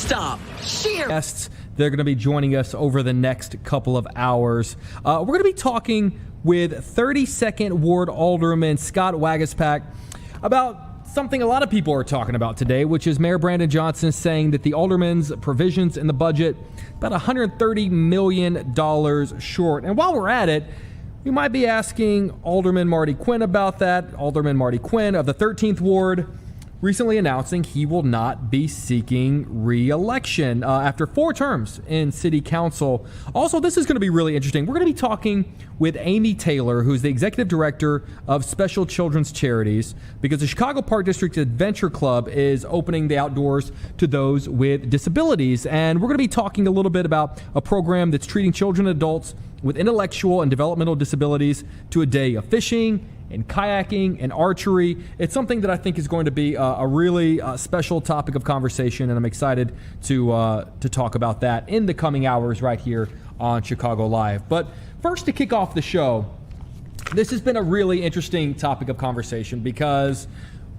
stop. Share. Guests, they're going to be joining us over the next couple of hours. We're going to be talking with 32nd Ward Alderman Scott Waguespack about something a lot of people are talking about today, which is Mayor Brandon Johnson saying that the alderman's provisions in the budget about $130 million short. And while we're at it, we might be asking Alderman Marty Quinn about that. Alderman Marty Quinn of the 13th Ward recently announcing he will not be seeking re-election after 4 terms in city council. Also, this is going to be really interesting. We're going to be talking with Amy Taylor, who's the executive director of Special Children's Charities, because the Chicago Park District Adventure Club is opening the outdoors to those with disabilities. And we're going to be talking a little bit about a program that's treating children and adults with intellectual and developmental disabilities to a day of fishing and kayaking and archery. It's something that I think is going to be a really special topic of conversation, and I'm excited to talk about that in the coming hours right here on Chicago Live. But first, to kick off the show, this has been a really interesting topic of conversation because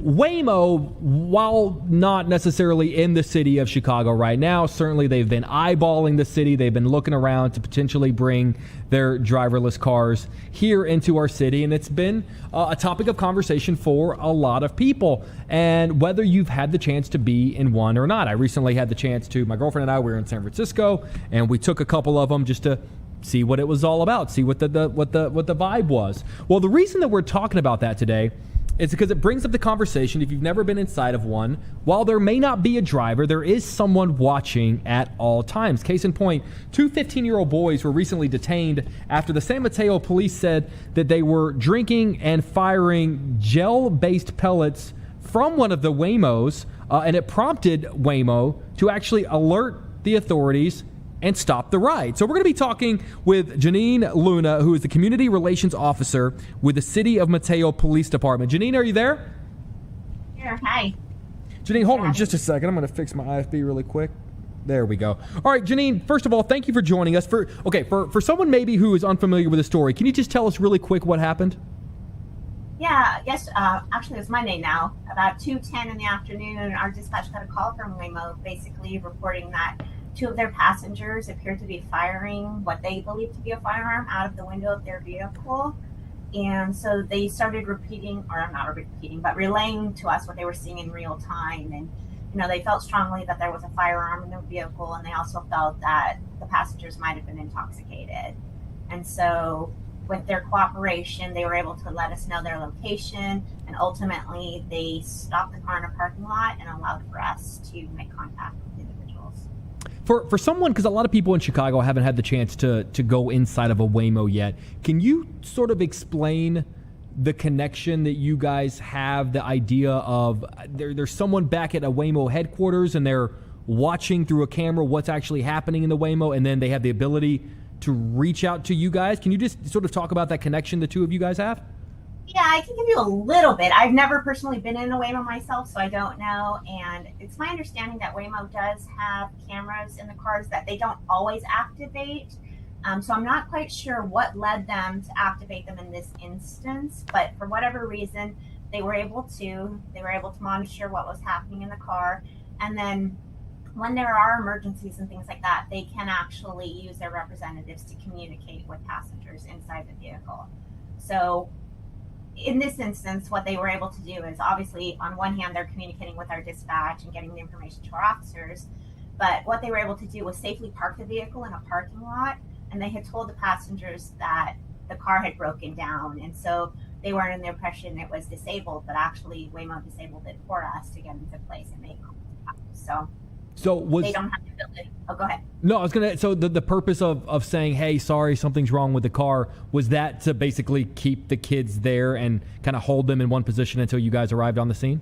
Waymo, while not necessarily in the city of Chicago right now, certainly they've been eyeballing the city. They've been looking around to potentially bring their driverless cars here into our city. And it's been a topic of conversation for a lot of people. And whether you've had the chance to be in one or not. I recently had the chance to, my girlfriend and I were in San Francisco, and we took a couple of them just to see what it was all about, see what the vibe was. Well, the reason that we're talking about that today it's because it brings up the conversation. If you've never been inside of one, while there may not be a driver, there is someone watching at all times. Case in point, 2 15-year-old boys were recently detained after the San Mateo police said that they were drinking and firing gel-based pellets from one of the Waymos, and it prompted Waymo to actually alert the authorities and stop the ride. So we're going to be talking with Janine Luna, who is the Community Relations Officer with the City of Mateo Police Department. Janine, are you there? Here, hi. Janine, hold on just a second. I'm going to fix my IFB really quick. There we go. All right, Janine, first of all, thank you for joining us. For someone maybe who is unfamiliar with the story, can you just tell us really quick what happened? Yeah, yes, actually it's Monday now. About 2:10 in the afternoon, our dispatch got a call from Waymo basically reporting that 2 of their passengers appeared to be firing what they believed to be a firearm out of the window of their vehicle. And so they started relaying to us what they were seeing in real time. And, they felt strongly that there was a firearm in their vehicle, and they also felt that the passengers might have been intoxicated. And so with their cooperation, they were able to let us know their location, and ultimately they stopped the car in a parking lot and allowed for us to make contact with the individuals. For someone, because a lot of people in Chicago haven't had the chance to go inside of a Waymo yet, can you sort of explain the connection that you guys have, the idea of there's someone back at a Waymo headquarters and they're watching through a camera what's actually happening in the Waymo, and then they have the ability to reach out to you guys? Can you just sort of talk about that connection the two of you guys have? Yeah, I can give you a little bit. I've never personally been in a Waymo myself, so I don't know. And it's my understanding that Waymo does have cameras in the cars that they don't always activate. So I'm not quite sure what led them to activate them in this instance, but for whatever reason, they were able to monitor what was happening in the car. And then when there are emergencies and things like that, they can actually use their representatives to communicate with passengers inside the vehicle. So in this instance, what they were able to do is, obviously, on one hand, they're communicating with our dispatch and getting the information to our officers, but what they were able to do was safely park the vehicle in a parking lot, and they had told the passengers that the car had broken down, and so they weren't in the impression it was disabled, but actually Waymo disabled it for us to get into place and make contact. So they don't have to build it. Oh, go ahead. No, I was going to, so the purpose of saying, hey, sorry, something's wrong with the car, was that to basically keep the kids there and kind of hold them in one position until you guys arrived on the scene?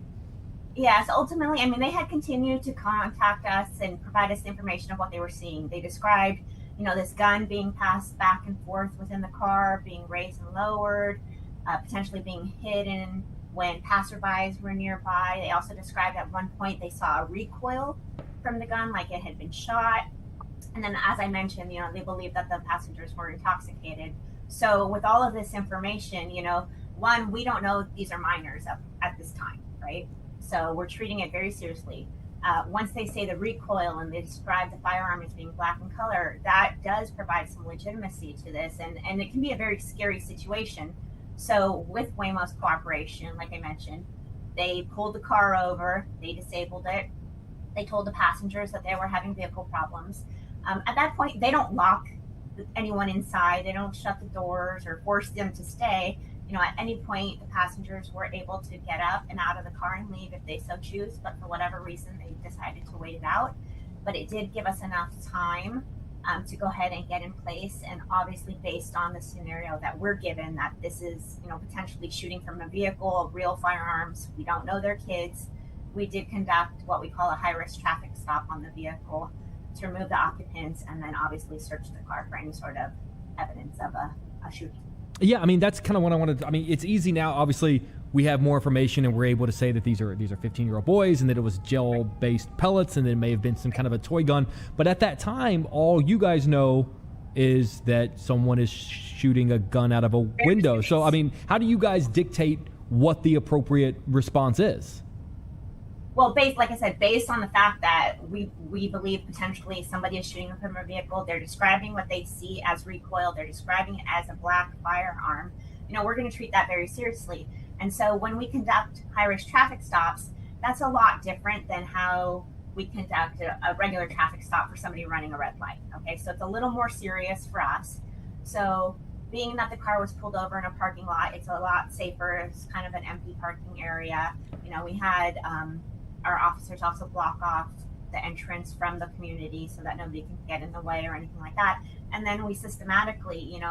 Yes, ultimately, they had continued to contact us and provide us information of what they were seeing. They described, this gun being passed back and forth within the car, being raised and lowered, potentially being hidden when passerbys were nearby. They also described at one point they saw a recoil from the gun, like it had been shot. And then, as I mentioned, they believe that the passengers were intoxicated. So with all of this information, one, we don't know these are minors at this time, right? So we're treating it very seriously. once they say the recoil and they describe the firearm as being black in color, that does provide some legitimacy to this, and it can be a very scary situation. So with Waymo's cooperation, like I mentioned, they pulled the car over, they disabled it, they told the passengers that they were having vehicle problems. At that point, they don't lock anyone inside, they don't shut the doors or force them to stay. At any point, the passengers were able to get up and out of the car and leave if they so choose, but for whatever reason, they decided to wait it out. But it did give us enough time to go ahead and get in place. And obviously, based on the scenario that we're given, that this is, potentially shooting from a vehicle, real firearms, we don't know their kids. We did conduct what we call a high-risk traffic stop on the vehicle to remove the occupants, and then obviously search the car for any sort of evidence of a shooting. Yeah, I mean, that's kind of what I wanted. I mean, it's easy now. Obviously, we have more information, and we're able to say that these are 15-year-old boys, and that it was gel-based pellets, and it may have been some kind of a toy gun. But at that time, all you guys know is that someone is shooting a gun out of a window. So, I mean, how do you guys dictate what the appropriate response is? Well, like I said, based on the fact that we believe potentially somebody is shooting from a vehicle, they're describing what they see as recoil, they're describing it as a black firearm, we're going to treat that very seriously. And so when we conduct high-risk traffic stops, that's a lot different than how we conduct a regular traffic stop for somebody running a red light. Okay, so it's a little more serious for us. So being that the car was pulled over in a parking lot, it's a lot safer. It's kind of an empty parking area. We had our officers also block off the entrance from the community so that nobody can get in the way or anything like that. And then we systematically,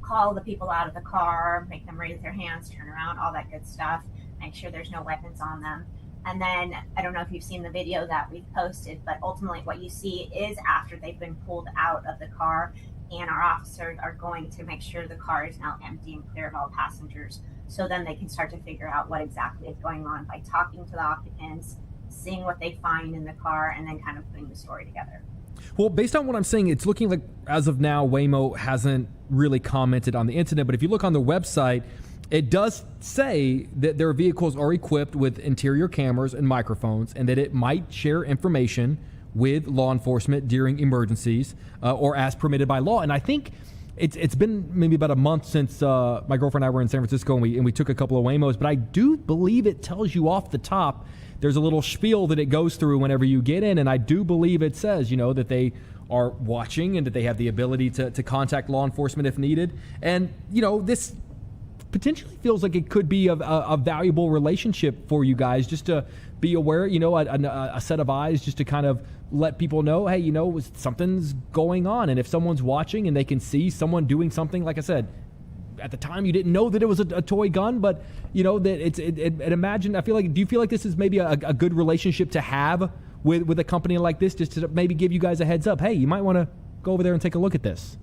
call the people out of the car, make them raise their hands, turn around, all that good stuff, make sure there's no weapons on them. And then, I don't know if you've seen the video that we've posted, but ultimately what you see is after they've been pulled out of the car, and our officers are going to make sure the car is now empty and clear of all passengers. So then they can start to figure out what exactly is going on by talking to the occupants, seeing what they find in the car, and then kind of putting the story together. Well, based on what I'm saying, it's looking like, as of now, Waymo hasn't really commented on the incident. But if you look on their website, it does say that their vehicles are equipped with interior cameras and microphones, and that it might share information with law enforcement during emergencies or as permitted by law. And I think it's been maybe about a month since my girlfriend and I were in San Francisco, and we took a couple of Waymos, but I do believe it tells you off the top. There's a little spiel that it goes through whenever you get in, and I do believe it says, that they are watching and that they have the ability to contact law enforcement if needed. And, this potentially feels like it could be a valuable relationship for you guys, just to be aware, a set of eyes, just to kind of let people know, hey, something's going on. And if someone's watching and they can see someone doing something, like I said, at the time you didn't know that it was a toy gun, but that imagine, do you feel like this is maybe a good relationship to have with a company like this, just to maybe give you guys a heads up, hey, you might want to go over there and take a look at this?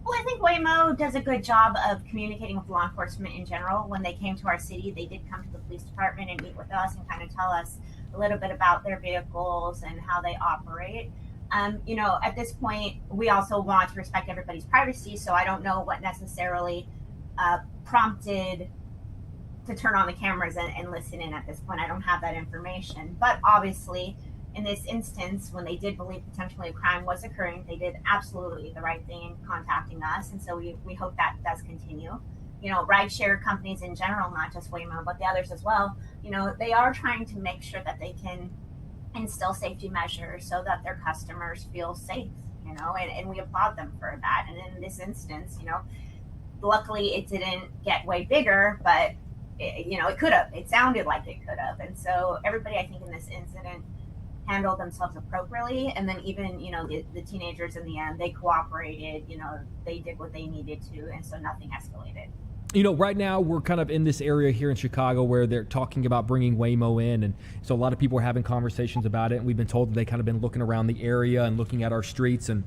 Well, I think Waymo does a good job of communicating with law enforcement in general. When they came to our city, they did come to the police department and meet with us and kind of tell us a little bit about their vehicles and how they operate. At this point, we also want to respect everybody's privacy, so I don't know what necessarily prompted to turn on the cameras and listen in at this point. I don't have that information. But obviously, in this instance, when they did believe potentially a crime was occurring, they did absolutely the right thing in contacting us, and so we hope that does continue. Rideshare companies in general, not just Waymo, but the others as well, they are trying to make sure that they can instill safety measures so that their customers feel safe, and we applaud them for that. And in this instance, luckily it didn't get way bigger, but it could have. It sounded like it could have. And so everybody, I think, in this incident handled themselves appropriately. And then even, the teenagers in the end, they cooperated, they did what they needed to, and so nothing escalated. Right now we're kind of in this area here in Chicago where they're talking about bringing Waymo in, and so a lot of people are having conversations about it, and we've been told that they kind of been looking around the area and looking at our streets. And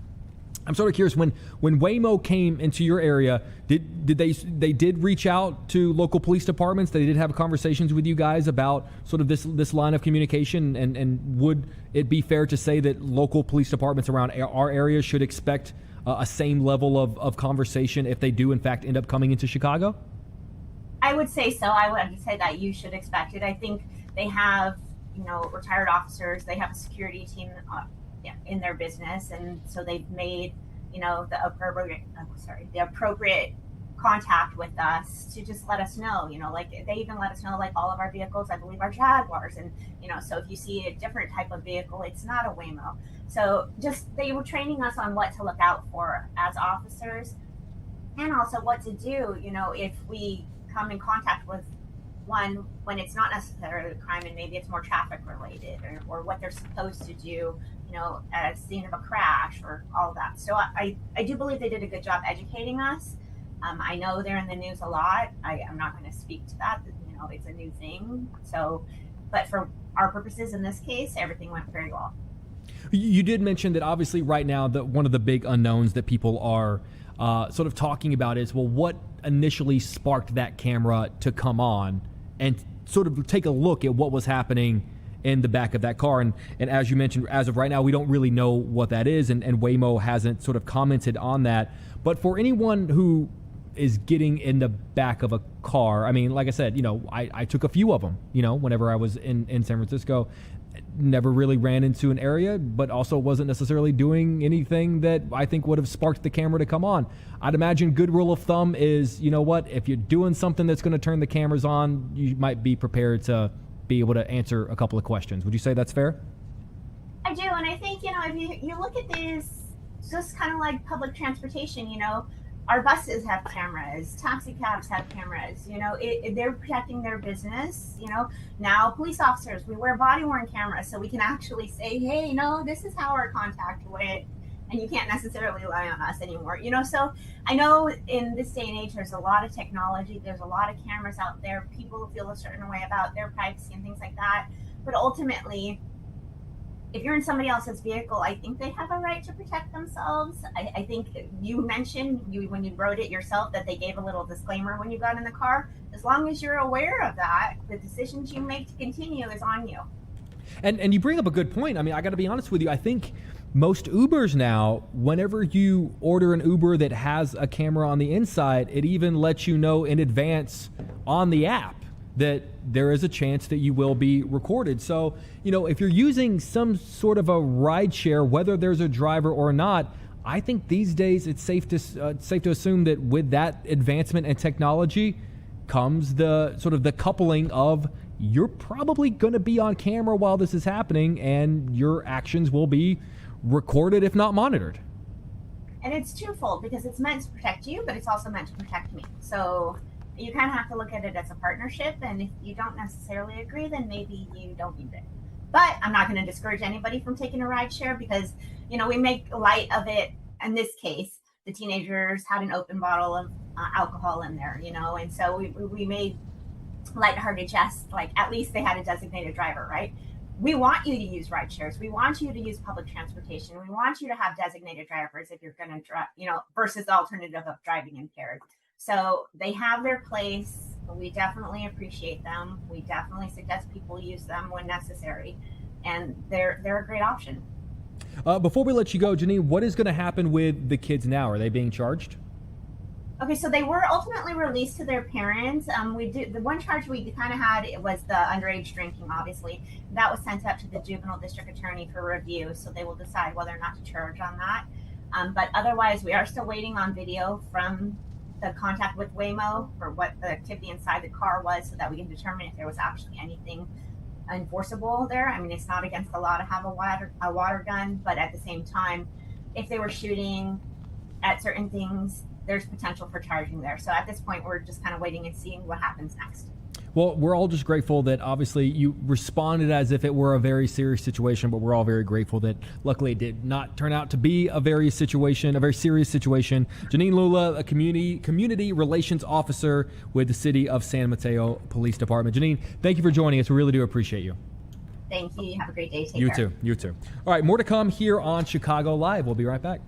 I'm sort of curious, when Waymo came into your area, did they did reach out to local police departments? They did have conversations with you guys about sort of this line of communication, and would it be fair to say that local police departments around our area should expect a same level of conversation if they do in fact end up coming into Chicago? I would say so. I would say that you should expect it. I think they have retired officers, they have a security team in their business, and so they've made the appropriate contact with us to just let us know, like they even let us know, like all of our vehicles, I believe, are Jaguars, and so if you see a different type of vehicle, it's not a Waymo. So just they were training us on what to look out for as officers, and also what to do, if we come in contact with one when it's not necessarily a crime and maybe it's more traffic related, or what they're supposed to do, at a scene of a crash or all that. So I do believe they did a good job educating us. I know they're in the news a lot. I'm not going to speak to that. It's a new thing. So, but for our purposes in this case, everything went very well. You did mention that obviously right now that one of the big unknowns that people are sort of talking about is, well, what initially sparked that camera to come on and sort of take a look at what was happening in the back of that car. And as you mentioned, as of right now, we don't really know what that is, and Waymo hasn't sort of commented on that. But for anyone who is getting in the back of a car, I mean, like I said, I took a few of them, whenever I was in San Francisco. Never really ran into an area, but also wasn't necessarily doing anything that I think would have sparked the camera to come on. I'd imagine good rule of thumb is, if you're doing something that's going to turn the cameras on, you might be prepared to be able to answer a couple of questions. Would you say that's fair? I do, and I think, if you look at these, just kind of like public transportation, our buses have cameras, taxi cabs have cameras, they're protecting their business. Now police officers, we wear body worn cameras so we can actually say, hey, no, this is how our contact went, and you can't necessarily rely on us anymore. So I know in this day and age, there's a lot of technology, there's a lot of cameras out there, people feel a certain way about their privacy and things like that. But ultimately, if you're in somebody else's vehicle, I think they have a right to protect themselves. I think you mentioned when you wrote it yourself that they gave a little disclaimer when you got in the car. As long as you're aware of that, the decisions you make to continue is on you. And you bring up a good point. I mean, I got to be honest with you. I think most Ubers now, whenever you order an Uber that has a camera on the inside, it even lets you know in advance on the app that there is a chance that you will be recorded. So, if you're using some sort of a ride share, whether there's a driver or not, I think these days it's safe to assume that with that advancement in technology comes the sort of the coupling of you're probably going to be on camera while this is happening, and your actions will be recorded, if not monitored. And it's twofold, because it's meant to protect you, but it's also meant to protect me. So you kind of have to look at it as a partnership, and if you don't necessarily agree, then maybe you don't need it. But I'm not going to discourage anybody from taking a ride share, because we make light of it. In this case, the teenagers had an open bottle of alcohol in there, and so we made lighthearted jest, like at least they had a designated driver, right? We want you to use ride shares. We want you to use public transportation. We want you to have designated drivers if you're going to drive, versus the alternative of driving impaired. So they have their place. We definitely appreciate them. We definitely suggest people use them when necessary, and they're a great option. Before we let you go, Janine, what is going to happen with the kids now? Are they being charged? Okay, so they were ultimately released to their parents. The one charge we kind of had, it was the underage drinking, obviously. That was sent up to the juvenile district attorney for review, so they will decide whether or not to charge on that. But otherwise, we are still waiting on video from the contact with Waymo for what the activity inside the car was, so that we can determine if there was actually anything enforceable there. I mean, it's not against the law to have a water gun, but at the same time, if they were shooting at certain things, there's potential for charging there. So at this point, we're just kind of waiting and seeing what happens next. Well, we're all just grateful that obviously you responded as if it were a very serious situation, but we're all very grateful that luckily it did not turn out to be a very serious situation. Janine Lula, a community relations officer with the City of San Mateo Police Department. Janine, thank you for joining us. We really do appreciate you. Thank you. Have a great day. Take care. You too. All right, more to come here on Chicago Live. We'll be right back.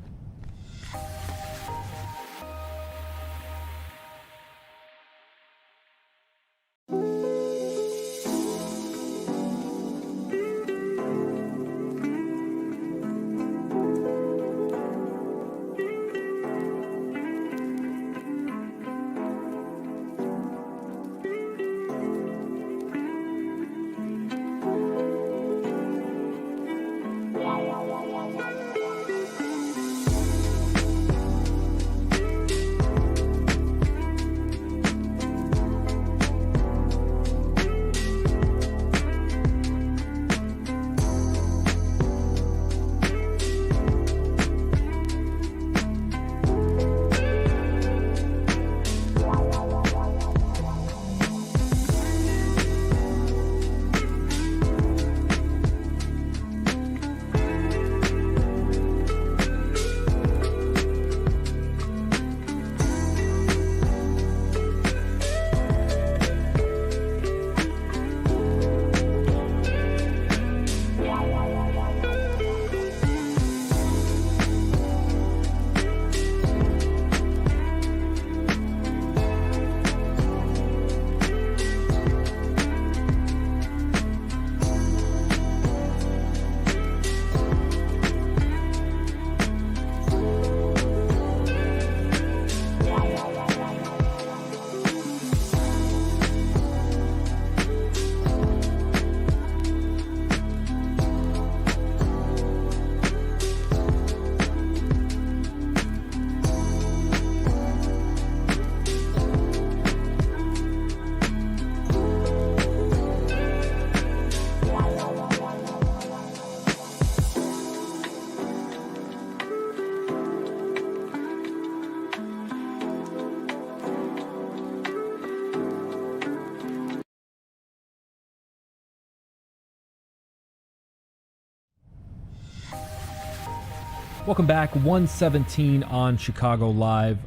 Welcome back. 117 on Chicago Live.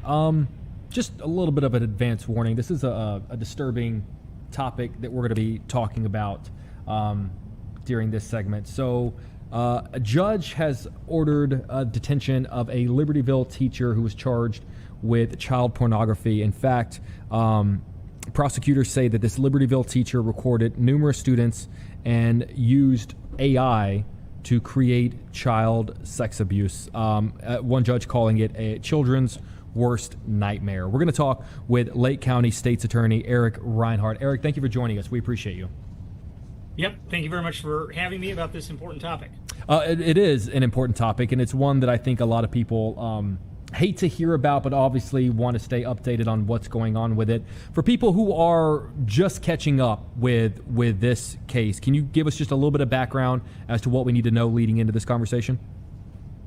Just a little bit of an advance warning. This is a disturbing topic that we're going to be talking about during this segment. So a judge has ordered detention of a Libertyville teacher who was charged with child pornography. In fact, prosecutors say that this Libertyville teacher recorded numerous students and used AI to create child sex abuse. One judge calling it a children's worst nightmare. We're going to talk with Lake County State's Attorney Eric Reinhardt. Eric, thank you for joining us. We appreciate you. Yep. Thank you very much for having me about this important topic. It is an important topic, and it's one that I think a lot of people hate to hear about, but obviously want to stay updated on what's going on with it. For people who are just catching up with this case, can you give us just a little bit of background as to what we need to know leading into this conversation?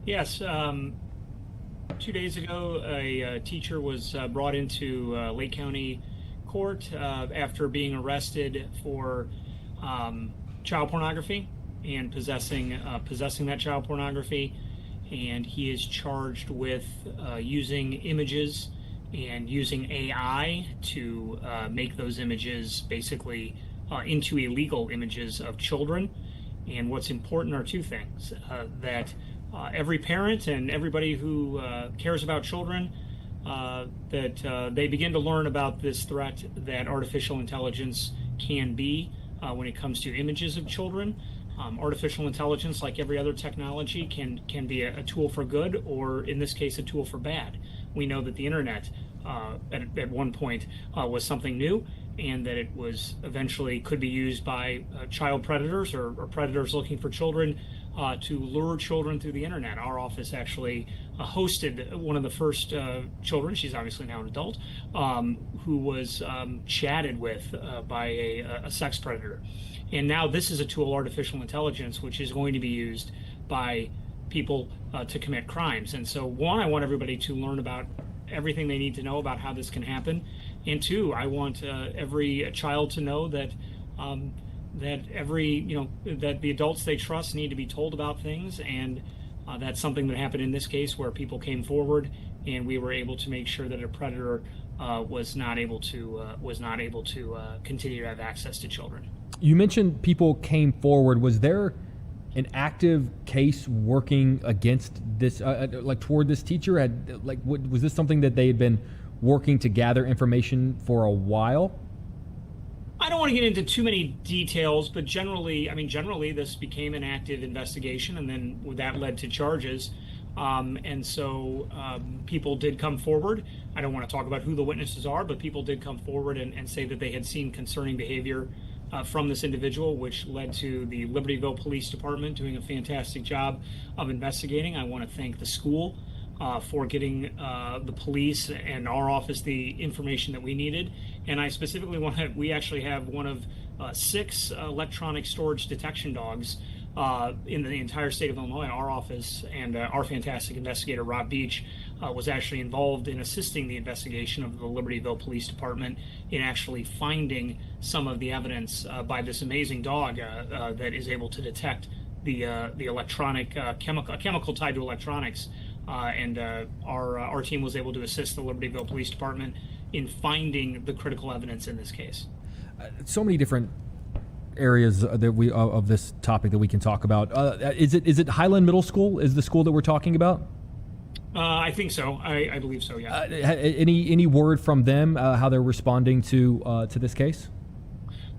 Yes. 2 days ago, a teacher was brought into Lake County Court after being arrested for child pornography and possessing that child pornography. And he is charged with using images and using AI to make those images basically into illegal images of children. And what's important are two things, that every parent and everybody who cares about children, that they begin to learn about this threat that artificial intelligence can be when it comes to images of children. Artificial intelligence, like every other technology, can be a tool for good, or in this case, a tool for bad. We know that the internet at one point was something new, and that it was eventually could be used by child predators or predators looking for children to lure children through the internet. Our office actually hosted one of the first children, she's obviously now an adult, who was chatted with by a sex predator. And now this is a tool, artificial intelligence, which is going to be used by people to commit crimes. And so, one, I want everybody to learn about everything they need to know about how this can happen. And two, I want every child to know that that the adults they trust need to be told about things. And that's something that happened in this case, where people came forward and we were able to make sure that a predator was not able to continue to have access to children. You mentioned people came forward. Was there an active case working against this, toward this teacher? Was this something that they had been working to gather information for a while? I don't want to get into too many details, but generally this became an active investigation, and then that led to charges. And so people did come forward. I don't want to talk about who the witnesses are, but people did come forward and say that they had seen concerning behavior from this individual, which led to the Libertyville Police Department doing a fantastic job of investigating. I want to thank the school for getting the police and our office the information that we needed. And I specifically we actually have one of 6 electronic storage detection dogs in the entire state of Illinois. Our office and our fantastic investigator, Rob Beach, was actually involved in assisting the investigation of the Libertyville Police Department in actually finding some of the evidence by this amazing dog that is able to detect the electronic chemical tied to electronics. And our team was able to assist the Libertyville Police Department in finding the critical evidence in this case. So many different areas that we of this topic that we can talk about. Is it Highland Middle School? Is the school that we're talking about? I think so. I believe so. Yeah. Any word from them how they're responding to this case?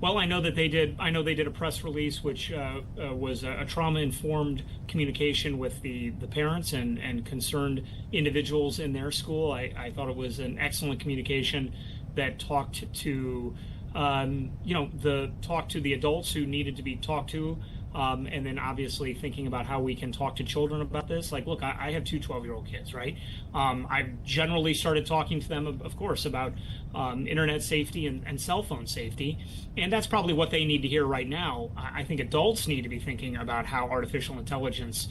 Well, I know they did a press release, which was a trauma-informed communication with the parents and concerned individuals in their school. I thought it was an excellent communication that talked to the adults who needed to be talked to, and then obviously thinking about how we can talk to children about this. Like, look, I have 2 12-year-old kids, right? I've generally started talking to them, of course, about internet safety and cell phone safety, and that's probably what they need to hear right now. I think adults need to be thinking about how artificial intelligence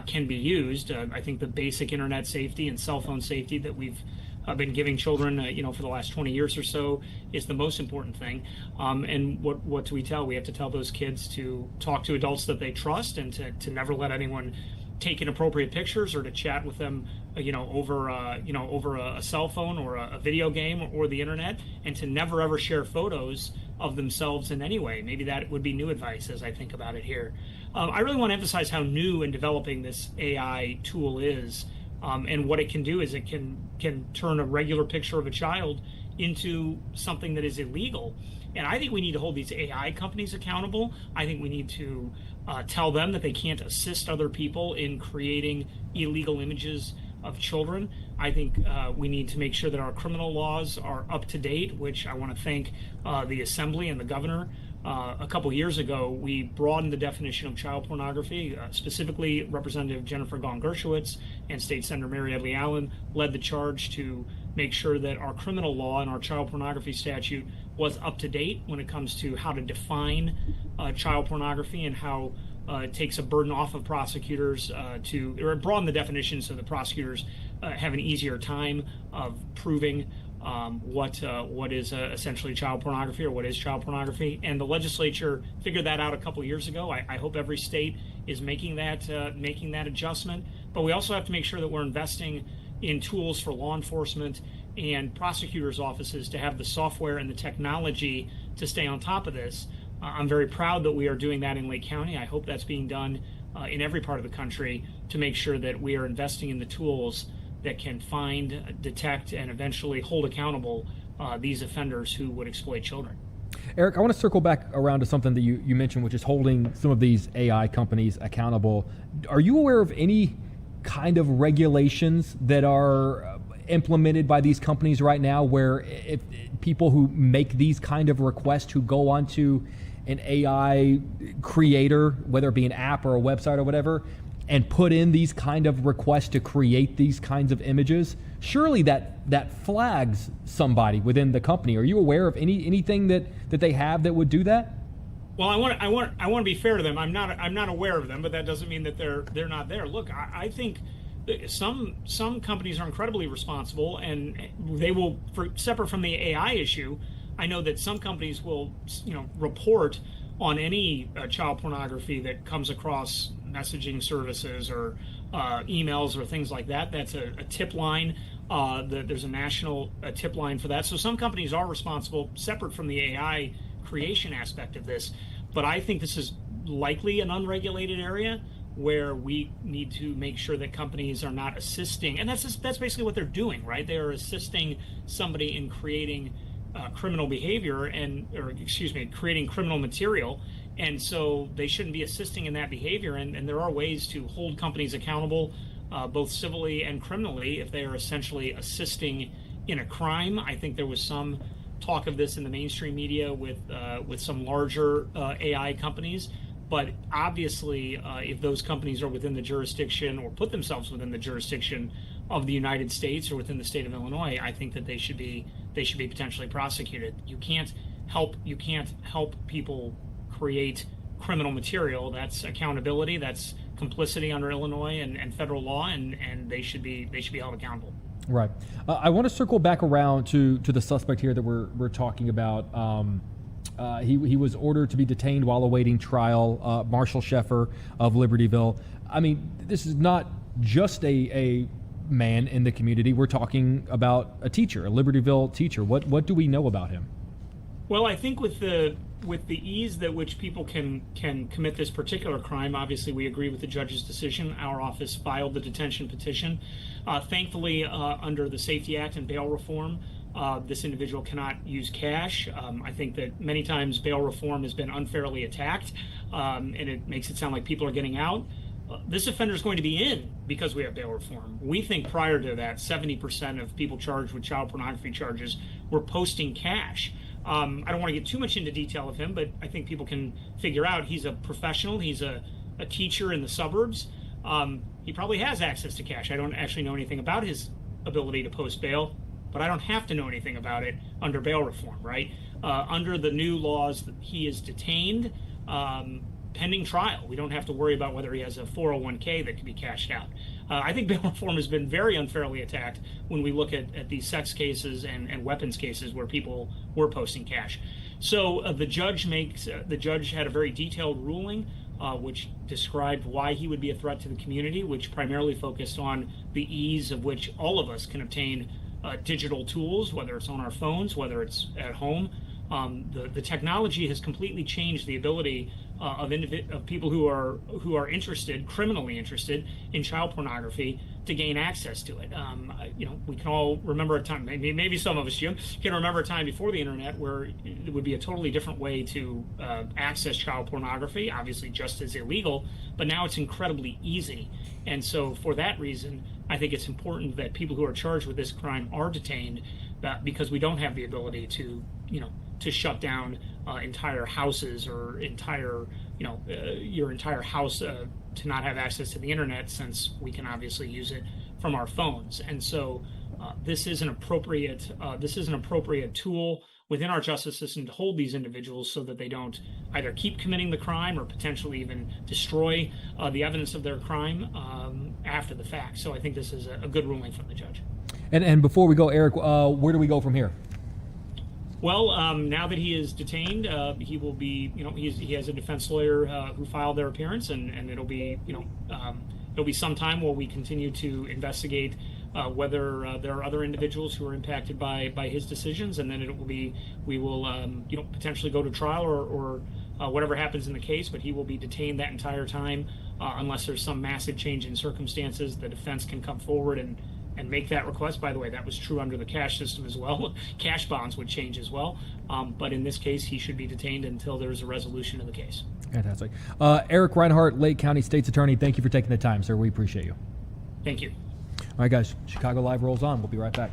can be used. I think the basic internet safety and cell phone safety that we've been giving children, for the last 20 years or so is the most important thing. And what do we tell? We have to tell those kids to talk to adults that they trust and to never let anyone take inappropriate pictures or to chat with them, over a cell phone or a video game or the internet, and to never ever share photos of themselves in any way. Maybe that would be new advice as I think about it here. I really want to emphasize how new and developing this AI tool is, and what it can do is it can turn a regular picture of a child into something that is illegal. And I think we need to hold these AI companies accountable. I think we need to tell them that they can't assist other people in creating illegal images of children. I think we need to make sure that our criminal laws are up to date, which I want to thank the Assembly and the governor. A couple years ago, we broadened the definition of child pornography. Specifically, Representative Jennifer Gahn Gershowitz and State Senator Mary Edley Allen led the charge to make sure that our criminal law and our child pornography statute was up to date when it comes to how to define child pornography, and how it takes a burden off of prosecutors to broaden the definition so that prosecutors have an easier time of proving what is essentially child pornography, or what is child pornography. And the legislature figured that out a couple years ago. I hope every state is making that adjustment. But we also have to make sure that we're investing in tools for law enforcement and prosecutors' offices to have the software and the technology to stay on top of this. I'm very proud that we are doing that in Lake County. I hope that's being done in every part of the country to make sure that we are investing in the tools that can find, detect, and eventually hold accountable these offenders who would exploit children. Eric, I want to circle back around to something that you mentioned, which is holding some of these AI companies accountable. Are you aware of any kind of regulations that are implemented by these companies right now, where if people who make these kind of requests, who go onto an AI creator, whether it be an app or a website or whatever, and put in these kind of requests to create these kinds of images, surely that flags somebody within the company? Are you aware of anything that they have that would do that? Well, I want to be fair to them. I'm not aware of them, but that doesn't mean that they're not there. Look, I think some companies are incredibly responsible, and they will, separate from the AI issue, I know that some companies will, report on any child pornography that comes across messaging services or emails or things like that. That's a tip line. There's a national tip line for that. So some companies are responsible, separate from the AI creation aspect of this. But I think this is likely an unregulated area where we need to make sure that companies are not assisting, and that's basically what they're doing, right? They are assisting somebody in creating criminal behavior creating criminal material, and so they shouldn't be assisting in that behavior. And there are ways to hold companies accountable, both civilly and criminally, if they are essentially assisting in a crime. I think there was some talk of this in the mainstream media with some larger AI companies. But obviously, if those companies are within the jurisdiction, or put themselves within the jurisdiction of the United States or within the state of Illinois, I think that they should be potentially prosecuted. You can't help people create criminal material. That's accountability. That's complicity under Illinois and federal law, and they should be held accountable. Right. I want to circle back around to the suspect here that we're talking about. He was ordered to be detained while awaiting trial. Marshall Sheffer of Libertyville. I mean, this is not just a man in the community. We're talking about a teacher, a Libertyville teacher. What do we know about him? Well, I think with the ease that which people can commit this particular crime, obviously we agree with the judge's decision. Our office filed the detention petition. Thankfully, under the Safety Act and bail reform, this individual cannot use cash. I think that many times bail reform has been unfairly attacked, and it makes it sound like people are getting out. This offender is going to be in because we have bail reform. We think prior to that, 70% of people charged with child pornography charges were posting cash. I don't want to get too much into detail of him, but I think people can figure out he's a professional. He's a teacher in the suburbs. He probably has access to cash. I don't actually know anything about his ability to post bail, but I don't have to know anything about it under bail reform, right? Under the new laws, he is detained pending trial. We don't have to worry about whether he has a 401k that can be cashed out. I think bail reform has been very unfairly attacked when we look at these sex cases and weapons cases where people were posting cash. So the judge had a very detailed ruling which described why he would be a threat to the community, which primarily focused on the ease of which all of us can obtain digital tools, whether it's on our phones, whether it's at home. The technology has completely changed the ability of people who are interested, criminally interested in child pornography, to gain access to it. We can all remember a time, maybe some of us, Jim, can remember a time before the internet where it would be a totally different way to access child pornography, obviously just as illegal, but now it's incredibly easy. And so for that reason, I think it's important that people who are charged with this crime are detained, because we don't have the ability to shut down entire houses or your entire house to not have access to the internet, since we can obviously use it from our phones. And so this is an appropriate tool within our justice system to hold these individuals so that they don't either keep committing the crime or potentially even destroy the evidence of their crime after the fact. So I think this is a good ruling from the judge. And before we go, Eric, where do we go from here? Well, now that he is detained, he will be, he has a defense lawyer who filed their appearance, and it'll be some time while we continue to investigate whether there are other individuals who are impacted by his decisions, and then we will potentially go to trial or whatever happens in the case, but he will be detained that entire time unless there's some massive change in circumstances. The defense can come forward and make that request. By the way, that was true under the cash system as well. Cash bonds would change as well. But in this case, he should be detained until there's a resolution of the case. Fantastic. Eric Reinhart, Lake County State's Attorney, thank you for taking the time, sir. We appreciate you. Thank you. All right, guys. Chicago Live rolls on. We'll be right back.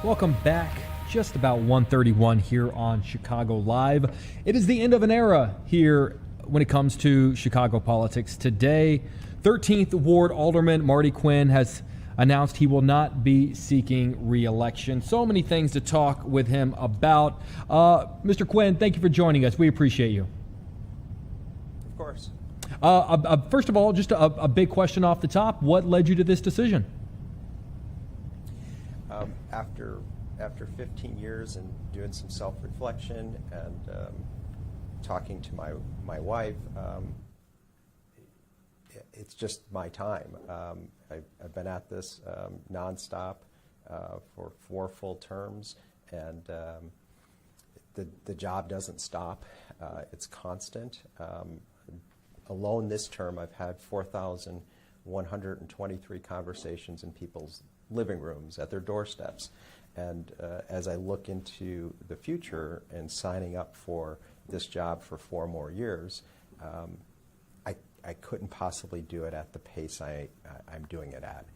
Welcome back. Just about 1:31 here on Chicago Live. It is the end of an era here when it comes to Chicago politics. Today, 13th Ward Alderman Marty Quinn has announced he will not be seeking re-election. So many things to talk with him about. Mr. Quinn, thank you for joining us. We appreciate you. Of course. First of all, just a big question off the top. What led you to this decision? After 15 years and doing some self-reflection and talking to my wife, it's just my time. I've been at this nonstop for 4 full terms, and the job doesn't stop. It's constant. Alone this term, I've had 4,000 123 conversations in people's living rooms, at their doorsteps. And as I look into the future and signing up for this job for 4 more years, I couldn't possibly do it at the pace I'm doing it at.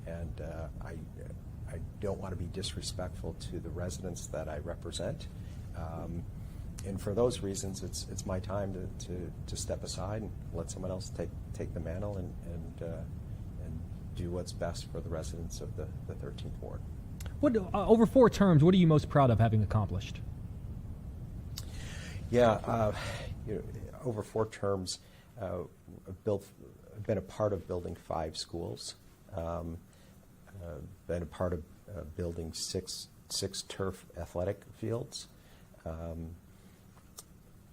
And I don't want to be disrespectful to the residents that I represent. And for those reasons, it's my time to step aside and let someone else take the mantle and do what's best for the residents of the 13th Ward. What over 4 terms, what are you most proud of having accomplished? Yeah, over 4 terms, I've been a part of building 5 schools, been a part of building 6 turf athletic fields.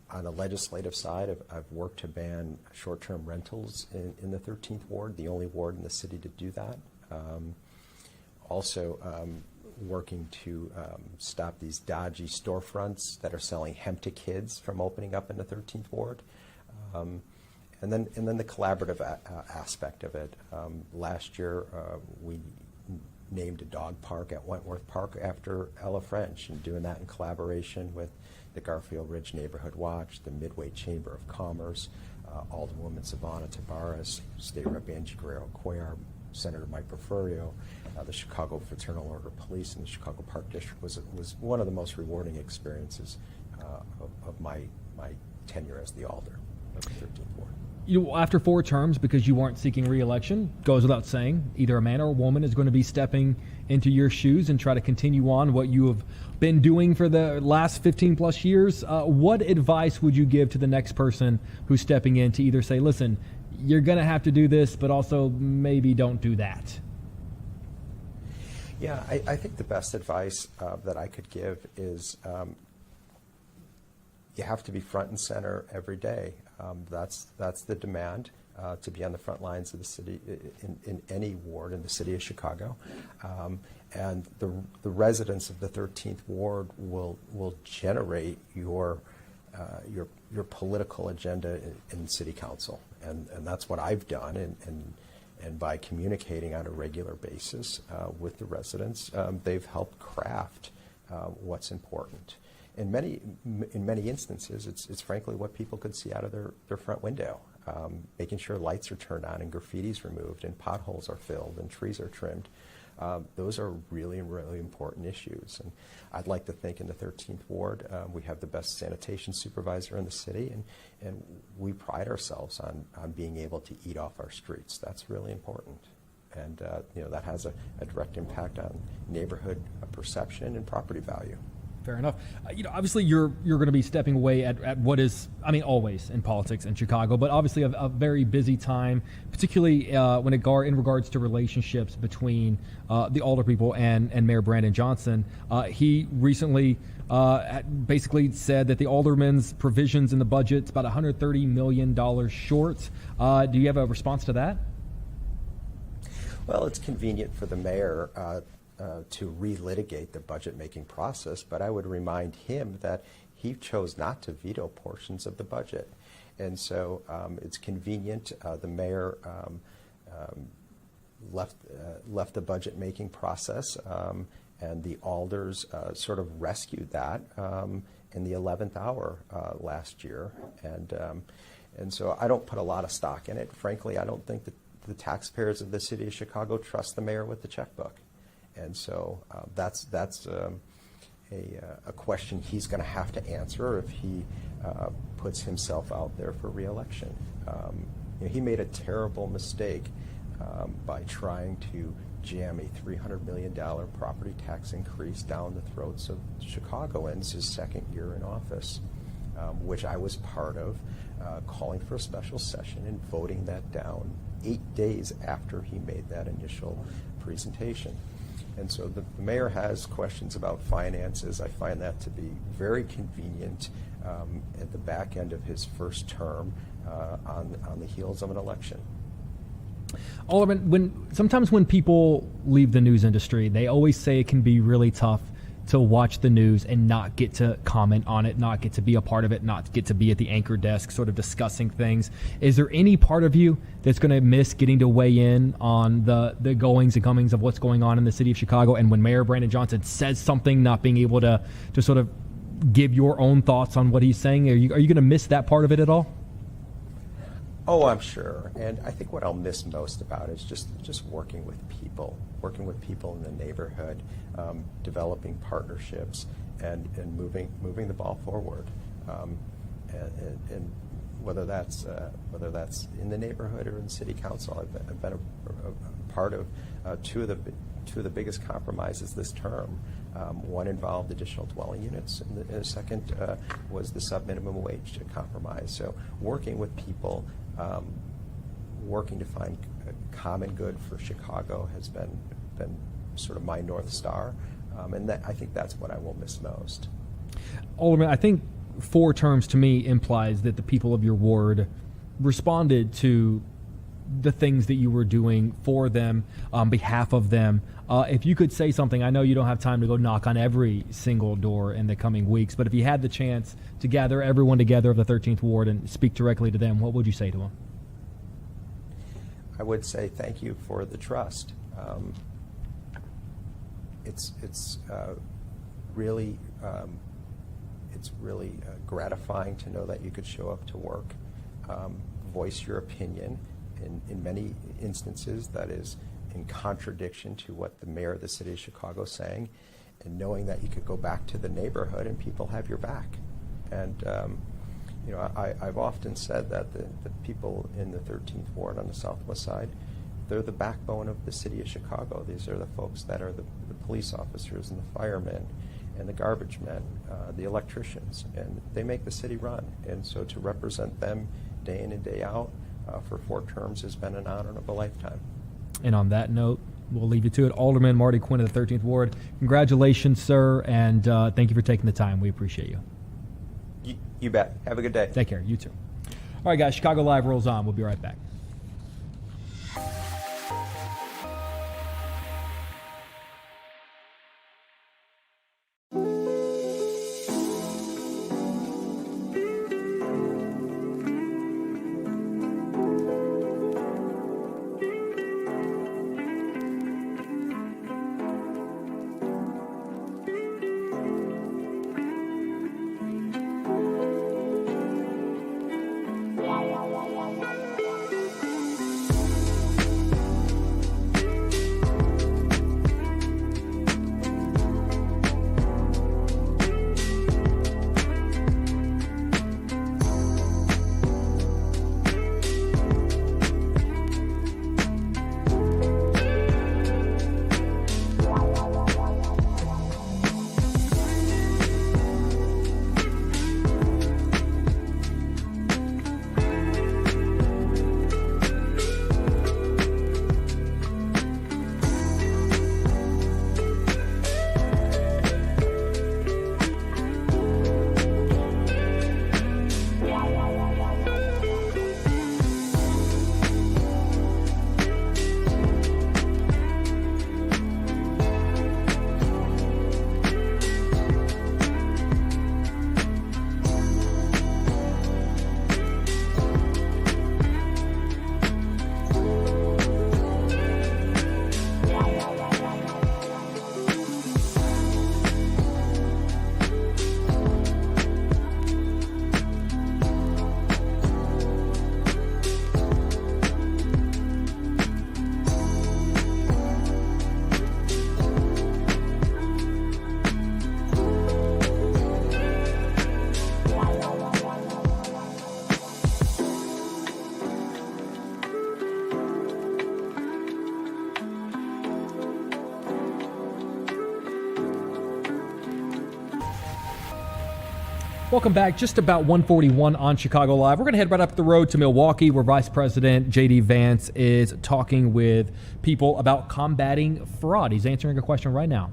On the legislative side, I've worked to ban short-term rentals in the 13th Ward, the only ward in the city to do that. Also working to stop these dodgy storefronts that are selling hemp to kids from opening up in the 13th Ward. And then the collaborative aspect of it. Last year, we named a dog park at Wentworth Park after Ella French, and doing that in collaboration with the Garfield Ridge Neighborhood Watch, the Midway Chamber of Commerce, Alderwoman Savannah Tabares, State Rep Angie Guerrero-Cuellar, Senator Mike Porfirio, the Chicago Fraternal Order Police, and the Chicago Park District was one of the most rewarding experiences of my tenure as the alder of the 13th Ward. After 4 terms, because you weren't seeking re-election, goes without saying, either a man or a woman is going to be stepping into your shoes and try to continue on what you have been doing for the last 15 plus years. What advice would you give to the next person who's stepping in to either say, listen, you're going to have to do this, but also maybe don't do that? Yeah, I think the best advice that I could give is you have to be front and center every day. That's the demand, to be on the front lines of the city in any ward in the city of Chicago. And the residents of the 13th Ward will generate your political agenda in city council. And that's what I've done. And by communicating on a regular basis with the residents, they've helped craft what's important. In many instances, it's frankly what people could see out of their front window. Making sure lights are turned on and graffiti's removed and potholes are filled and trees are trimmed. Those are really, really important issues. And I'd like to think in the 13th Ward, we have the best sanitation supervisor in the city, and we pride ourselves on being able to eat off our streets. That's really important. And that has a direct impact on neighborhood perception and property value. Fair enough. Obviously you're going to be stepping away at what is, always in politics in Chicago, but obviously a very busy time, particularly in regards to relationships between the alder people and Mayor Brandon Johnson. He recently basically said that the alderman's provisions in the budget is about $130 million short. Do you have a response to that? Well, it's convenient for the mayor to relitigate the budget-making process, but I would remind him that he chose not to veto portions of the budget. And so it's convenient. The mayor left the budget-making process, and the alders sort of rescued that in the 11th hour last year. And so I don't put a lot of stock in it. Frankly, I don't think that the taxpayers of the city of Chicago trust the mayor with the checkbook. And so that's a question he's going to have to answer if he puts himself out there for re-election. He made a terrible mistake by trying to jam a $300 million property tax increase down the throats of Chicagoans his second year in office, which I was part of, calling for a special session and voting that down 8 days after he made that initial presentation. And so the mayor has questions about finances. I find that to be very convenient at the back end of his first term on the heels of an election. Alderman, sometimes when people leave the news industry, they always say it can be really tough to watch the news and not get to comment on it, not get to be a part of it, not get to be at the anchor desk sort of discussing things. Is there any part of you that's going to miss getting to weigh in on the goings and comings of what's going on in the city of Chicago, and when Mayor Brandon Johnson says something, not being able to sort of give your own thoughts on what he's saying? Are you going to miss that part of it at all? Oh, I'm sure. And I think what I'll miss most about it is just working with people in the neighborhood, developing partnerships, and moving the ball forward. And whether that's in the neighborhood or in city council, I've been a part of two of the biggest compromises this term. One involved additional dwelling units, and the second was the sub-minimum wage compromise. So working with people, working to find a common good for Chicago has been sort of my North Star, and I think that's what I will miss most. Alderman, I think 4 terms to me implies that the people of your ward responded to the things that you were doing for them, on behalf of them. If you could say something, I know you don't have time to go knock on every single door in the coming weeks, but if you had the chance to gather everyone together of the 13th Ward and speak directly to them, what would you say to them? I would say thank you for the trust. It's really gratifying to know that you could show up to work, voice your opinion. In many instances, that is in contradiction to what the mayor of the city of Chicago is saying, and knowing that you could go back to the neighborhood and people have your back. And I've often said that the people in the 13th Ward on the southwest side, they're the backbone of the city of Chicago. These are the folks that are the police officers and the firemen and the garbage men, the electricians, and they make the city run. And so to represent them day in and day out for 4 terms has been an honor of a lifetime. And on that note, we'll leave you to it. Alderman Marty Quinn of the 13th Ward, congratulations, sir, and thank you for taking the time. We appreciate you. You bet. Have a good day. Take care. You too. All right, guys, Chicago Live rolls on. We'll be right back. Welcome back. Just about 1:41 on Chicago Live. We're going to head right up the road to Milwaukee, where Vice President J.D. Vance is talking with people about combating fraud. He's answering a question right now.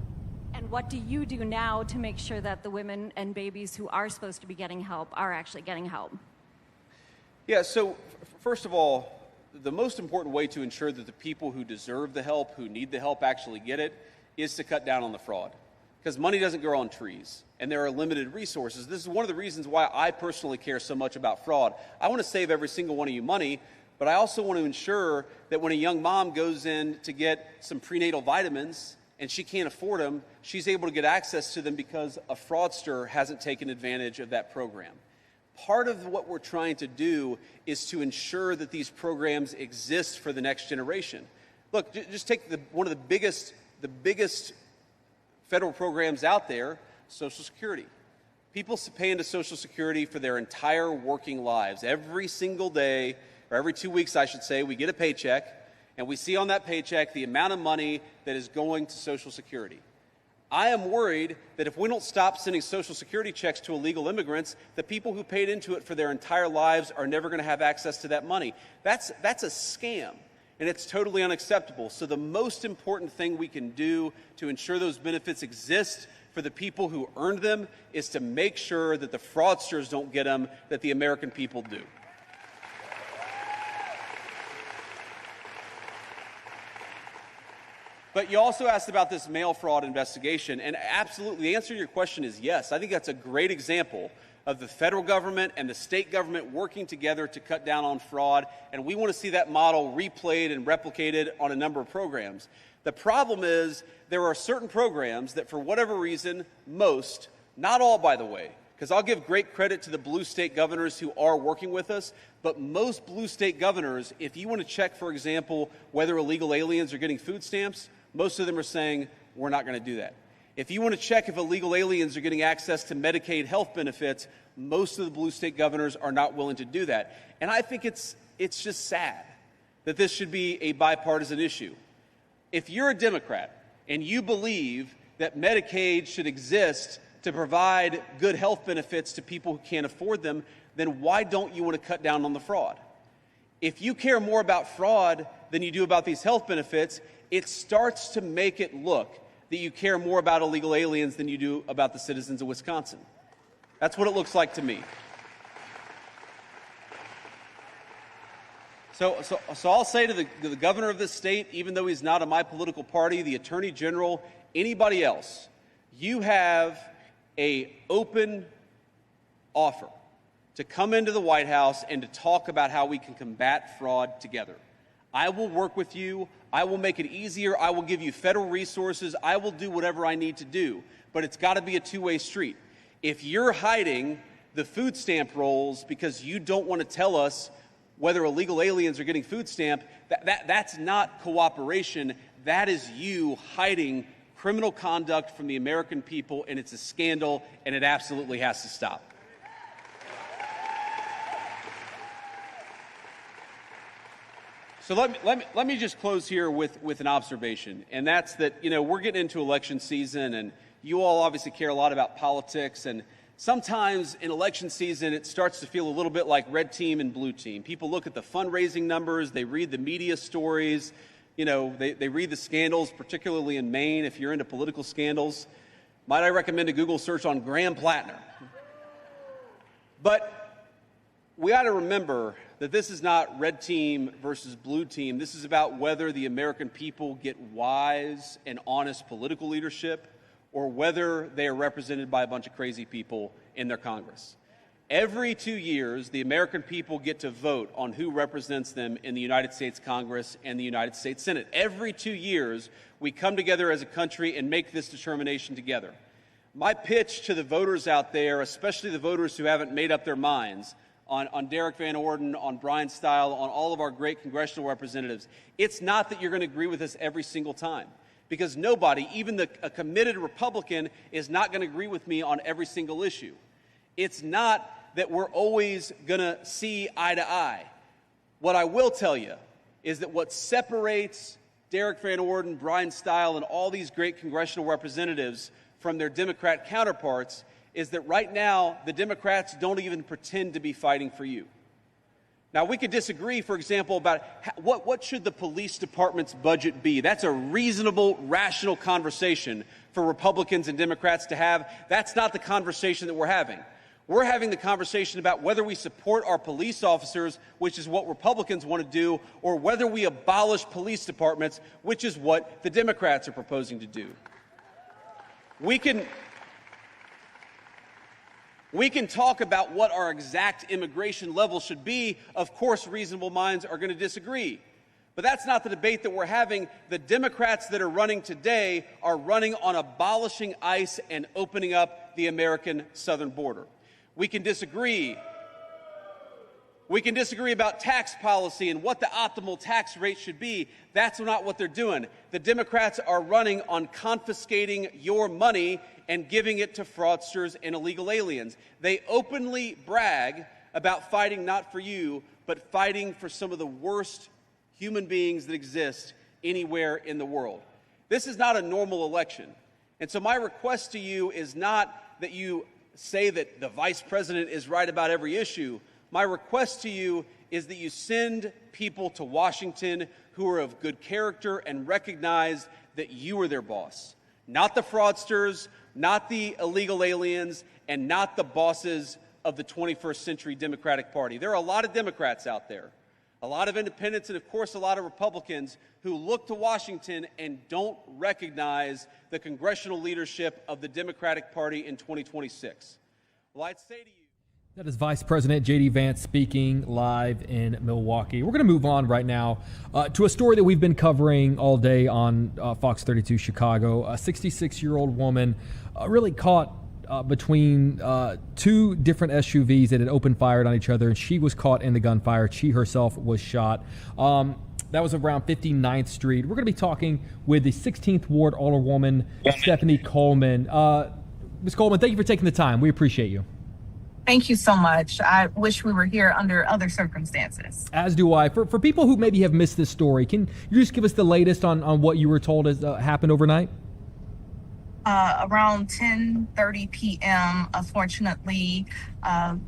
And what do you do now to make sure that the women and babies who are supposed to be getting help are actually getting help? Yeah, so first of all, the most important way to ensure that the people who deserve the help, who need the help, actually get it, is to cut down on the fraud. because money doesn't grow on trees, and there are limited resources. This is one of the reasons why I personally care so much about fraud. I want to save every single one of you money, but I also want to ensure that when a young mom goes in to get some prenatal vitamins and she can't afford them, she's able to get access to them because a fraudster hasn't taken advantage of that program. Part of what we're trying to do is to ensure that these programs exist for the next generation. Look, just take one of the biggest federal programs out there, Social Security. People pay into Social Security for their entire working lives. Every single day, or every 2 weeks, I should say, we get a paycheck, and we see on that paycheck the amount of money that is going to Social Security. I am worried that if we don't stop sending Social Security checks to illegal immigrants, the people who paid into it for their entire lives are never going to have access to that money. That's a scam, and it's totally unacceptable. So the most important thing we can do to ensure those benefits exist for the people who earned them is to make sure that the fraudsters don't get them, that the American people do. But you also asked about this mail fraud investigation, and absolutely, the answer to your question is yes. I think that's a great example of the federal government and the state government working together to cut down on fraud, and we want to see that model replayed and replicated on a number of programs. The problem is there are certain programs that, for whatever reason, most, not all, by the way, because I'll give great credit to the blue state governors who are working with us, but most blue state governors, if you want to check, for example, whether illegal aliens are getting food stamps, most of them are saying, we're not going to do that. If you want to check if illegal aliens are getting access to Medicaid health benefits, most of the blue state governors are not willing to do that. And I think it's just sad that this should be a bipartisan issue. If you're a Democrat and you believe that Medicaid should exist to provide good health benefits to people who can't afford them, then why don't you want to cut down on the fraud? If you care more about fraud than you do about these health benefits, it starts to make it look that you care more about illegal aliens than you do about the citizens of Wisconsin. That's what it looks like to me. So I'll say to the governor of this state, even though he's not of my political party, the attorney general, anybody else, you have an open offer to come into the White House and to talk about how we can combat fraud together. I will work with you. I will make it easier. I will give you federal resources. I will do whatever I need to do. But it's got to be a two-way street. If you're hiding the food stamp rolls because you don't want to tell us whether illegal aliens are getting food stamp, that's not cooperation. That is you hiding criminal conduct from the American people, and it's a scandal, and it absolutely has to stop. So let me just close here with an observation, and that's that, we're getting into election season, and you all obviously care a lot about politics, and sometimes in election season it starts to feel a little bit like red team and blue team. People look at the fundraising numbers, they read the media stories, they read the scandals, particularly in Maine, if you're into political scandals. Might I recommend a Google search on Graham Plattner? But we ought to remember that this is not red team versus blue team. This is about whether the American people get wise and honest political leadership or whether they are represented by a bunch of crazy people in their Congress. Every 2 years, the American people get to vote on who represents them in the United States Congress and the United States Senate. Every 2 years, we come together as a country and make this determination together. My pitch to the voters out there, especially the voters who haven't made up their minds, on Derek Van Orden, on Brian Stile, on all of our great congressional representatives, it's not that you're going to agree with us every single time. Because nobody, even a committed Republican, is not going to agree with me on every single issue. It's not that we're always going to see eye to eye. What I will tell you is that what separates Derek Van Orden, Brian Stile, and all these great congressional representatives from their Democrat counterparts is that right now the Democrats don't even pretend to be fighting for you. Now, we could disagree, for example, about what should the police department's budget be. That's a reasonable, rational conversation for Republicans and Democrats to have. That's not the conversation that we're having. We're having the conversation about whether we support our police officers, which is what Republicans want to do, or whether we abolish police departments, which is what the Democrats are proposing to do. We can talk about what our exact immigration level should be. Of course, reasonable minds are going to disagree. But that's not the debate that we're having. The Democrats that are running today are running on abolishing ICE and opening up the American southern border. We can disagree. We can disagree about tax policy and what the optimal tax rate should be. That's not what they're doing. The Democrats are running on confiscating your money and giving it to fraudsters and illegal aliens. They openly brag about fighting not for you, but fighting for some of the worst human beings that exist anywhere in the world. This is not a normal election. And so my request to you is not that you say that the vice president is right about every issue. My request to you is that you send people to Washington who are of good character and recognize that you are their boss, not the fraudsters, not the illegal aliens, and not the bosses of the 21st century Democratic Party. There are a lot of Democrats out there, a lot of independents, and of course a lot of Republicans who look to Washington and don't recognize the congressional leadership of the Democratic Party in 2026. Well, I'd say to you, that is Vice President J.D. Vance speaking live in Milwaukee. We're going to move on right now to a story that we've been covering all day on Fox 32 Chicago. A 66-year-old woman really caught between two different SUVs that had opened fire on each other, and she was caught in the gunfire. She herself was shot. That was around 59th Street. We're going to be talking with the 16th Ward Alderwoman, Stephanie Coleman. Ms. Coleman, thank you for taking the time. We appreciate you. Thank you so much. I wish we were here under other circumstances. As do I. For people who maybe have missed this story, can you just give us the latest on what you were told has happened overnight? Around 10:30 p.m., unfortunately,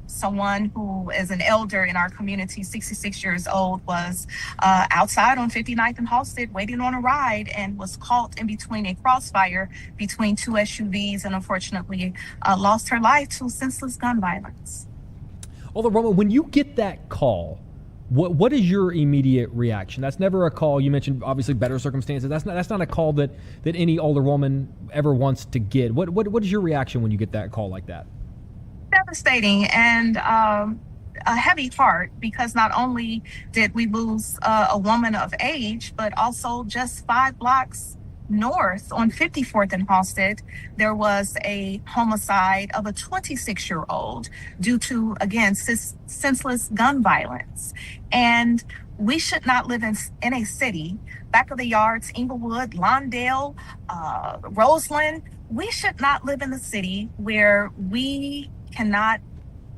someone who is an elder in our community, 66 years old, was outside on 59th and Halsted waiting on a ride and was caught in between a crossfire between two SUVs and unfortunately lost her life to senseless gun violence. Alderwoman, when you get that call, what is your immediate reaction? That's never a call. You mentioned obviously better circumstances. That's not a call that any alderwoman ever wants to get. What is your reaction when you get that call like that? Devastating and a heavy heart, because not only did we lose a woman of age, but also just 5 blocks north on 54th and Halsted, there was a homicide of a 26-year-old due to, again, senseless gun violence. And we should not live in a city, back of the yards, Inglewood, Lawndale, Roseland. We should not live in a city where we cannot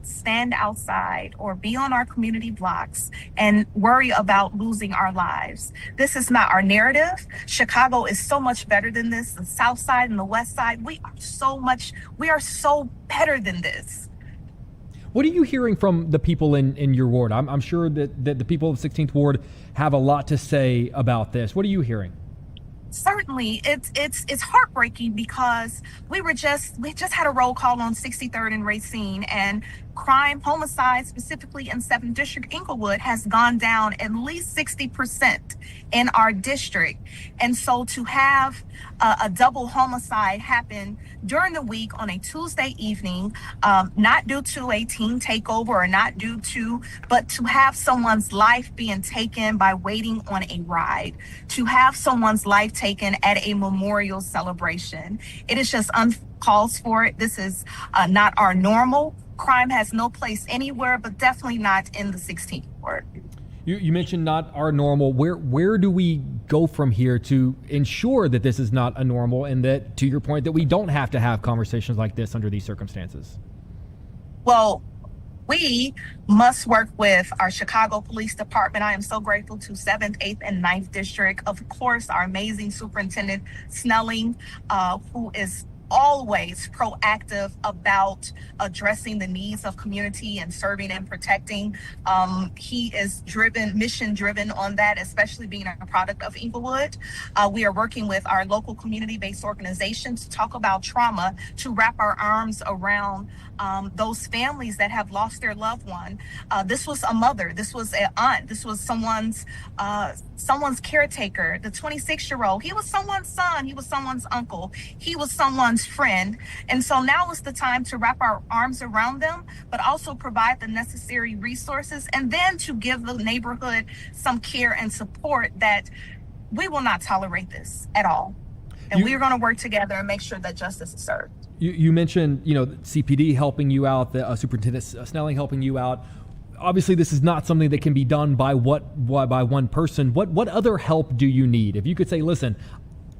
stand outside or be on our community blocks and worry about losing our lives. This is not our narrative. Chicago is so much better than this. The South Side and the West Side, we are so better than this. What are you hearing from the people in your ward? I'm sure that the people of 16th Ward have a lot to say about this. What are you hearing? Certainly, it's heartbreaking because we just had a roll call on 63rd and Racine, and crime, homicide, specifically in 7th District Inglewood, has gone down at least 60% in our district. And so to have a double homicide happen during the week on a Tuesday evening, not due to a team takeover or but to have someone's life being taken by waiting on a ride, to have someone's life taken at a memorial celebration. It is just uncalled for. This is not our normal. Crime has no place anywhere, but definitely not in the 16th Ward. You mentioned not our normal. Where do we go from here to ensure that this is not a normal, and that, to your point, that we don't have to have conversations like this under these circumstances? Well, we must work with our Chicago Police Department. I am so grateful to 7th, 8th, and 9th District. Of course, our amazing Superintendent Snelling, who is always proactive about addressing the needs of community and serving and protecting. He is mission driven on that, especially being a product of Inglewood. We are working with our local community-based organizations to talk about trauma, to wrap our arms around those families that have lost their loved one. This was a mother, this was an aunt, this was someone's caretaker. The 26-year-old, he was someone's son, he was someone's uncle, he was someone's someone's friend. And so now is the time to wrap our arms around them, but also provide the necessary resources, and then to give the neighborhood some care and support that we will not tolerate this at all. And we're going to work together and make sure that justice is served. You mentioned, CPD helping you out, the Superintendent Snelling helping you out. Obviously, this is not something that can be done by one person. What other help do you need? If you could say, listen,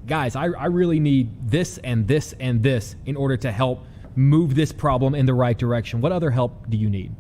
guys, I really need this and this and this in order to help move this problem in the right direction. What other help do you need?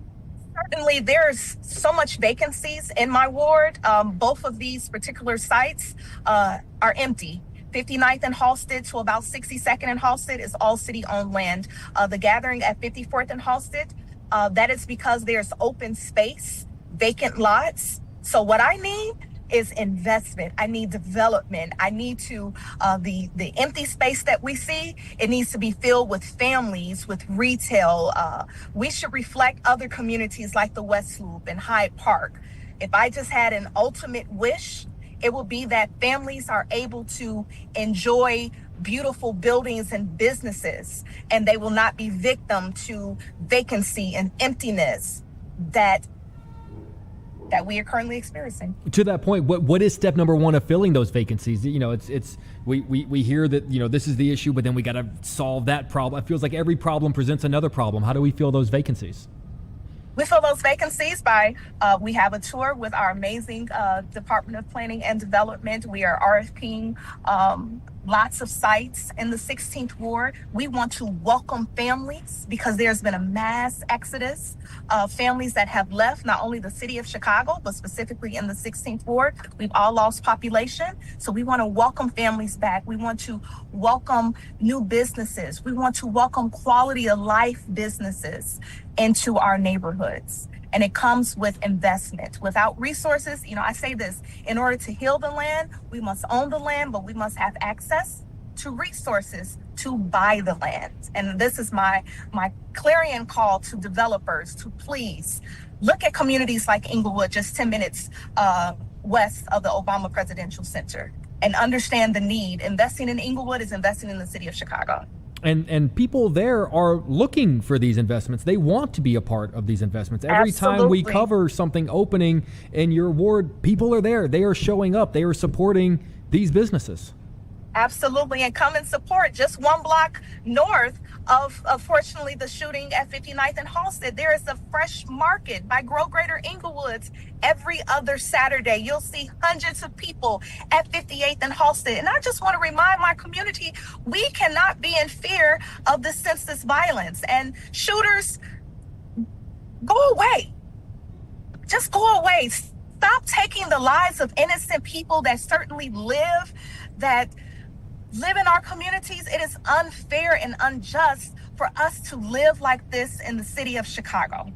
Certainly, there's so much vacancies in my ward. Both of these particular sites are empty. 59th and Halsted to about 62nd and Halsted is all city-owned land. The gathering at 54th and Halsted, that is because there's open space, vacant lots. So what I need is investment. I need development. I need to, the empty space that we see, it needs to be filled with families, with retail. We should reflect other communities like the West Loop and Hyde Park. If I just had an ultimate wish, it will be that families are able to enjoy beautiful buildings and businesses, and they will not be victim to vacancy and emptiness that we are currently experiencing. To that point, what is step number one of filling those vacancies? We hear that, this is the issue, but then we got to solve that problem. It feels like every problem presents another problem. How do we fill those vacancies? We fill those vacancies by, we have a tour with our amazing Department of Planning and Development. We are RFPing lots of sites in the 16th Ward. We want to welcome families because there's been a mass exodus of families that have left not only the city of Chicago, but specifically in the 16th Ward. We've all lost population. So we want to welcome families back. We want to welcome new businesses. We want to welcome quality of life businesses into our neighborhoods. And it comes with investment. Without resources, I say this, in order to heal the land, we must own the land, but we must have access to resources to buy the land. And this is my clarion call to developers to please look at communities like Inglewood, just 10 minutes west of the Obama Presidential Center, and understand the need. Investing in Inglewood is investing in the city of Chicago. And people there are looking for these investments. They want to be a part of these investments. Every Absolutely. time we cover something opening in your ward, people are there. They are showing up. They are supporting these businesses. Absolutely, and come and support. Just one block north of fortunately, the shooting at 59th and Halsted, there is a fresh market by Grow Greater Inglewoods every other Saturday. You'll see hundreds of people at 58th and Halsted. And I just want to remind my community, we cannot be in fear of the senseless violence. And shooters, go away. Just go away. Stop taking the lives of innocent people that certainly live in our communities. It is unfair and unjust for us to live like this in the city of Chicago.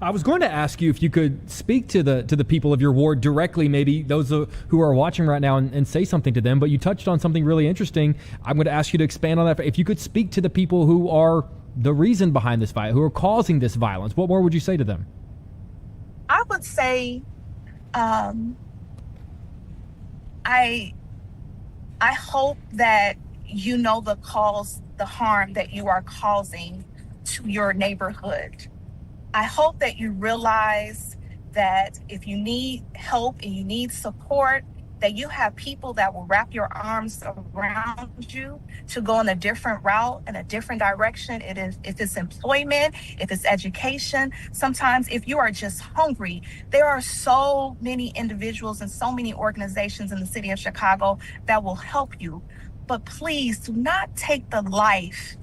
I was going to ask you if you could speak to the people of your ward directly, maybe those who are watching right now, and say something to them, but you touched on something really interesting. I'm going to ask you to expand on that. If you could speak to the people who are the reason behind this fight, who are causing this violence, what more would you say to them? I would say, I hope that you know the harm that you are causing to your neighborhood. I hope that you realize that if you need help and you need support, that you have people that will wrap your arms around you to go in a different route, in a different direction. If it's employment, if it's education, sometimes if you are just hungry, there are so many individuals and so many organizations in the city of Chicago that will help you. But please do not take the life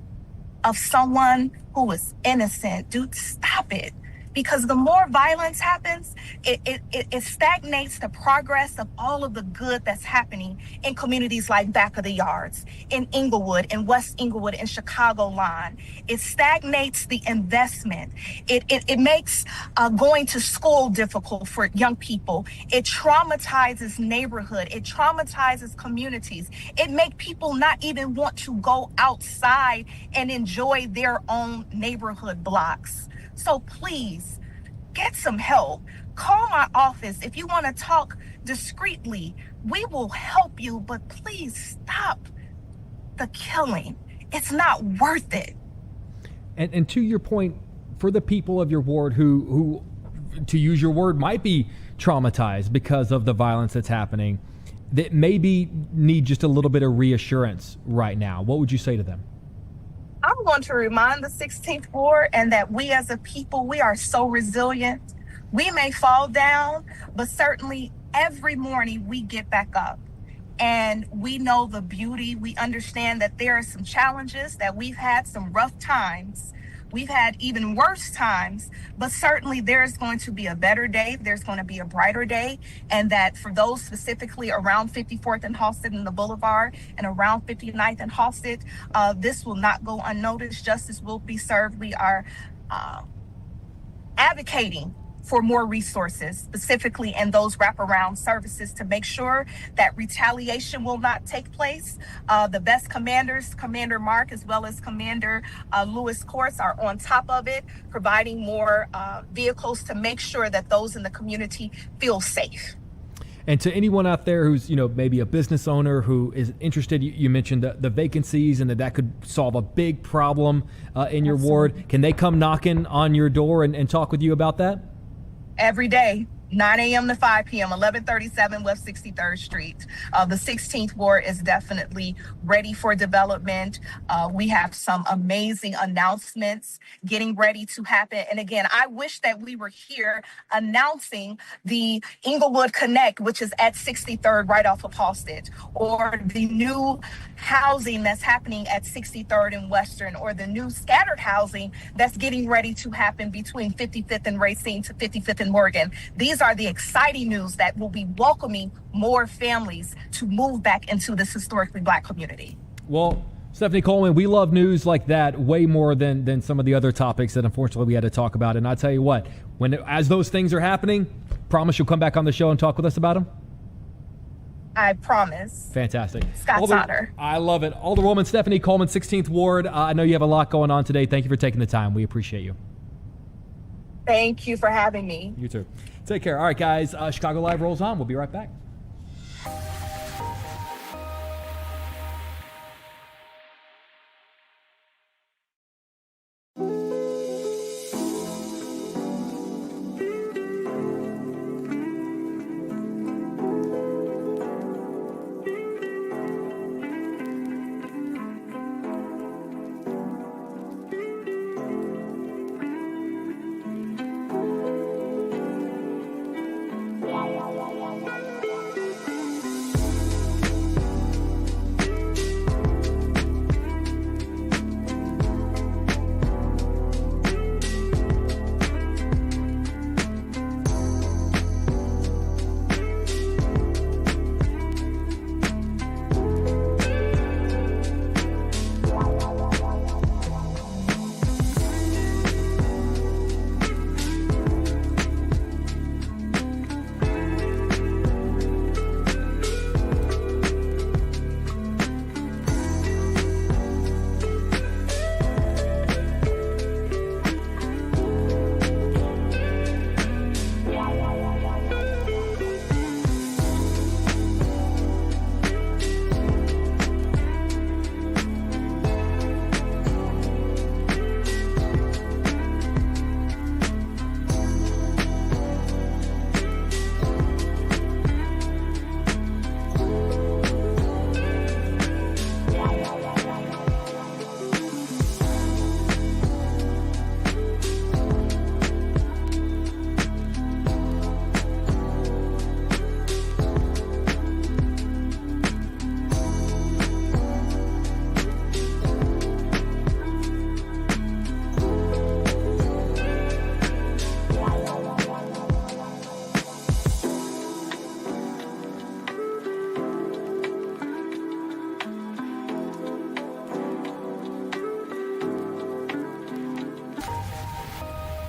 of someone who is innocent. Stop it. Because the more violence happens, it stagnates the progress of all of the good that's happening in communities like Back of the Yards, in Inglewood, in West Inglewood, in ChicagoLIVE. It stagnates the investment. It makes going to school difficult for young people. It traumatizes neighborhood. It traumatizes communities. It makes people not even want to go outside and enjoy their own neighborhood blocks. So please get some help. Call my office if you want to talk discreetly. We will help you, but please stop the killing. it's not worth it. And to your point, for the people of your ward who, to use your word, might be traumatized because of the violence that's happening, that maybe need just a little bit of reassurance right now, what would you say to them? I'm going to remind the 16th Ward and that we as a people, we are so resilient. We may fall down, but certainly every morning we get back up. And we know the beauty. We understand that there are some challenges, that we've had some rough times. We've had even worse times, but certainly there's going to be a better day. There's going to be a brighter day. And that for those specifically around 54th and Halsted and the Boulevard and around 59th and Halsted, this will not go unnoticed. Justice will be served. We are advocating for more resources, specifically in those wraparound services, to make sure that retaliation will not take place. The best commanders, Commander Mark as well as Commander Lewis Courts, are on top of it, providing more vehicles to make sure that those in the community feel safe. And to anyone out there who's, maybe a business owner who is interested, you mentioned the vacancies and that could solve a big problem in your ward. Can they come knocking on your door and talk with you about that? Every day, 9 a.m. to 5 p.m., 1137 West 63rd Street. The 16th Ward is definitely ready for development. We have some amazing announcements getting ready to happen. And again, I wish that we were here announcing the Inglewood Connect, which is at 63rd right off of Halsted, or the new housing that's happening at 63rd and Western, or the new scattered housing that's getting ready to happen between 55th and Racine to 55th and Morgan. These are the exciting news that will be welcoming more families to move back into this historically Black community. Well, Stephanie Coleman, we love news like that way more than some of the other topics that unfortunately we had to talk about. And I tell you what, as those things are happening, promise you'll come back on the show and talk with us about them? I promise. Fantastic. Scott's honor. I love it. Alderwoman Stephanie Coleman, 16th Ward. I know you have a lot going on today. Thank you for taking the time. We appreciate you. Thank you for having me. You too. Take care. All right, guys. Chicago Live rolls on. We'll be right back.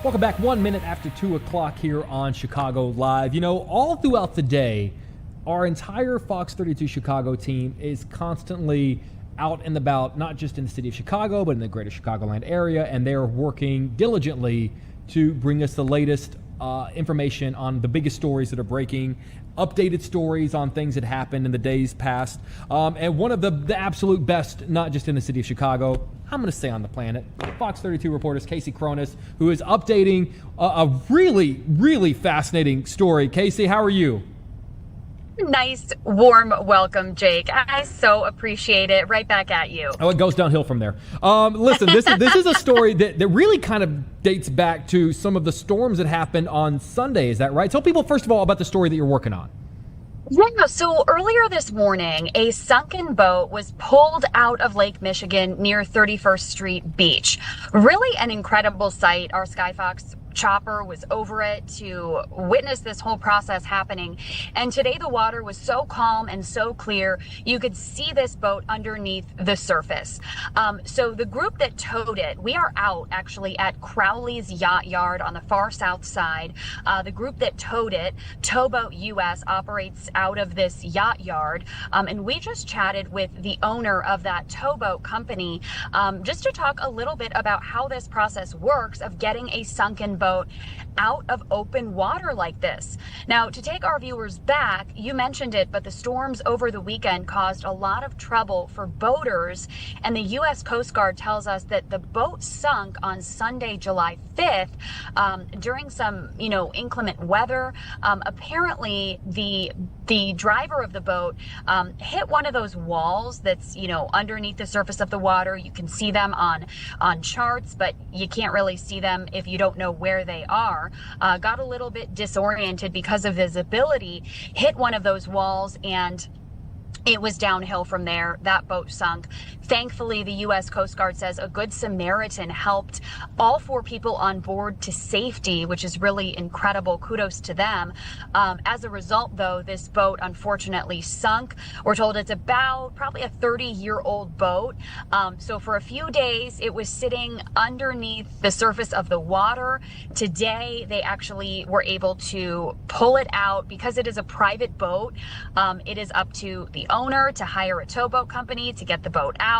Welcome back. 1 minute after 2 o'clock here on Chicago Live. All throughout the day, our entire Fox 32 Chicago team is constantly out and about, not just in the city of Chicago, but in the greater Chicagoland area, and they are working diligently to bring us the latest information on the biggest stories that are breaking updated stories on things that happened in the days past. And one of the absolute best, not just in the city of Chicago, I'm going to say on the planet, Fox 32 reporter Casey Cronus, who is updating a really, really fascinating story. Casey, how are you? Nice, warm welcome, Jake. I so appreciate it. Right back at you. Oh, it goes downhill from there. Listen, this is a story that really kind of dates back to some of the storms that happened on Sunday. Is that right? Tell people, first of all, about the story that you're working on. Yeah, so earlier this morning, a sunken boat was pulled out of Lake Michigan near 31st Street Beach. Really an incredible sight. Our Skyfox chopper was over it to witness this whole process happening. And today the water was so calm and so clear, you could see this boat underneath the surface. So the group that towed it, we are out actually at Crowley's Yacht Yard on the far south side. The group that towed it, Towboat US, operates out of this yacht yard. And we just chatted with the owner of that towboat company just to talk a little bit about how this process works of getting a sunken boat out of open water like this. Now, to take our viewers back, you mentioned it, but the storms over the weekend caused a lot of trouble for boaters, and the U.S. Coast Guard tells us that the boat sunk on Sunday, July 5th, during some, inclement weather. Apparently, the driver of the boat hit one of those walls that's, underneath the surface of the water. You can see them on charts, but you can't really see them if you don't know where they are. Got a little bit disoriented because of visibility, hit one of those walls, and it was downhill from there. That boat sunk. Thankfully, the U.S. Coast Guard says a good Samaritan helped all 4 people on board to safety, which is really incredible. Kudos to them. As a result, though, this boat unfortunately sunk. We're told it's about probably a 30-year-old boat. So for a few days, it was sitting underneath the surface of the water. Today, they actually were able to pull it out. Because it is a private boat, it is up to the owner to hire a towboat company to get the boat out.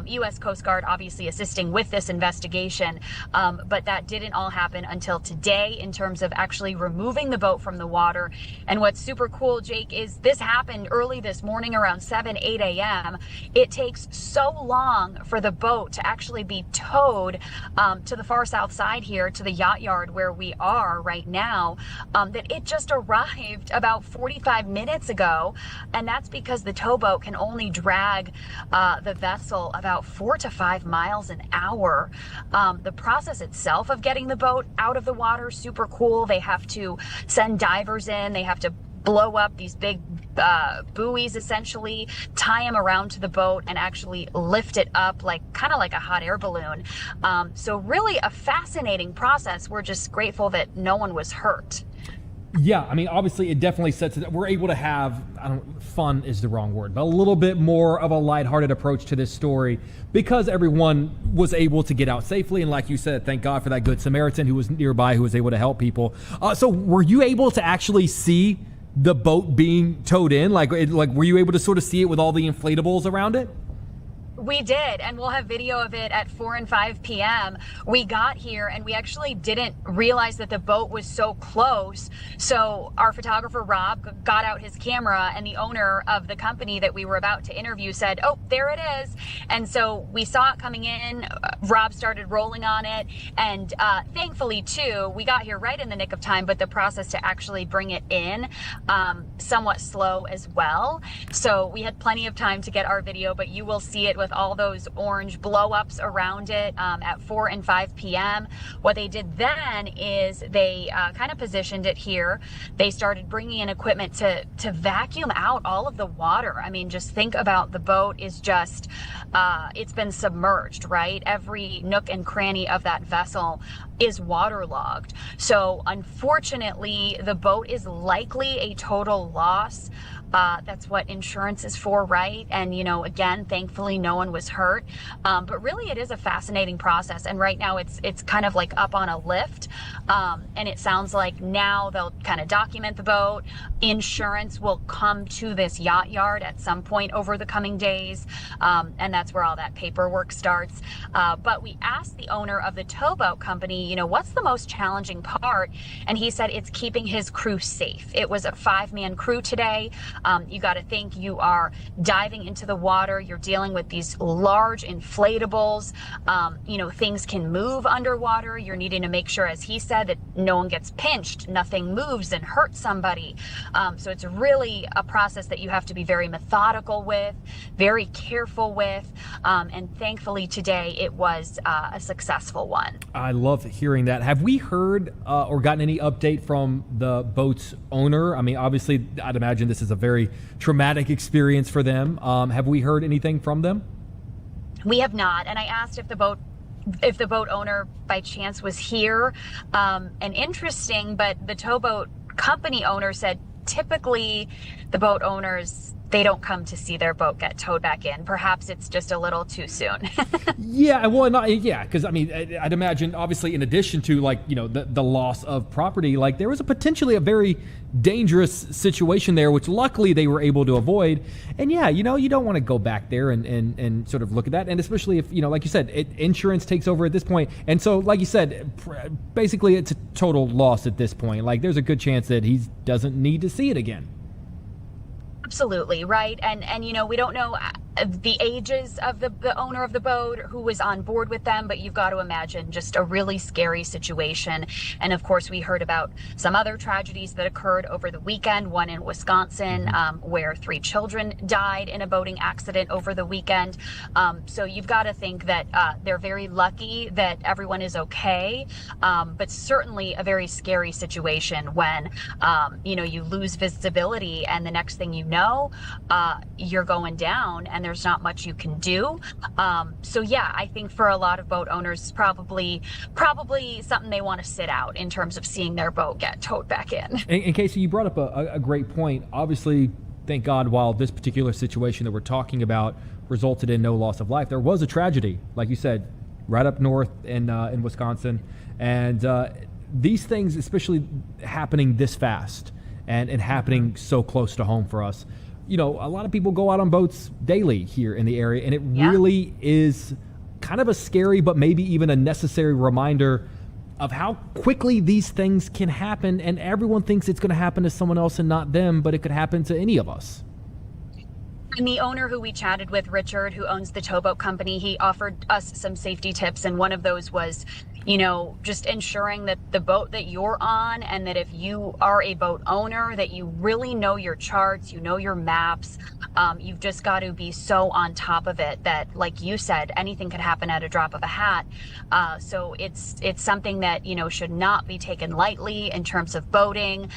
U.S. Coast Guard obviously assisting with this investigation, but that didn't all happen until today in terms of actually removing the boat from the water. And what's super cool, Jake, is this happened early this morning around 8 a.m. It takes so long for the boat to actually be towed to the far south side here, to the yacht yard where we are right now, that it just arrived about 45 minutes ago. And that's because the towboat can only drag the vessel about 4 to 5 miles an hour. The process itself of getting the boat out of the water, super cool. They have to send divers in. They have to blow up these big buoys, essentially, tie them around to the boat and actually lift it up kind of like a hot air balloon. So really a fascinating process. We're just grateful that no one was hurt. Yeah, I mean, obviously, it definitely sets it. We're able to have, fun is the wrong word, but a little bit more of a lighthearted approach to this story because everyone was able to get out safely. And like you said, thank God for that good Samaritan who was nearby, who was able to help people. So were you able to actually see the boat being towed in? Like, were you able to sort of see it with all the inflatables around it? We did, and we'll have video of it at 4 and 5 p.m. We got here, and we actually didn't realize that the boat was so close. So our photographer, Rob, got out his camera, and the owner of the company that we were about to interview said, "Oh, there it is." And so we saw it coming in. Rob started rolling on it, and thankfully, too, we got here right in the nick of time, but the process to actually bring it in, somewhat slow as well. So we had plenty of time to get our video, but you will see it with all those orange blow-ups around it at 4 and 5 p.m. What they did then is they kind of positioned it here. They started bringing in equipment to vacuum out all of the water. I mean, just think about the boat is just, it's been submerged, right? Every nook and cranny of that vessel is waterlogged. So unfortunately, the boat is likely a total loss. That's what insurance is for, right? And, again, thankfully, no one was hurt. But really, it is a fascinating process. And right now, it's kind of like up on a lift. And it sounds like now they'll kind of document the boat. Insurance will come to this yacht yard at some point over the coming days. And that's where all that paperwork starts. But we asked the owner of the towboat company, what's the most challenging part? And he said it's keeping his crew safe. It was a 5-man crew today. You got to think you are diving into the water. You're dealing with these large inflatables. Things can move underwater. You're needing to make sure, as he said, that no one gets pinched, nothing moves and hurts somebody. So it's really a process that you have to be very methodical with, very careful with. And thankfully today it was a successful one. I love hearing that. Have we heard or gotten any update from the boat's owner? I mean, obviously, I'd imagine this is a very traumatic experience for them. Have we heard anything from them? We have not. And I asked if the boat owner by chance was here. And interesting, but the towboat company owner said typically the boat owners, they don't come to see their boat get towed back in. Perhaps it's just a little too soon. Because I mean, I'd imagine, obviously, in addition to the loss of property, there was potentially a very dangerous situation there, which luckily they were able to avoid. And you don't want to go back there and sort of look at that. And especially if, like you said, insurance takes over at this point. And so, like you said, basically it's a total loss at this point. There's a good chance that he doesn't need to see it again. Absolutely, right. And we don't know the ages of the owner of the boat, who was on board with them, but you've got to imagine just a really scary situation. And of course, we heard about some other tragedies that occurred over the weekend, one in Wisconsin, where 3 children died in a boating accident over the weekend. So you've got to think that they're very lucky that everyone is okay, but certainly a very scary situation when, you lose visibility and the next thing you know, you're going down and there's not much you can do. I think for a lot of boat owners, probably something they want to sit out in terms of seeing their boat get towed back in. And Casey, you brought up a great point. Obviously, thank God, while this particular situation that we're talking about resulted in no loss of life, there was a tragedy, like you said, right up north in Wisconsin. And these things, especially happening this fast and happening so close to home for us, a lot of people go out on boats daily here in the area, and it really is kind of a scary, but maybe even a necessary reminder of how quickly these things can happen. And everyone thinks it's going to happen to someone else and not them, but it could happen to any of us. And the owner who we chatted with, Richard, who owns the towboat company, he offered us some safety tips. And one of those was, just ensuring that the boat that you're on, and that if you are a boat owner, that you really know your charts, your maps. You've just got to be so on top of it that, like you said, anything could happen at a drop of a hat. So it's something that, should not be taken lightly in terms of boating.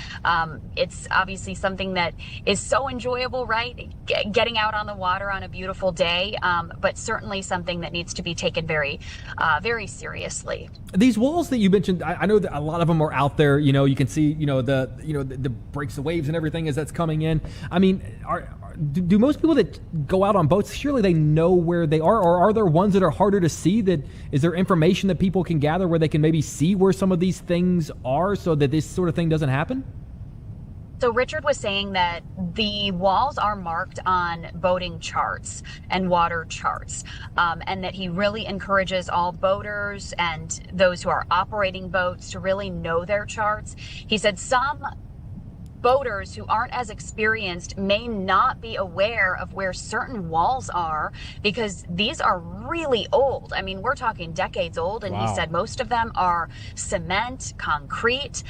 It's obviously something that is so enjoyable, right? Getting out on the water on a beautiful day, but certainly something that needs to be taken very, very seriously. These walls that you mentioned, I know that a lot of them are out there. You can see, the breaks, the waves, and everything as that's coming in. I mean, do most people that go out on boats, surely they know where they are, or are there ones that are harder to see? Is there information that people can gather where they can maybe see where some of these things are, so that this sort of thing doesn't happen? So Richard was saying that the walls are marked on boating charts and water charts, and that he really encourages all boaters and those who are operating boats to really know their charts. He said some boaters who aren't as experienced may not be aware of where certain walls are, because these are really old. I mean, we're talking decades old, and Wow. He said most of them are cement, concrete.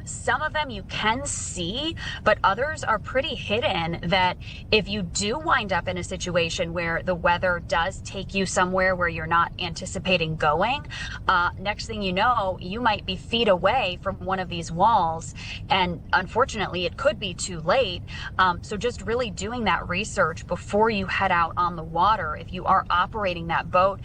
Some of them you can see, but others are pretty hidden, that if you do wind up in a situation where the weather does take you somewhere where you're not anticipating going, next thing you know, you might be feet away from one of these walls, and unfortunately unfortunately, it could be too late. So just really doing that research before you head out on the water, if you are operating that boat,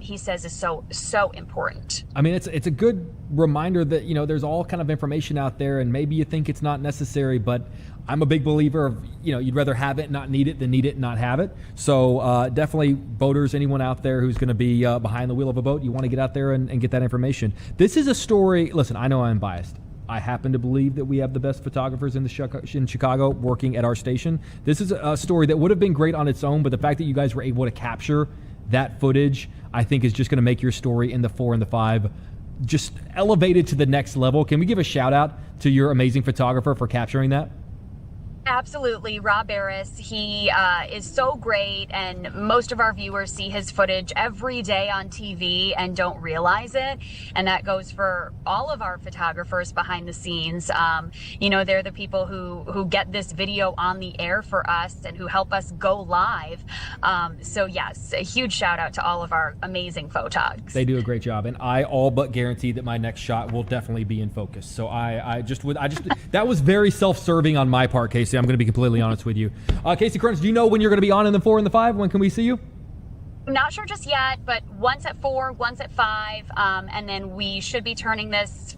he says is so important. I mean, it's a good reminder that, there's all kind of information out there, and maybe you think it's not necessary, but I'm a big believer of, you'd rather have it, not need it, than need it and not have it. So definitely, boaters, anyone out there who's going to be behind the wheel of a boat, you want to get out there and get that information. This is a story. Listen, I know I'm biased. I happen to believe that we have the best photographers in Chicago working at our station. This is a story that would have been great on its own, but the fact that you guys were able to capture that footage, I think, is just going to make your story in the 4 and the 5 just elevated to the next level. Can we give a shout out to your amazing photographer for capturing that? Absolutely. Rob Barris, he is so great, and most of our viewers see his footage every day on TV and don't realize it. And that goes for all of our photographers behind the scenes. They're the people who get this video on the air for us and who help us go live. So yes, a huge shout out to all of our amazing photogs. They do a great job, and I all but guarantee that my next shot will definitely be in focus. So I just that was very self-serving on my part, Casey. I'm going to be completely honest with you. Casey Crunch, do you know when you're going to be on in the 4 and the 5? When can we see you? I'm not sure just yet, but once at 4, once at 5, and then we should be turning this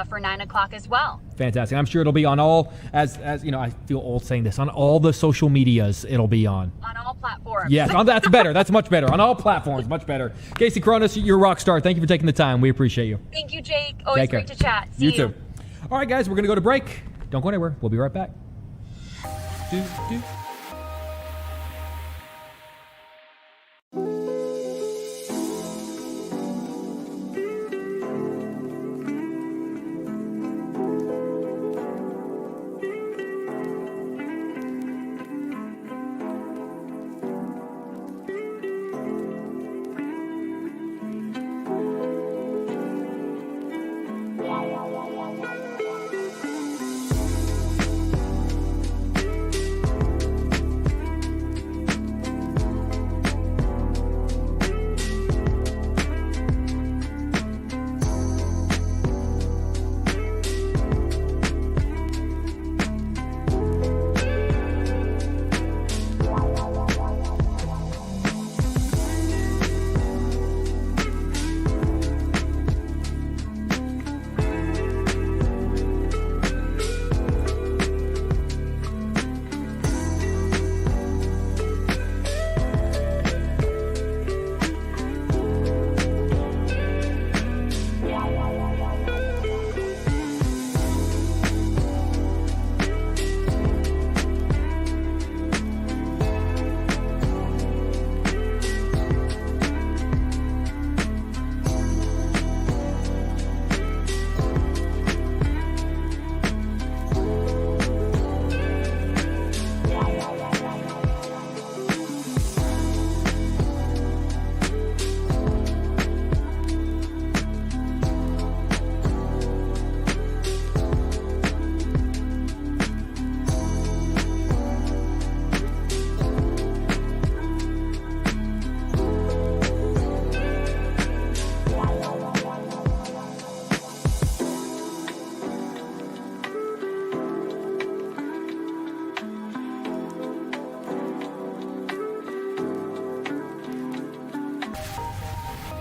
for 9 o'clock as well. Fantastic. I'm sure it'll be on all, as I feel old saying this, on all the social medias it'll be on. On all platforms. Yes, that's better. That's much better. On all platforms, much better. Casey Cronus, you're a rock star. Thank you for taking the time. We appreciate you. Thank you, Jake. Always great to chat. See you too. All right, guys, we're going to go to break. Don't go anywhere. We'll be right back. Do.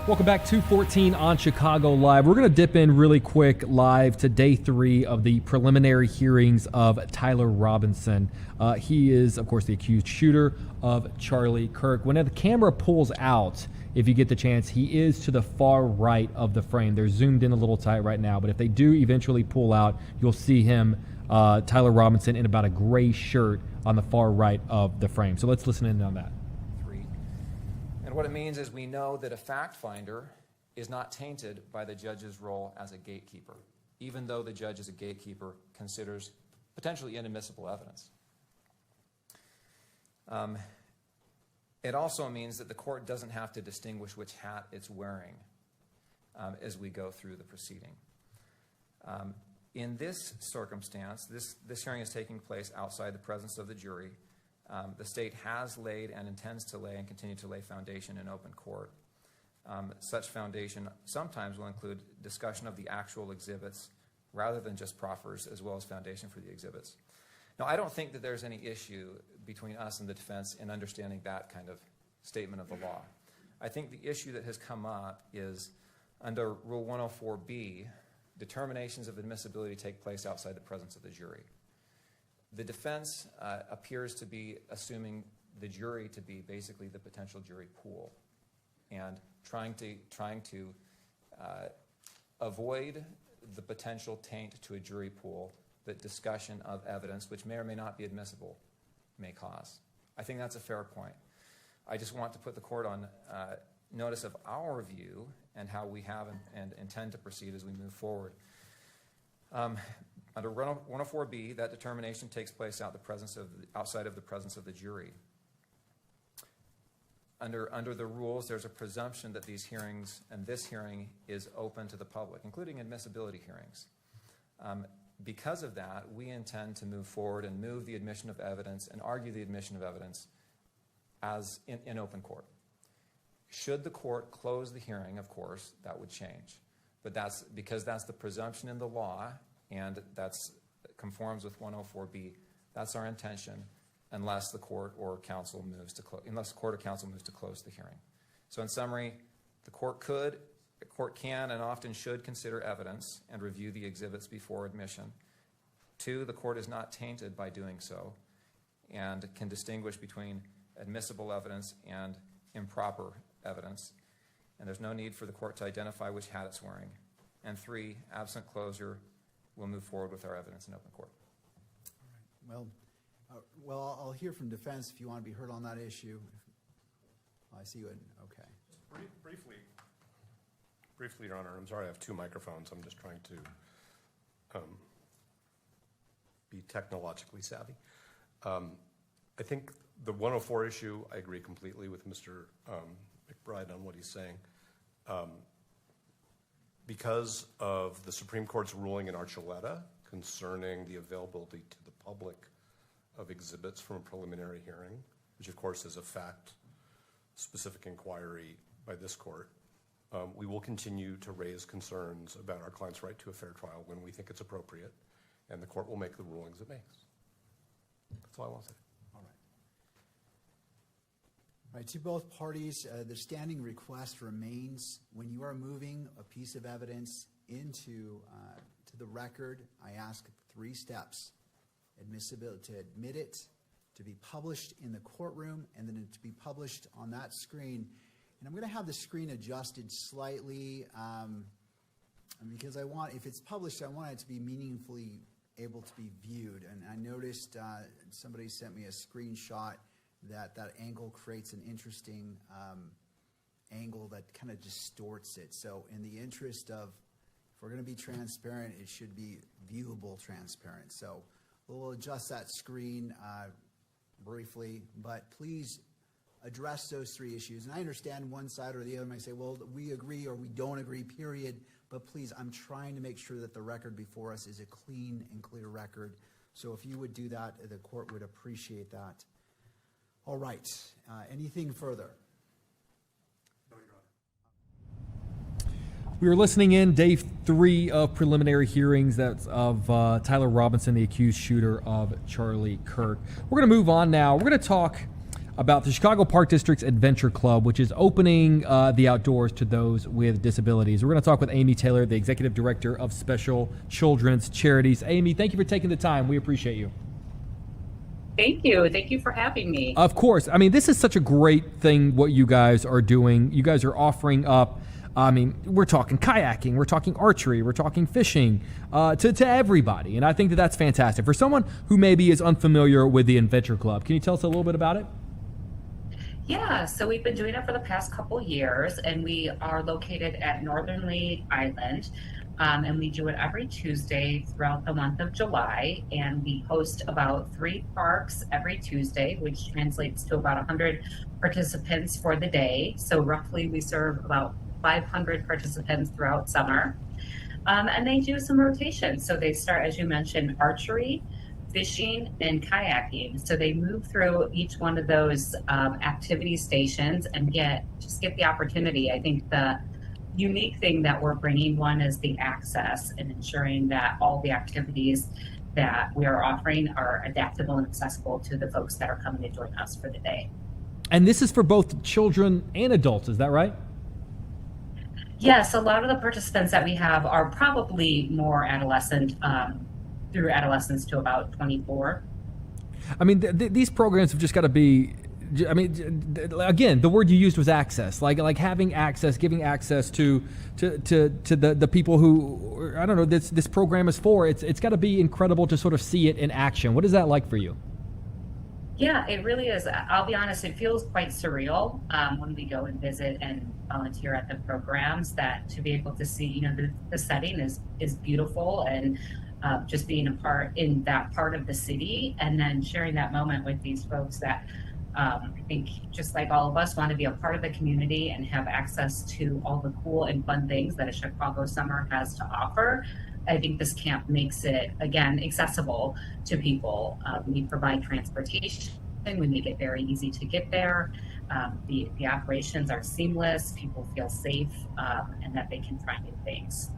Welcome back to 14 on Chicago Live. We're going to dip in really quick live to day 3 of the preliminary hearings of Tyler Robinson. He is, of course, the accused shooter of Charlie Kirk. When the camera pulls out, if you get the chance, he is to the far right of the frame. They're zoomed in a little tight right now, but if they do eventually pull out, you'll see him, Tyler Robinson, in about a gray shirt on the far right of the frame. So let's listen in on that. And what it means is we know that a fact finder is not tainted by the judge's role as a gatekeeper, even though the judge as a gatekeeper considers potentially inadmissible evidence. It also means that the court doesn't have to distinguish which hat it's wearing as we go through the proceeding. In this circumstance, this hearing is taking place outside the presence of the jury. The state has laid and intends to lay and continue to lay foundation in open court. Such foundation sometimes will include discussion of the actual exhibits, rather than just proffers as well as foundation for the exhibits. Now, I don't think that there's any issue between us and the defense in understanding that kind of statement of the law. I think the issue that has come up is under Rule 104B, determinations of admissibility take place outside the presence of the jury. The defense appears to be assuming the jury to be basically the potential jury pool and trying to avoid the potential taint to a jury pool that discussion of evidence, which may or may not be admissible, may cause. I think that's a fair point. I just want to put the court on notice of our view and how we have and intend to proceed as we move forward. Under 104B, that determination takes place outside of the presence of the jury. Under the rules, there's a presumption that these hearings and this hearing is open to the public, including admissibility hearings. Because of that, we intend to move forward and move the admission of evidence and argue the admission of evidence as in open court. Should the court close the hearing, of course, that would change. But that's because that's the presumption in the law, and that's conforms with 104B. That's our intention, unless the court or counsel moves to close the hearing. So, in summary, the court can, and often should consider evidence and review the exhibits before admission. 2, the court is not tainted by doing so, and can distinguish between admissible evidence and improper evidence, and there's no need for the court to identify which hat it's wearing. And 3, absent closure, we'll move forward with our evidence in open court. All right. Well, I'll hear from defense if you want to be heard on that issue. I see you. Okay. Briefly, Your Honor. I'm sorry, I have 2 microphones. I'm just trying to be technologically savvy. I think the 104 issue, I agree completely with Mr. McBride on what he's saying. Because of the Supreme Court's ruling in Archuleta concerning the availability to the public of exhibits from a preliminary hearing, which of course is a fact-specific inquiry by this court, we will continue to raise concerns about our client's right to a fair trial when we think it's appropriate, and the court will make the rulings it makes. That's all I want to say. All right, to both parties, the standing request remains when you are moving a piece of evidence into to the record, I ask 3 steps. Admissibility, to admit it, to be published in the courtroom, and then to be published on that screen. And I'm going to have the screen adjusted slightly because if it's published, I want it to be meaningfully able to be viewed. And I noticed somebody sent me a screenshot that angle creates an interesting angle that kind of distorts it. So in the interest of, if we're going to be transparent, it should be viewable transparent. So we'll adjust that screen briefly, but please address those 3 issues. And I understand one side or the other might say, well, we agree or we don't agree, period. But please, I'm trying to make sure that the record before us is a clean and clear record. So if you would do that, the court would appreciate that. All right. Anything further? No, Your Honor. We were listening in day 3 of preliminary hearings. That's of Tyler Robinson, the accused shooter of Charlie Kirk. We're going to move on now. We're going to talk about the Chicago Park District's Adventure Club, which is opening the outdoors to those with disabilities. We're going to talk with Amy Taylor, the Executive Director of Special Children's Charities. Amy, thank you for taking the time. We appreciate you. Thank you. Thank you for having me. Of course. I mean, this is such a great thing what you guys are doing. You guys are offering up, we're talking kayaking, we're talking archery, we're talking fishing to everybody. And I think that that's fantastic. For someone who maybe is unfamiliar with the Adventure Club, can you tell us a little bit about it? Yeah, so we've been doing it for the past couple years, and we are located at Northern Lee Island. And we do it every Tuesday throughout the month of July, and we host about 3 parks every Tuesday, which translates to about 100 participants for the day. So roughly we serve about 500 participants throughout summer. And they do some rotations. So they start, as you mentioned, archery, fishing, and kayaking. So they move through each one of those activity stations and get the opportunity. I think the unique thing that we're bringing, one is the access and ensuring that all the activities that we are offering are adaptable and accessible to the folks that are coming to join us for the day. And this is for both children and adults, is that right? Yes, a lot of the participants that we have are probably more adolescent, through adolescence to about 24. I mean, these programs have just got to be, I mean, again, the word you used was access, like having access, giving access to the people who, I don't know, this program is for. It's got to be incredible to sort of see it in action. What is that like for you? Yeah, it really is. I'll be honest, it feels quite surreal when we go and visit and volunteer at the programs, that to be able to see, you know, the setting is beautiful, and just being a part in that part of the city, and then sharing that moment with these folks that I think, just like all of us, want to be a part of the community and have access to all the cool and fun things that a Chicago summer has to offer. I think this camp makes it, again, accessible to people. We provide transportation. We make it very easy to get there. The operations are seamless. People feel safe, and that they can try new things.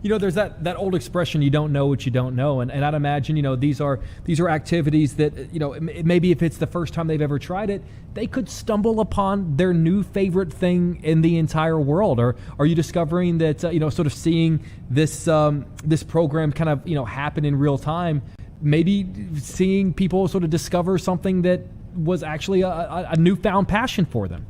You know, there's that old expression, you don't know what you don't know. And I'd imagine, you know, these are activities that, you know, maybe if it's the first time they've ever tried it, they could stumble upon their new favorite thing in the entire world. Or are you discovering that, you know, sort of seeing this program kind of, you know, happen in real time, maybe seeing people sort of discover something that was actually a newfound passion for them?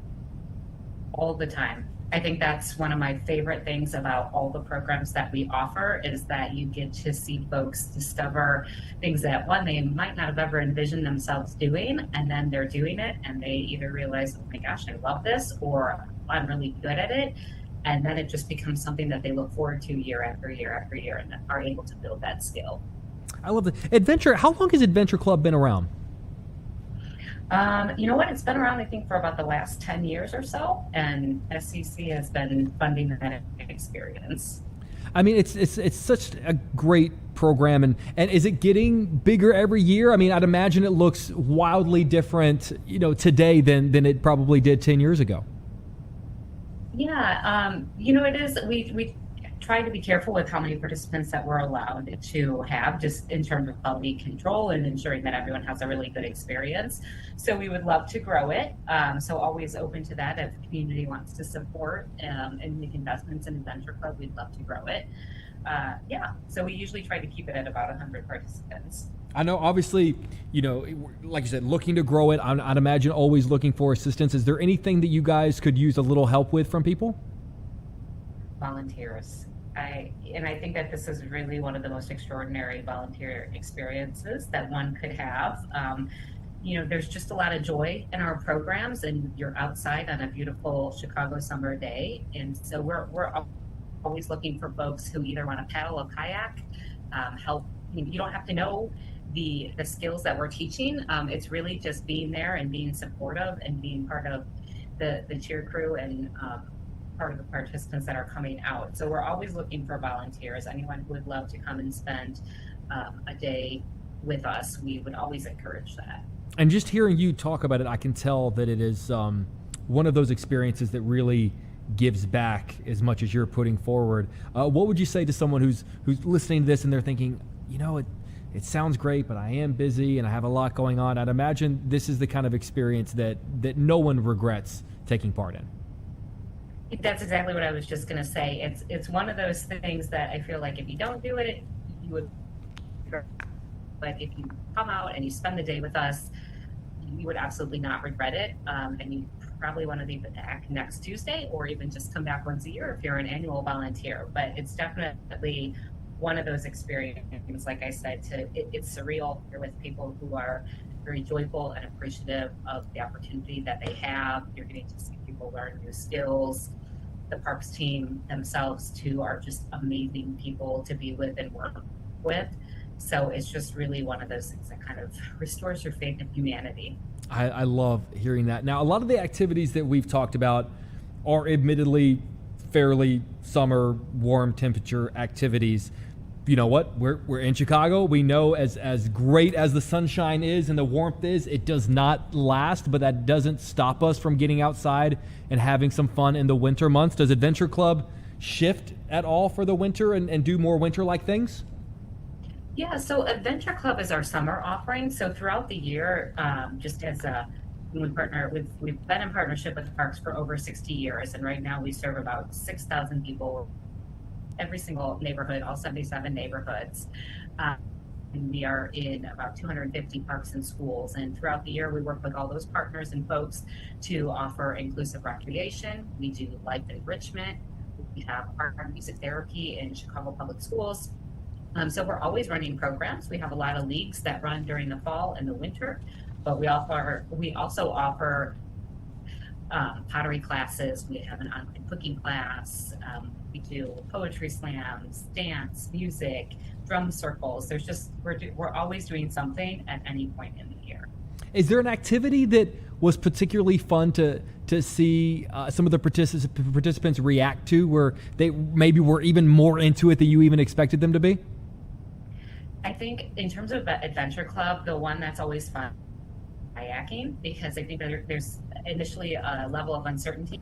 All the time. I think that's one of my favorite things about all the programs that we offer, is that you get to see folks discover things that, one, they might not have ever envisioned themselves doing, and then they're doing it and they either realize, oh my gosh, I love this, or I'm really good at it. And then it just becomes something that they look forward to year after year after year, and are able to build that skill. I love it. Adventure, how long has Adventure Club been around? You know what? It's been around, I think, for about the last 10 years or so, and SCC has been funding that experience. I mean, it's such a great program, and is it getting bigger every year? I mean, I'd imagine it looks wildly different, you know, today than it probably did 10 years ago. Yeah, you know, it is. We try to be careful with how many participants that we're allowed to have, just in terms of quality control and ensuring that everyone has a really good experience. So we would love to grow it. So always open to that. If the community wants to support and make investments in Adventure Club, we'd love to grow it. Yeah, so we usually try to keep it at about 100 participants. I know, obviously, you know, like you said, looking to grow it. I'd imagine always looking for assistance. Is there anything that you guys could use a little help with from people? Volunteers. I think that this is really one of the most extraordinary volunteer experiences that one could have. You know, there's just a lot of joy in our programs, and you're outside on a beautiful Chicago summer day. And so we're always looking for folks who either want to paddle a kayak, help. You don't have to know the skills that we're teaching. It's really just being there and being supportive and being part of the cheer crew and part of the participants that are coming out. So we're always looking for volunteers. Anyone who would love to come and spend a day with us, we would always encourage that. And just hearing you talk about it, I can tell that it is one of those experiences that really gives back as much as you're putting forward. What would you say to someone who's listening to this and they're thinking, you know, it sounds great, but I am busy and I have a lot going on? I'd imagine this is the kind of experience that no one regrets taking part in. That's exactly what I was just going to say. It's one of those things that I feel like if you don't do it, you would. But if you come out and you spend the day with us, you would absolutely not regret it. And you probably want to be back next Tuesday, or even just come back once a year if you're an annual volunteer. But it's definitely one of those experiences, like I said, it's surreal. You're with people who are very joyful and appreciative of the opportunity that they have. You're getting to see people learn new skills. The parks team themselves, too, are just amazing people to be with and work with. So it's just really one of those things that kind of restores your faith in humanity. I love hearing that. Now, a lot of the activities that we've talked about are admittedly fairly summer, warm temperature activities. you know what? We're in Chicago. We know as great as the sunshine is and the warmth is, it does not last, but that doesn't stop us from getting outside and having some fun in the winter months. Does Adventure Club shift at all for the winter and do more winter-like things? Yeah, so Adventure Club is our summer offering. So throughout the year, just as we've been in partnership with the parks for over 60 years, and right now we serve about 6,000 people, every single neighborhood, all 77 neighborhoods. And we are in about 250 parks and schools. And throughout the year, we work with all those partners and folks to offer inclusive recreation. We do life enrichment. We have art and music therapy in Chicago Public Schools. So we're always running programs. We have a lot of leagues that run during the fall and the winter, but we also offer pottery classes. We have an online cooking class. We do poetry slams, dance, music, drum circles. We're always doing something at any point in the year. Is there an activity that was particularly fun to see some of the participants react to, where they maybe were even more into it than you even expected them to be? I think in terms of Adventure Club, the one that's always fun, kayaking, because I think that there's initially a level of uncertainty in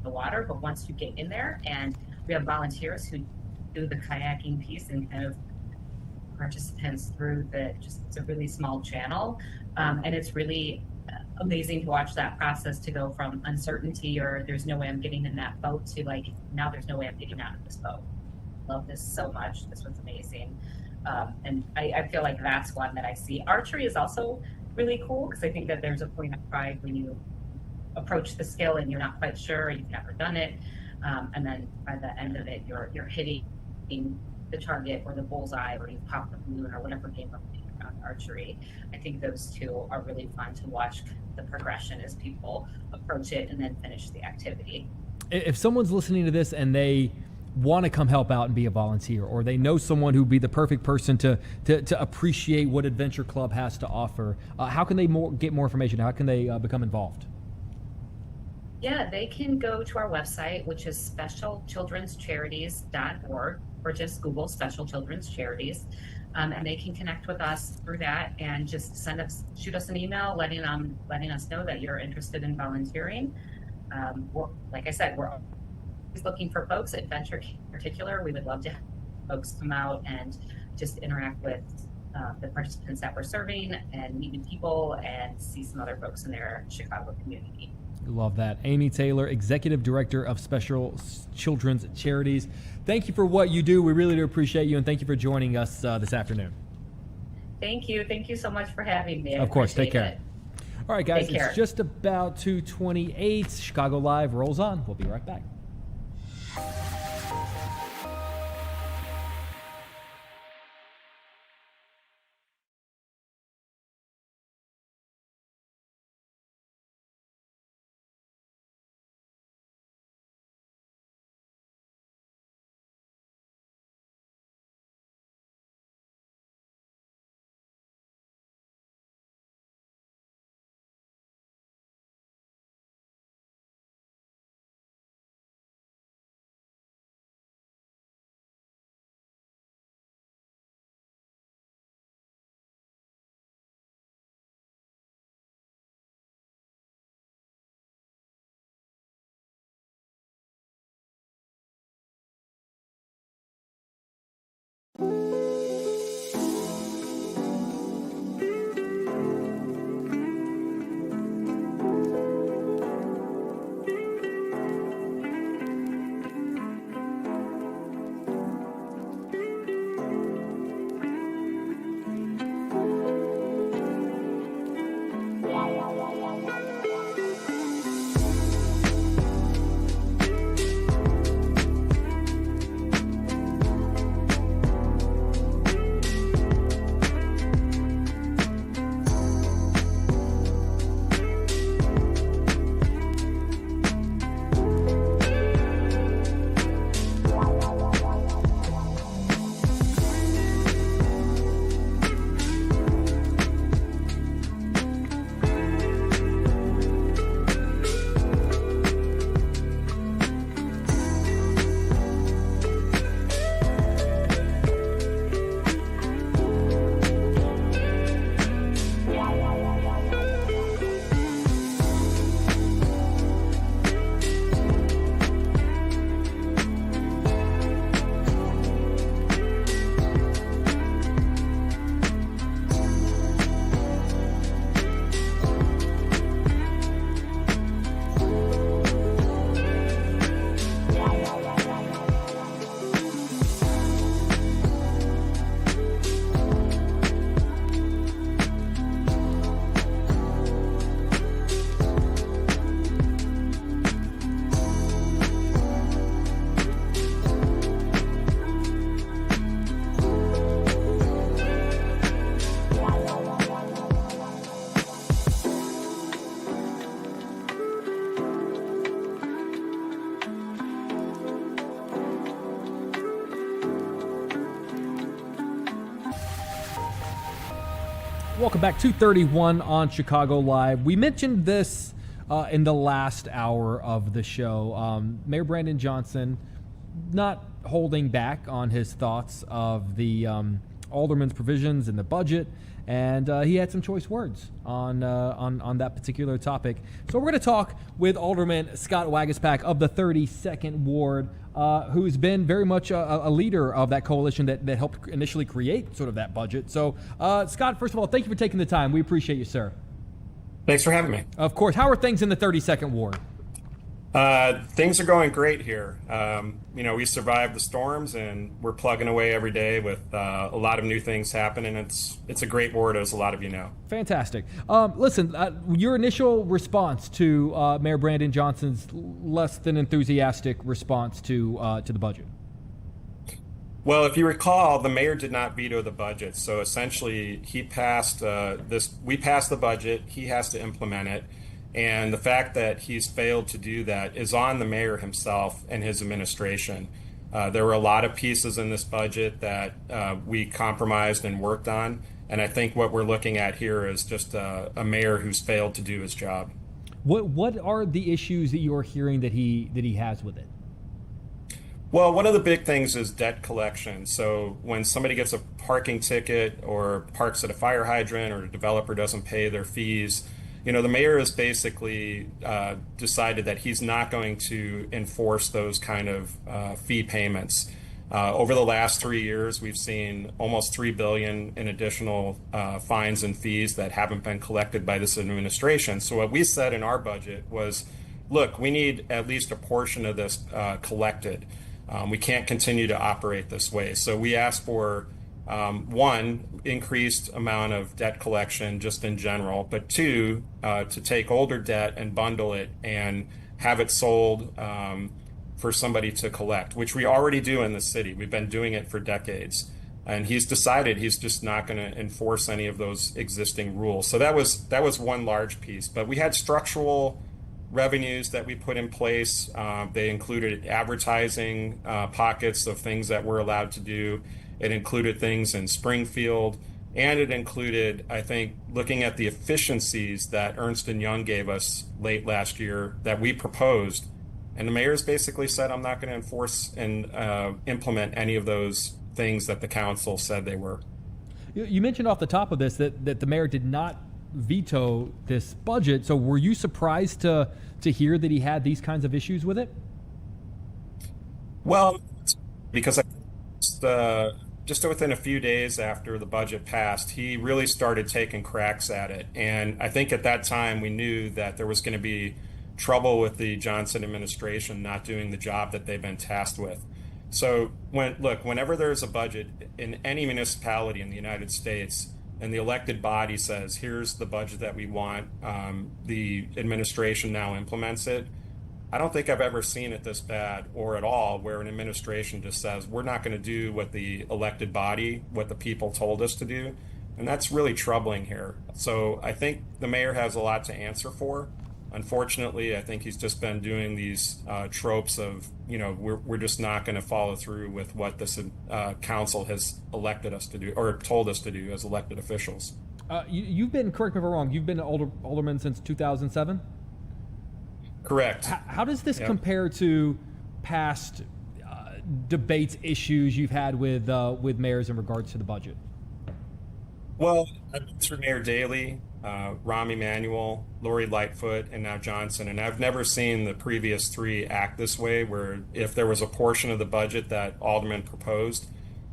the water, but once you get in there, and we have volunteers who do the kayaking piece and kind of participants through it's a really small channel, and it's really amazing to watch that process, to go from uncertainty or there's no way I'm getting in that boat to like, now there's no way I'm getting out of this boat. Love this so much. This was amazing. And I feel like that's one that I see. Archery is also really cool, because I think that there's a point of pride when you approach the skill and you're not quite sure, you've never done it, and then by the end of it, you're hitting the target or the bullseye, or you pop the balloon, or whatever game we're playing around archery. I think those two are really fun to watch the progression as people approach it and then finish the activity. If someone's listening to this and they want to come help out and be a volunteer, or they know someone who'd be the perfect person to appreciate what Adventure Club has to offer, how can they get more information? How can they become involved? Yeah, they can go to our website, which is specialchildrenscharities.org, or just Google Special Children's Charities. And they can connect with us through that and just shoot us an email letting us know that you're interested in volunteering. Like I said, we're always looking for folks. Adventure in particular, we would love to have folks come out and just interact with the participants that we're serving and meet new people and see some other folks in their Chicago community. Love that. Amy Taylor, Executive Director of Special Children's Charities. Thank you for what you do. We really do appreciate you, and thank you for joining us this afternoon. Thank you. Thank you so much for having me. Of course. Take care. It. All right, guys. Take care. It's just about 2:28. Chicago Live rolls on. We'll be right back. Welcome back to 31 on Chicago Live. We mentioned this in the last hour of the show. Mayor Brandon Johnson not holding back on his thoughts of the alderman's provisions in the budget, and he had some choice words on that particular topic. So we're going to talk with Alderman Scott Waguespack of the 32nd Ward, who's been very much a leader of that coalition that helped initially create sort of that budget. So, Scott, first of all, thank you for taking the time. We appreciate you, sir. Thanks for having me. Of course. How are things in the 32nd Ward? Things are going great here. We survived the storms, and we're plugging away every day with a lot of new things happening. It's a great ward, as a lot of you know. Fantastic. Listen, your initial response to Mayor Brandon Johnson's less than enthusiastic response to the budget. Well, if you recall, the mayor did not veto the budget. So essentially, he passed we passed the budget. He has to implement it. And the fact that he's failed to do that is on the mayor himself and his administration. There were a lot of pieces in this budget that we compromised and worked on. And I think what we're looking at here is just a mayor who's failed to do his job. What are the issues that you're hearing that he has with it? Well, one of the big things is debt collection. So when somebody gets a parking ticket or parks at a fire hydrant, or a developer doesn't pay their fees, the mayor has basically decided that he's not going to enforce those kind of fee payments. Over the last 3 years, we've seen almost $3 billion in additional fines and fees that haven't been collected by this administration. So what we said in our budget was, look, we need at least a portion of this collected. We can't continue to operate this way. So we asked for one, increased amount of debt collection just in general, but two, to take older debt and bundle it and have it sold for somebody to collect, which we already do in the city. We've been doing it for decades. And he's decided he's just not going to enforce any of those existing rules. So that was one large piece. But we had structural revenues that we put in place. They included advertising pockets of things that we're allowed to do. It included things in Springfield, and it included, I think, looking at the efficiencies that Ernst & Young gave us late last year that we proposed. And the mayor's basically said, I'm not going to enforce and implement any of those things that the council said they were. You mentioned off the top of this that the mayor did not veto this budget. So were you surprised to hear that he had these kinds of issues with it? Well, because just within a few days after the budget passed, he really started taking cracks at it. And I think at that time we knew that there was going to be trouble with the Johnson administration not doing the job that they've been tasked with. So whenever there's a budget in any municipality in the United States and the elected body says, here's the budget that we want, the administration now implements it. I don't think I've ever seen it this bad or at all where an administration just says, we're not going to do what the elected body, what the people told us to do. And that's really troubling here. So I think the mayor has a lot to answer for. Unfortunately, I think he's just been doing these tropes of, we're just not going to follow through with what this council has elected us to do or told us to do as elected officials. You've been, correct me if I'm wrong, you've been alderman since 2007? Correct. How does this compare to past debates, issues you've had with mayors in regards to the budget? Well, I've been through Mayor Daley, Rahm Emanuel, Lori Lightfoot, and now Johnson. And I've never seen the previous three act this way, where if there was a portion of the budget that aldermen proposed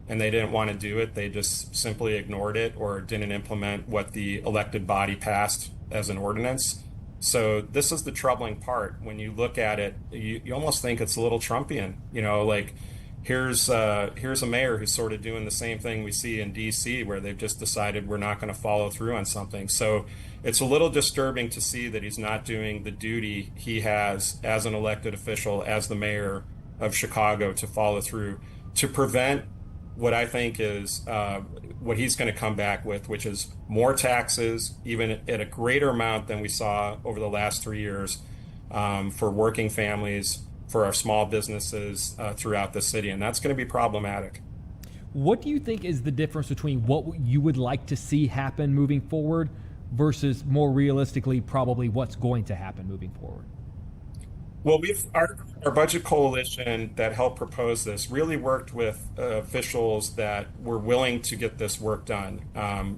and they didn't want to do it, they just simply ignored it or didn't implement what the elected body passed as an ordinance. So this is the troubling part. When you look at it, you almost think it's a little Trumpian. Here's a mayor who's sort of doing the same thing we see in D.C., where they've just decided we're not going to follow through on something. So it's a little disturbing to see that he's not doing the duty he has as an elected official, as the mayor of Chicago, to follow through, to prevent what I think is what he's going to come back with, which is more taxes, even at a greater amount than we saw over the last 3 years, for working families, for our small businesses throughout the city. And that's going to be problematic. What do you think is the difference between what you would like to see happen moving forward versus more realistically, probably what's going to happen moving forward? Well, our budget coalition that helped propose this really worked with officials that were willing to get this work done.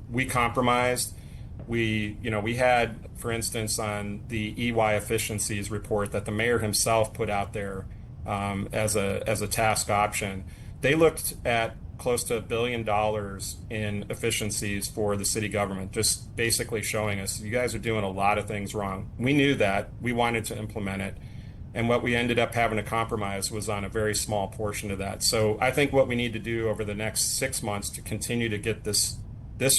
We compromised. We had, for instance, on the EY efficiencies report that the mayor himself put out there as a task option. They looked at close to $1 billion in efficiencies for the city government, just basically showing us, you guys are doing a lot of things wrong. We knew that. We wanted to implement it. And what we ended up having to compromise was on a very small portion of that. So I think what we need to do over the next 6 months to continue to get this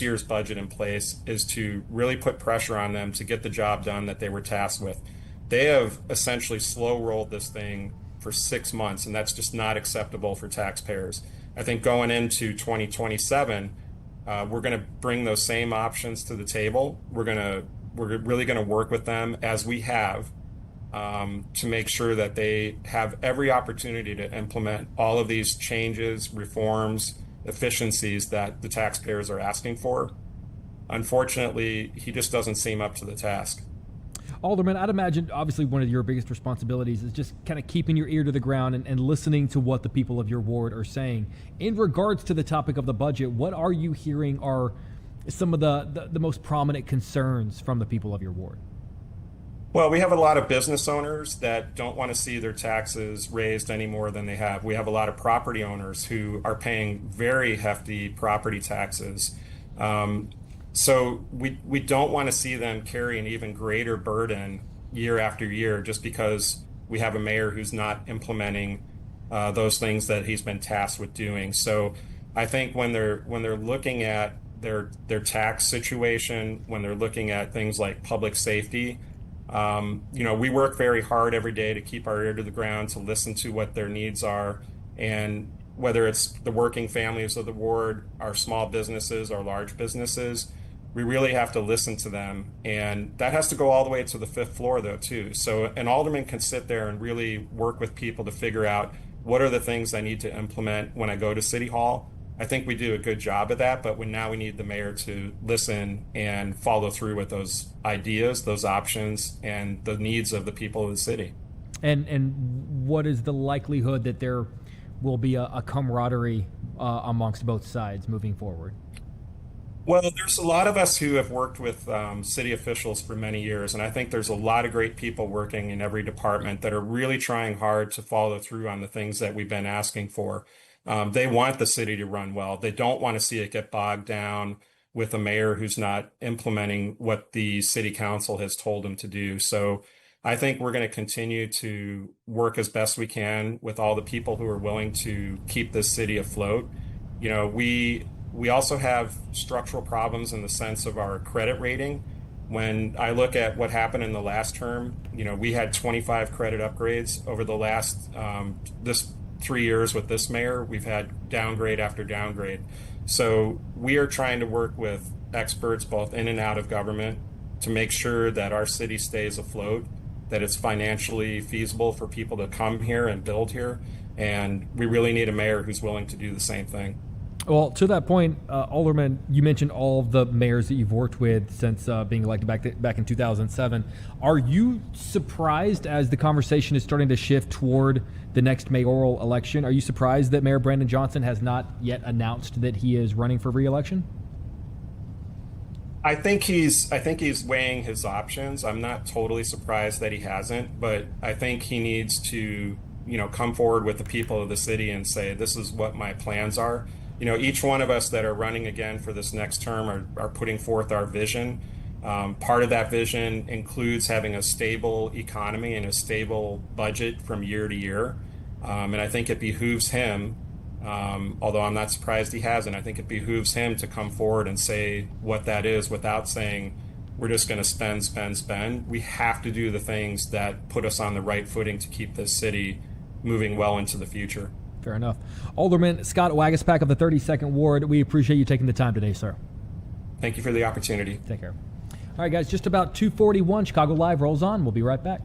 year's budget in place is to really put pressure on them to get the job done that they were tasked with. They have essentially slow rolled this thing for 6 months, and that's just not acceptable for taxpayers. I think going into 2027, we're going to bring those same options to the table. We're really going to work with them as we have to make sure that they have every opportunity to implement all of these changes, reforms, efficiencies that the taxpayers are asking for. Unfortunately, he just doesn't seem up to the task. Alderman, I'd imagine obviously one of your biggest responsibilities is just kind of keeping your ear to the ground and listening to what the people of your ward are saying. In regards to the topic of the budget, what are you hearing are some of the most prominent concerns from the people of your ward? Well, we have a lot of business owners that don't want to see their taxes raised any more than they have. We have a lot of property owners who are paying very hefty property taxes. So we don't want to see them carry an even greater burden year after year just because we have a mayor who's not implementing those things that he's been tasked with doing. So I think when they're looking at their tax situation, when they're looking at things like public safety, we work very hard every day to keep our ear to the ground, to listen to what their needs are. And whether it's the working families of the ward, our small businesses, our large businesses, we really have to listen to them. And that has to go all the way to the 5th floor, though, too. So an alderman can sit there and really work with people to figure out what are the things I need to implement when I go to City Hall. I think we do a good job of that, but now we need the mayor to listen and follow through with those ideas, those options, and the needs of the people of the city. And what is the likelihood that there will be a camaraderie amongst both sides moving forward? Well, there's a lot of us who have worked with city officials for many years, and I think there's a lot of great people working in every department that are really trying hard to follow through on the things that we've been asking for. They want the city to run well. They don't want to see it get bogged down with a mayor who's not implementing what the city council has told him to do. So I think we're going to continue to work as best we can with all the people who are willing to keep this city afloat. We also have structural problems in the sense of our credit rating. When I look at what happened in the last term, we had 25 credit upgrades over the last this 3 years with this mayor. We've had downgrade after downgrade. So we are trying to work with experts both in and out of government to make sure that our city stays afloat, that it's financially feasible for people to come here and build here. And we really need a mayor who's willing to do the same thing. Well, to that point, Alderman, you mentioned all of the mayors that you've worked with since being elected back in 2007. Are you surprised as the conversation is starting to shift toward the next mayoral election? Are you surprised that Mayor Brandon Johnson has not yet announced that he is running for re-election? I think he's weighing his options. I'm not totally surprised that he hasn't, but I think he needs to, come forward with the people of the city and say, this is what my plans are. Each one of us that are running again for this next term are putting forth our vision. Part of that vision includes having a stable economy and a stable budget from year to year. And I think it behooves him, although I'm not surprised he hasn't, I think it behooves him to come forward and say what that is without saying, we're just going to spend. We have to do the things that put us on the right footing to keep this city moving well into the future. Fair enough. Alderman Scott Wagaspak of the 32nd Ward, we appreciate you taking the time today, sir. Thank you for the opportunity. Take care. All right, guys, just about 2:41. Chicago Live rolls on. We'll be right back.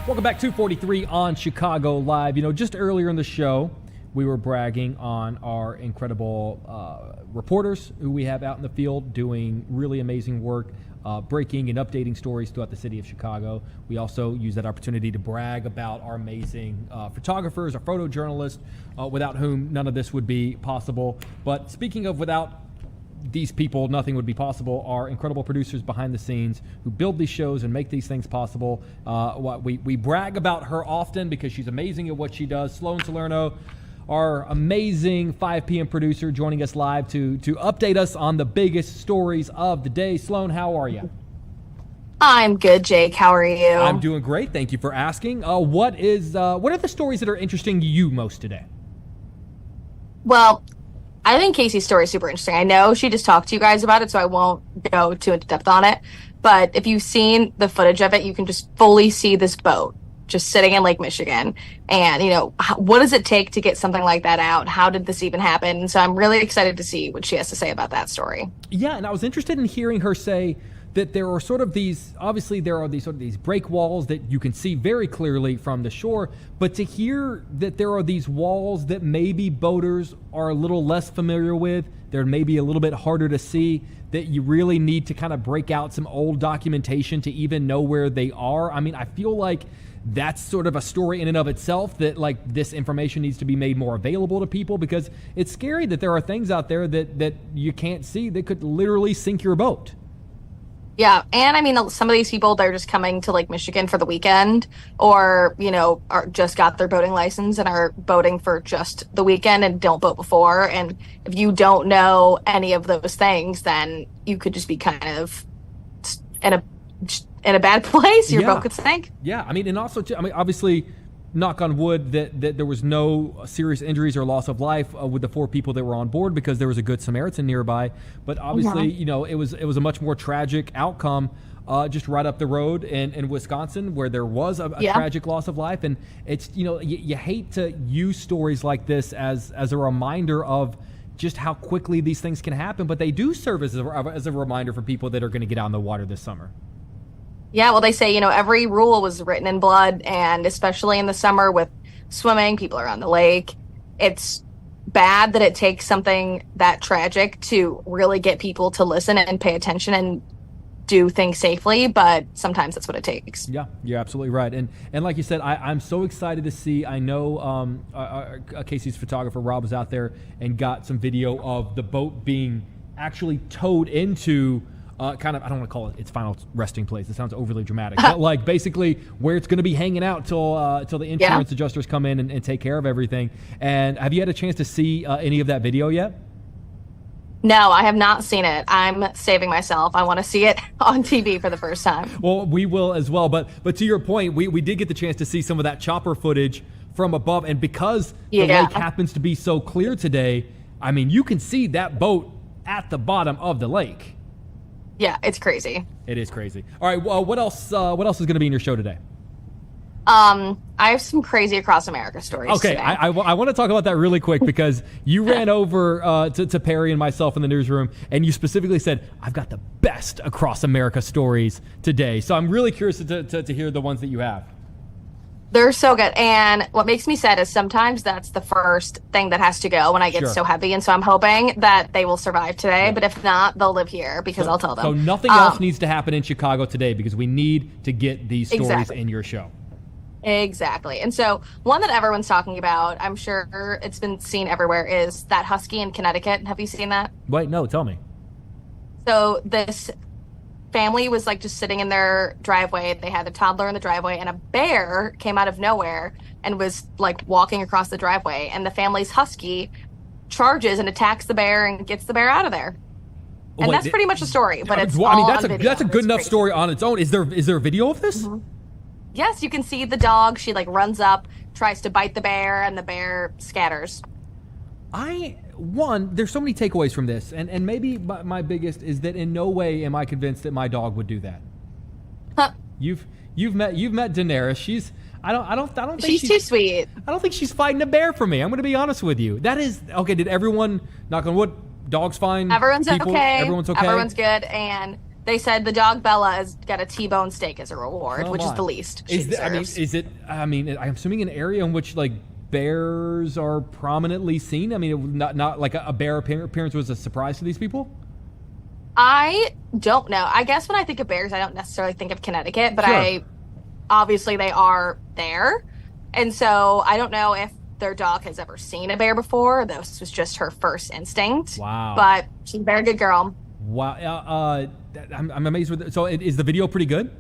Welcome back, 243 on Chicago Live. You know, just earlier in the show, we were bragging on our incredible reporters who we have out in the field doing really amazing work, breaking and updating stories throughout the city of Chicago. We also use that opportunity to brag about our amazing photographers, our photojournalists, without whom none of this would be possible. But speaking of without these people, nothing would be possible. Our incredible producers behind the scenes who build these shows and make these things possible. We brag about her often because she's amazing at what she does. Sloan Salerno, our amazing 5 p.m. producer, joining us live to update us on the biggest stories of the day. Sloan, how are you? I'm good, Jake. How are you? I'm doing great. Thank you for asking. What are the stories that are interesting you most today? Well, I think Casey's story is super interesting. I know she just talked to you guys about it, so I won't go too into depth on it. But if you've seen the footage of it, you can just fully see this boat just sitting in Lake Michigan. And, you know, what does it take to get something like that out? How did this even happen? And so I'm really excited to see what she has to say about that story. Yeah, and I was interested in hearing her say that there are sort of these, obviously there are these break walls that you can see very clearly from the shore, but to hear that there are these walls that maybe boaters are a little less familiar with, they're maybe a little bit harder to see, that you really need to kind of break out some old documentation to even know where they are. I mean, I feel like that's sort of a story in and of itself, that like this information needs to be made more available to people, because it's scary that there are things out there that you can't see that could literally sink your boat. Yeah, and I mean, some of these people, they're just coming to Lake Michigan for the weekend, or, you know, just got their boating license and are boating for just the weekend and don't boat before. And if you don't know any of those things, then you could just be kind of in a bad place. Your boat could sink. Yeah, I mean, and also, I mean, obviously, knock on wood, that there was no serious injuries or loss of life with the 4 people that were on board, because there was a Good Samaritan nearby. But obviously, you know, it was a much more tragic outcome just right up the road in Wisconsin, where there was a tragic loss of life. And it's, you know, you hate to use stories like this as a reminder of just how quickly these things can happen, but they do serve as a reminder for people that are going to get out in the water this summer. Yeah, well, they say, you know, every rule was written in blood, and especially in the summer with swimming, people are on the lake. It's bad that it takes something that tragic to really get people to listen and pay attention and do things safely, but sometimes that's what it takes. Yeah, you're absolutely right. And like you said, I'm so excited to see. I know Casey's photographer, Rob, was out there and got some video of the boat being actually towed into kind of, I don't want to call it its final resting place. It sounds overly dramatic. But like basically where it's going to be hanging out till the insurance adjusters come in and take care of everything. And have you had a chance to see any of that video yet? No, I have not seen it. I'm saving myself. I want to see it on TV for the first time. Well, we will as well. But to your point, we did get the chance to see some of that chopper footage from above. And because the lake happens to be so clear today, I mean, you can see that boat at the bottom of the lake. Yeah, it's crazy. It is crazy. All right, well, what else is going to be in your show today? I have some crazy across America stories. Okay, today. I want to talk about that really quick, because you ran over to Perry and myself in the newsroom, and you specifically said, I've got the best across America stories today. So I'm really curious to hear the ones that you have. They're so good. And what makes me sad is sometimes that's the first thing that has to go when I get so heavy. And so I'm hoping that they will survive today. But if not, they'll live here, because I'll tell them. So nothing else needs to happen in Chicago today, because we need to get these stories in your show. Exactly. And so one that everyone's talking about, I'm sure it's been seen everywhere, is that husky in Connecticut. Have you seen that? Wait, no, tell me. So this family was like just sitting in their driveway. They had a toddler in the driveway, and a bear came out of nowhere and was like walking across the driveway, and the family's husky charges and attacks the bear and gets the bear out of there. And that's pretty much the story, but it's that's a good enough story on its own. Is there a video of this? Mm-hmm. Yes, you can see the dog. She like runs up, tries to bite the bear, and the bear scatters. There's so many takeaways from this, and maybe my biggest is that in no way am I convinced that my dog would do that. Huh. You've met Daenerys. I don't think she's too sweet. I don't think she's fighting a bear for me. I'm going to be honest with you. That is okay. Did everyone, knock on wood, dogs fine? Everyone's people, okay. Everyone's okay. Everyone's good. And They said the dog Bella has got a T-bone steak as a reward, which is the least she deserves. I'm assuming an area in which like bears are prominently seen. I mean, not like a bear appearance was a surprise to these people. I don't know. I guess when I think of bears, I don't necessarily think of Connecticut, but Sure. obviously they are there. And so I don't know if their dog has ever seen a bear before. This was just her first instinct. Wow. But she's a very good girl. Wow. I'm amazed with it. So is the video pretty good?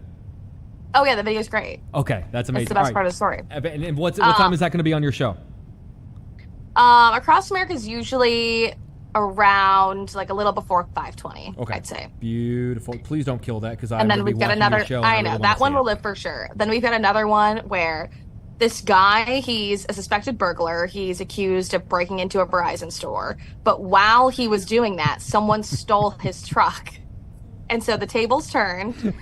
Oh, yeah, the video's great. Okay, that's amazing. It's the best All part of the story. And what time is that going to be on your show? Across America is usually around like a little before 5:20. Okay, I'd say. Beautiful. Please don't kill that because And then we've got another. I know that one will live for sure. Then we've got another one where this guy, he's a suspected burglar. He's accused of breaking into a Verizon store. But while he was doing that, someone stole his truck, and so the tables turned.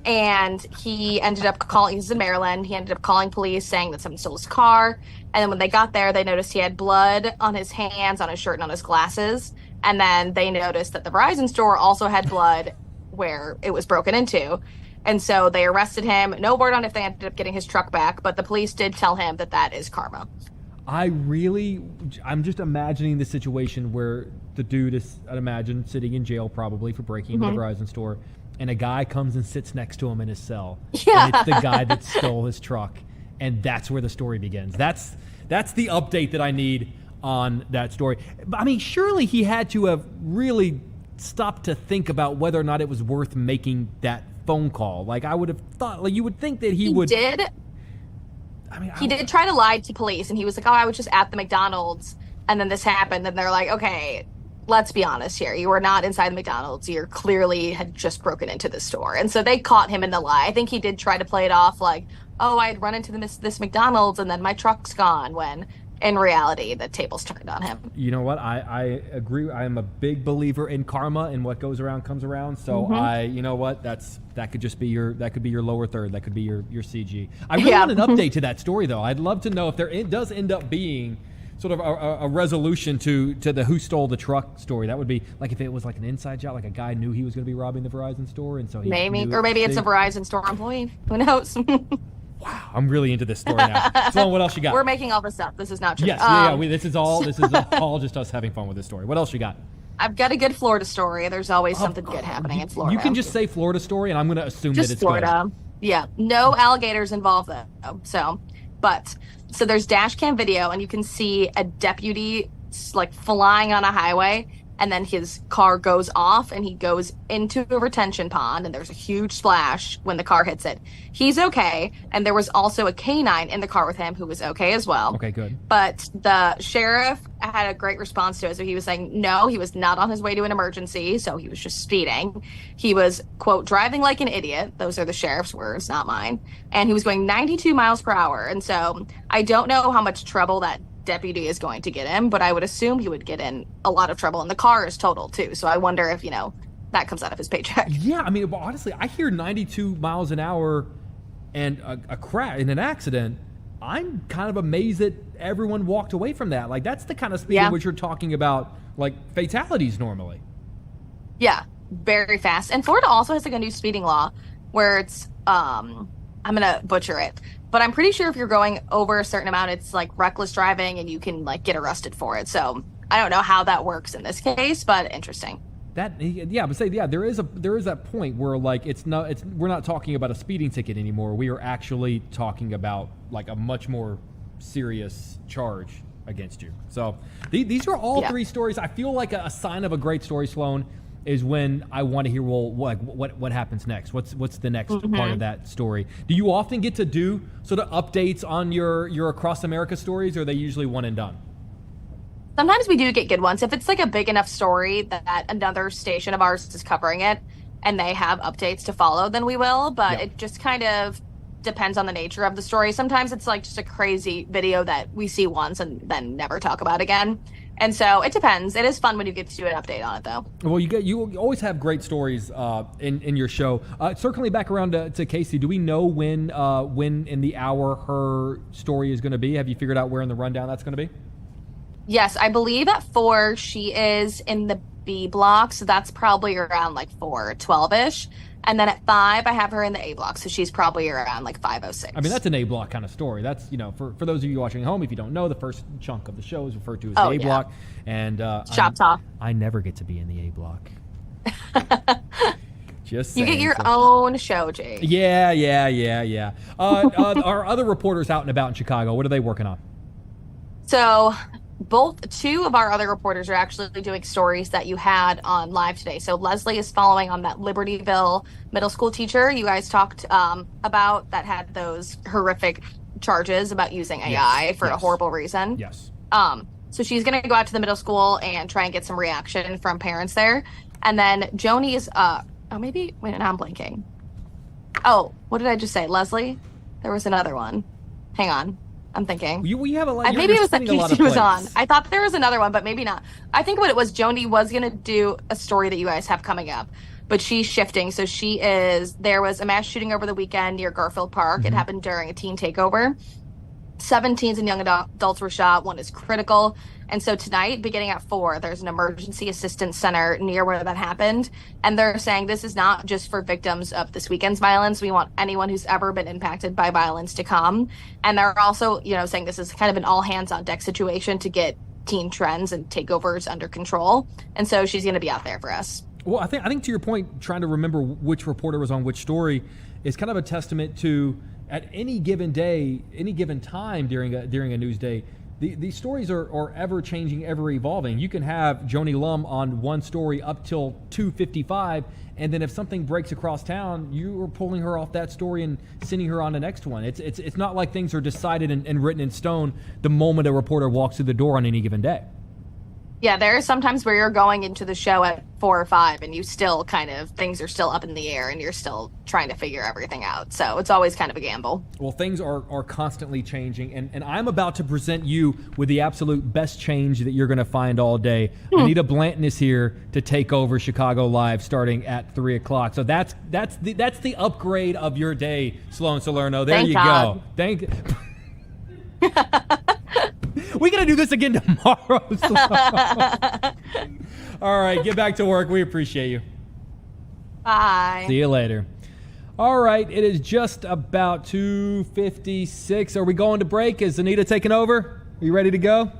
And he ended up calling, he's in Maryland, he ended up calling police saying that someone stole his car. And then when they got there, they noticed he had blood on his hands, on his shirt, and on his glasses. And then they noticed that the Verizon store also had blood where it was broken into. And so they arrested him. No word on if they ended up getting his truck back, but the police did tell him that that is karma. I'm just imagining the situation where the dude is, I'd imagine, sitting in jail probably for breaking into the Verizon store. And a guy comes and sits next to him in his cell. Yeah. And it's the guy that stole his truck. And that's where the story begins. That's the update that I need on that story. I mean, surely he had to have really stopped to think about whether or not it was worth making that phone call. Like, I would have thought, like, you would think that he would. Did. I mean, he did try to lie to police, and he was like, oh, I was just at the McDonald's, and then this happened. And they're like, okay, let's be honest here. You were not inside the McDonald's. You clearly had just broken into the store. And so they caught him in the lie. I think he did try to play it off like, oh, I had run into this McDonald's and then my truck's gone, when in reality, the tables turned on him. You know what? I agree. I am a big believer in karma, and what goes around comes around. So you know what? That could just be your lower third. That could be your CG. I really want an update to that story, though. I'd love to know if there does end up being sort of a resolution to the who stole the truck story. That would be like if it was like an inside job, like a guy knew he was going to be robbing the Verizon store, and so he maybe it's a Verizon store employee. Who knows? Wow, I'm really into this story now. Sloan, what else you got? We're making all this up. This is not true. Yes, this is all just us having fun with this story. What else you got? I've got a good Florida story. There's always something good happening in Florida. You can just say Florida story, and I'm going to assume just that it's Florida. good. Yeah, no alligators involved though. So there's dash cam video, and you can see a deputy like flying on a highway, and then his car goes off, and he goes into a retention pond, and there's a huge splash when the car hits it. He's okay, and there was also a canine in the car with him who was okay as well. Okay, good. But the sheriff had a great response to it. So he was saying, no, he was not on his way to an emergency, so he was just speeding. He was, quote, driving like an idiot. Those are the sheriff's words, not mine. And he was going 92 miles per hour. And so I don't know how much trouble that deputy is going to get him, but I would assume he would get in a lot of trouble. And the car is totaled too. So I wonder if, that comes out of his paycheck. Yeah, I mean, honestly, I hear 92 miles an hour and a crash in an accident. I'm kind of amazed that everyone walked away from that. Like, that's the kind of speed in which you're talking about, like, fatalities normally. Yeah, very fast. And Florida also has like a new speeding law where it's, I'm going to butcher it, but I'm pretty sure if you're going over a certain amount, it's like reckless driving and you can like get arrested for it. So I don't know how that works in this case, but interesting. There is that point where like we're not talking about a speeding ticket anymore. We are actually talking about like a much more serious charge against you. So these are all three stories. I feel like a sign of a great story, Sloan, is when I want to hear, well, what happens next? What's the next part of that story? Do you often get to do sort of updates on your Across America stories, or are they usually one and done? Sometimes we do get good ones. If it's like a big enough story that another station of ours is covering it and they have updates to follow, then we will. But it just kind of depends on the nature of the story. Sometimes it's like just a crazy video that we see once and then never talk about again. And so it depends. It is fun when you get to do an update on it, though. Well, you always have great stories in your show. Circling back around to Casey, do we know when in the hour her story is going to be? Have you figured out where in the rundown that's going to be? Yes, I believe at 4 she is in the B block, so that's probably around like 412-ish. And then at 5, I have her in the A block, so she's probably around like 506. I mean, that's an A block kind of story. That's, for those of you watching at home, if you don't know, the first chunk of the show is referred to as the A block. And Shop talk. I never get to be in the A block. Just you saying, get your own show, Jake. Yeah. Our other reporters out and about in Chicago, what are they working on? So two of our other reporters are actually doing stories that you had on live today. So Leslie is following on that Libertyville middle school teacher you guys talked about that had those horrific charges about using AI for a horrible reason. Yes. So she's going to go out to the middle school and try and get some reaction from parents there. And then Joni is, now I'm blanking. Oh, what did I just say? Leslie? There was another one. Hang on. I'm thinking. We have a lot. Maybe it was that Casey was on. I thought there was another one, but maybe not. I think what it was, Joni was going to do a story that you guys have coming up, but she's shifting. So there was a mass shooting over the weekend near Garfield Park. It happened during a teen takeover. 7 teens and young adults were shot. One is critical. And so tonight, beginning at 4, there's an emergency assistance center near where that happened. And they're saying this is not just for victims of this weekend's violence. We want anyone who's ever been impacted by violence to come. And they're also, saying this is kind of an all hands on deck situation to get teen trends and takeovers under control. And so she's going to be out there for us. Well, I think to your point, trying to remember which reporter was on which story is kind of a testament to, at any given day, any given time during a news day, these stories are ever changing, ever evolving. You can have Joni Lum on one story up till 2:55, and then if something breaks across town, you are pulling her off that story and sending her on the next one. It's not like things are decided and written in stone the moment a reporter walks through the door on any given day. Yeah, there are sometimes where you're going into the show at 4 or 5 and you still things are still up in the air and you're still trying to figure everything out. So it's always kind of a gamble. Well, things are constantly changing, and I'm about to present you with the absolute best change that you're going to find all day. Anita Blanton is here to take over Chicago Live starting at 3 o'clock. So that's the upgrade of your day, Sloan Salerno. There Thank you God. go. Thank We got to do this again tomorrow. All right, get back to work. We appreciate you. Bye. See you later. All right, it is just about 2:56. Are we going to break? Is Anita taking over? Are you ready to go?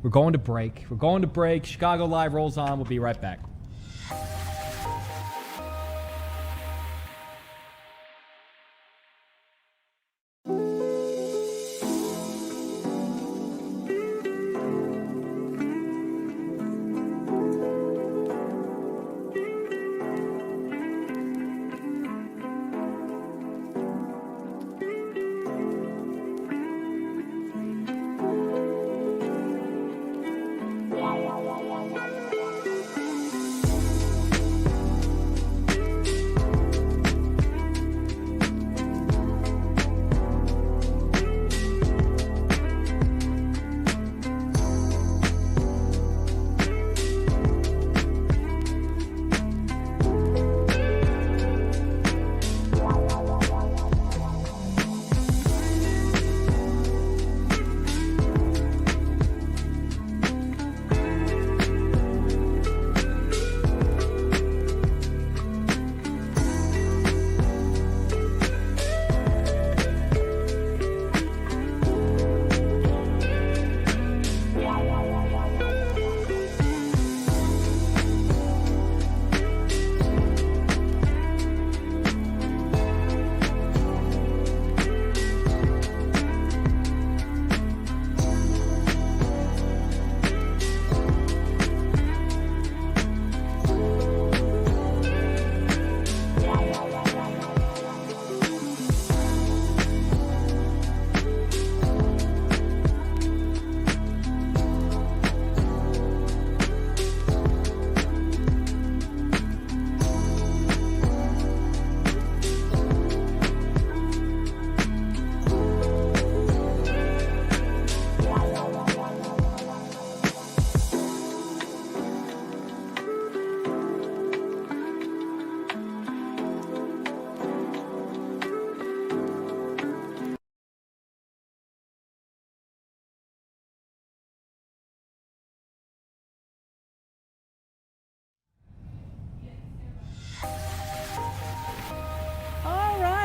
We're going to break. Chicago Live rolls on. We'll be right back.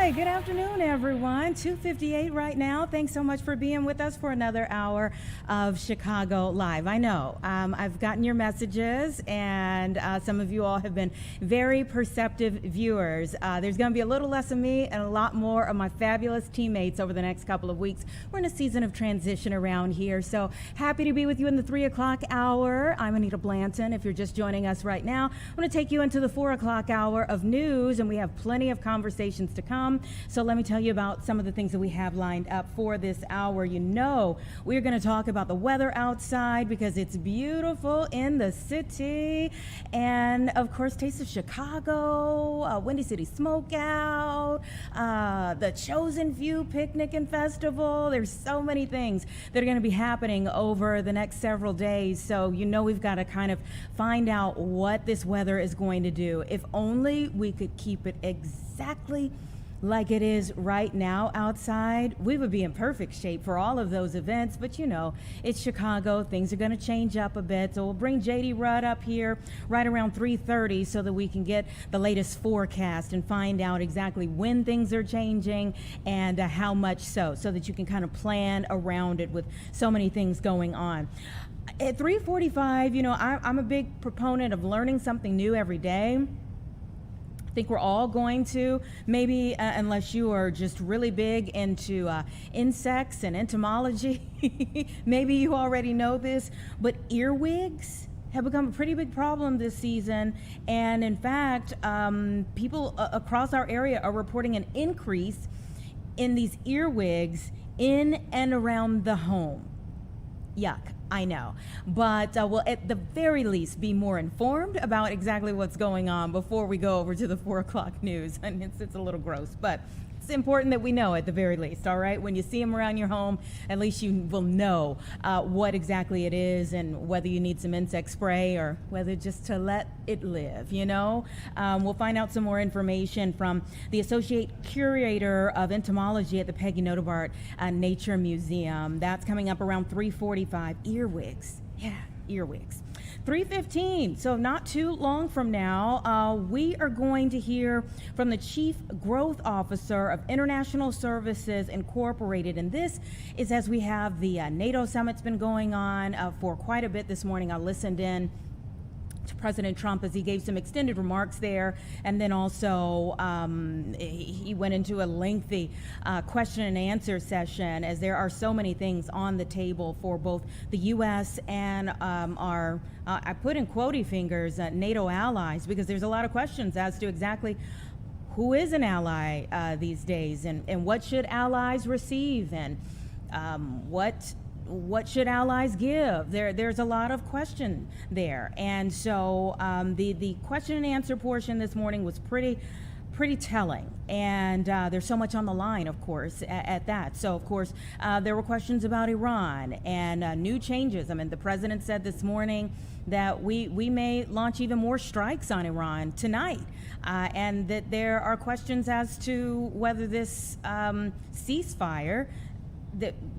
right, good afternoon, everyone. 2:58 right now. Thanks so much for being with us for another hour of Chicago Live. I know I've gotten your messages, and some of you all have been very perceptive viewers. There's going to be a little less of me and a lot more of my fabulous teammates over the next couple of weeks. We're in a season of transition around here, so happy to be with you in the 3 o'clock hour. I'm Anita Blanton. If you're just joining us right now, I'm going to take you into the 4 o'clock hour of news, and we have plenty of conversations to come. So let me tell you about some of the things that we have lined up for this hour. You know, we're going to talk about the weather outside because it's beautiful in the city. And of course, Taste of Chicago, Windy City Smokeout, the Chosen View Picnic and Festival. There's so many things that are going to be happening over the next several days. So you know we've got to kind of find out what this weather is going to do. If only we could keep it exactly like it is right now outside, we would be in perfect shape for all of those events. But you know, it's Chicago, things are going to change up a bit. So we'll bring JD Rudd up here right around 3:30 so that we can get the latest forecast and find out exactly when things are changing and how much so that you can kind of plan around it with so many things going on. At 3:45, you know, I'm a big proponent of learning something new every day. I think we're all going to, maybe unless you are just really big into insects and entomology, maybe you already know this, but earwigs have become a pretty big problem this season. And in fact, people across our area are reporting an increase in these earwigs in and around the home. Yuck, I know. But we'll at the very least be more informed about exactly what's going on before we go over to the 4 o'clock news. And it's a little gross, but it's important that we know at the very least, all right? When you see them around your home, at least you will know what exactly it is and whether you need some insect spray or whether just to let it live, you know? We'll find out some more information from the Associate Curator of Entomology at the Peggy Notebart Nature Museum. That's coming up around 3:45. Earwigs. Yeah, earwigs. 3:15, so not too long from now, we are going to hear from the Chief Growth Officer of International Services Incorporated. And this is as we have the NATO summit's been going on for quite a bit this morning. I listened in to President Trump as he gave some extended remarks there, and then also he went into a lengthy question and answer session, as there are so many things on the table for both the U.S. and our, I put in quotey fingers, NATO allies, because there's a lot of questions as to exactly who is an ally these days, and what should allies receive, and what should allies give? There's a lot of question there. And so the question and answer portion this morning was pretty telling. And there's so much on the line, of course, at that. So, of course, there were questions about Iran and new changes. I mean, the president said this morning that we may launch even more strikes on Iran tonight. And that there are questions as to whether this ceasefire,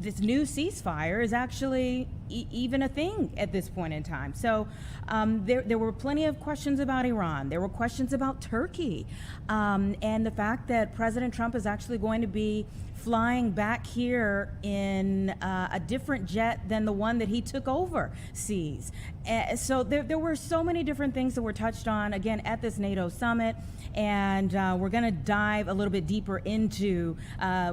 this new ceasefire, is actually even a thing at this point in time. So there were plenty of questions about Iran. There were questions about Turkey, and the fact that President Trump is actually going to be flying back here in a different jet than the one that he took overseas. So there were so many different things that were touched on, again, at this NATO summit. And we're going to dive a little bit deeper into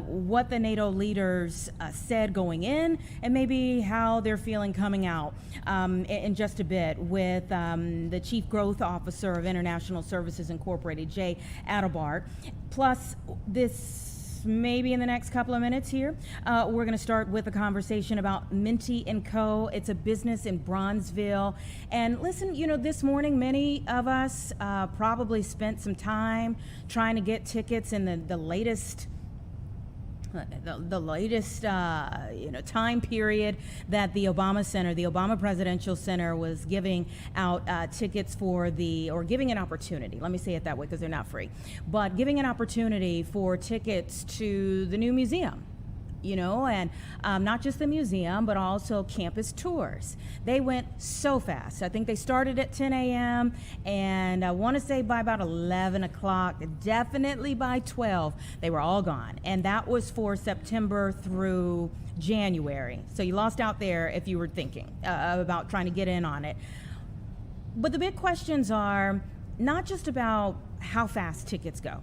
what the NATO leaders said going in, and maybe how they're feeling coming out in just a bit with the Chief Growth Officer of International Services Incorporated, Jay Adelbart. Plus, this maybe in the next couple of minutes here, we're going to start with a conversation about Minty & Co. It's a business in Bronzeville. And listen, you know, this morning, many of us probably spent some time trying to get tickets in the latest time period that the Obama Center, the Obama Presidential Center, was giving out tickets for or giving an opportunity, let me say it that way because they're not free, but giving an opportunity for tickets to the new museum and not just the museum, but also campus tours. They went so fast. I think they started at 10 a.m. and I want to say by about 11 o'clock, definitely by 12, they were all gone. And that was for September through January. So you lost out there if you were thinking about trying to get in on it. But the big questions are not just about how fast tickets go,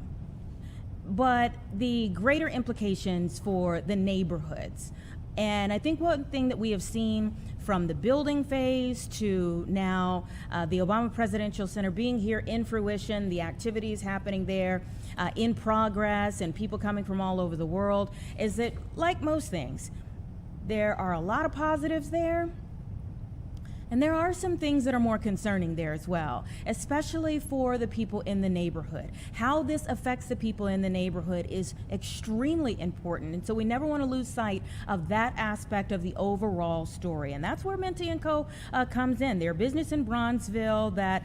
but the greater implications for the neighborhoods. And I think one thing that we have seen from the building phase to now the Obama Presidential Center being here in fruition, the activities happening there in progress, and people coming from all over the world, is that, like most things, there are a lot of positives there. And there are some things that are more concerning there as well, especially for the people in the neighborhood. How this affects the people in the neighborhood is extremely important. And so we never want to lose sight of that aspect of the overall story. And that's where Minty & Co. Comes in. They're a business in Bronzeville that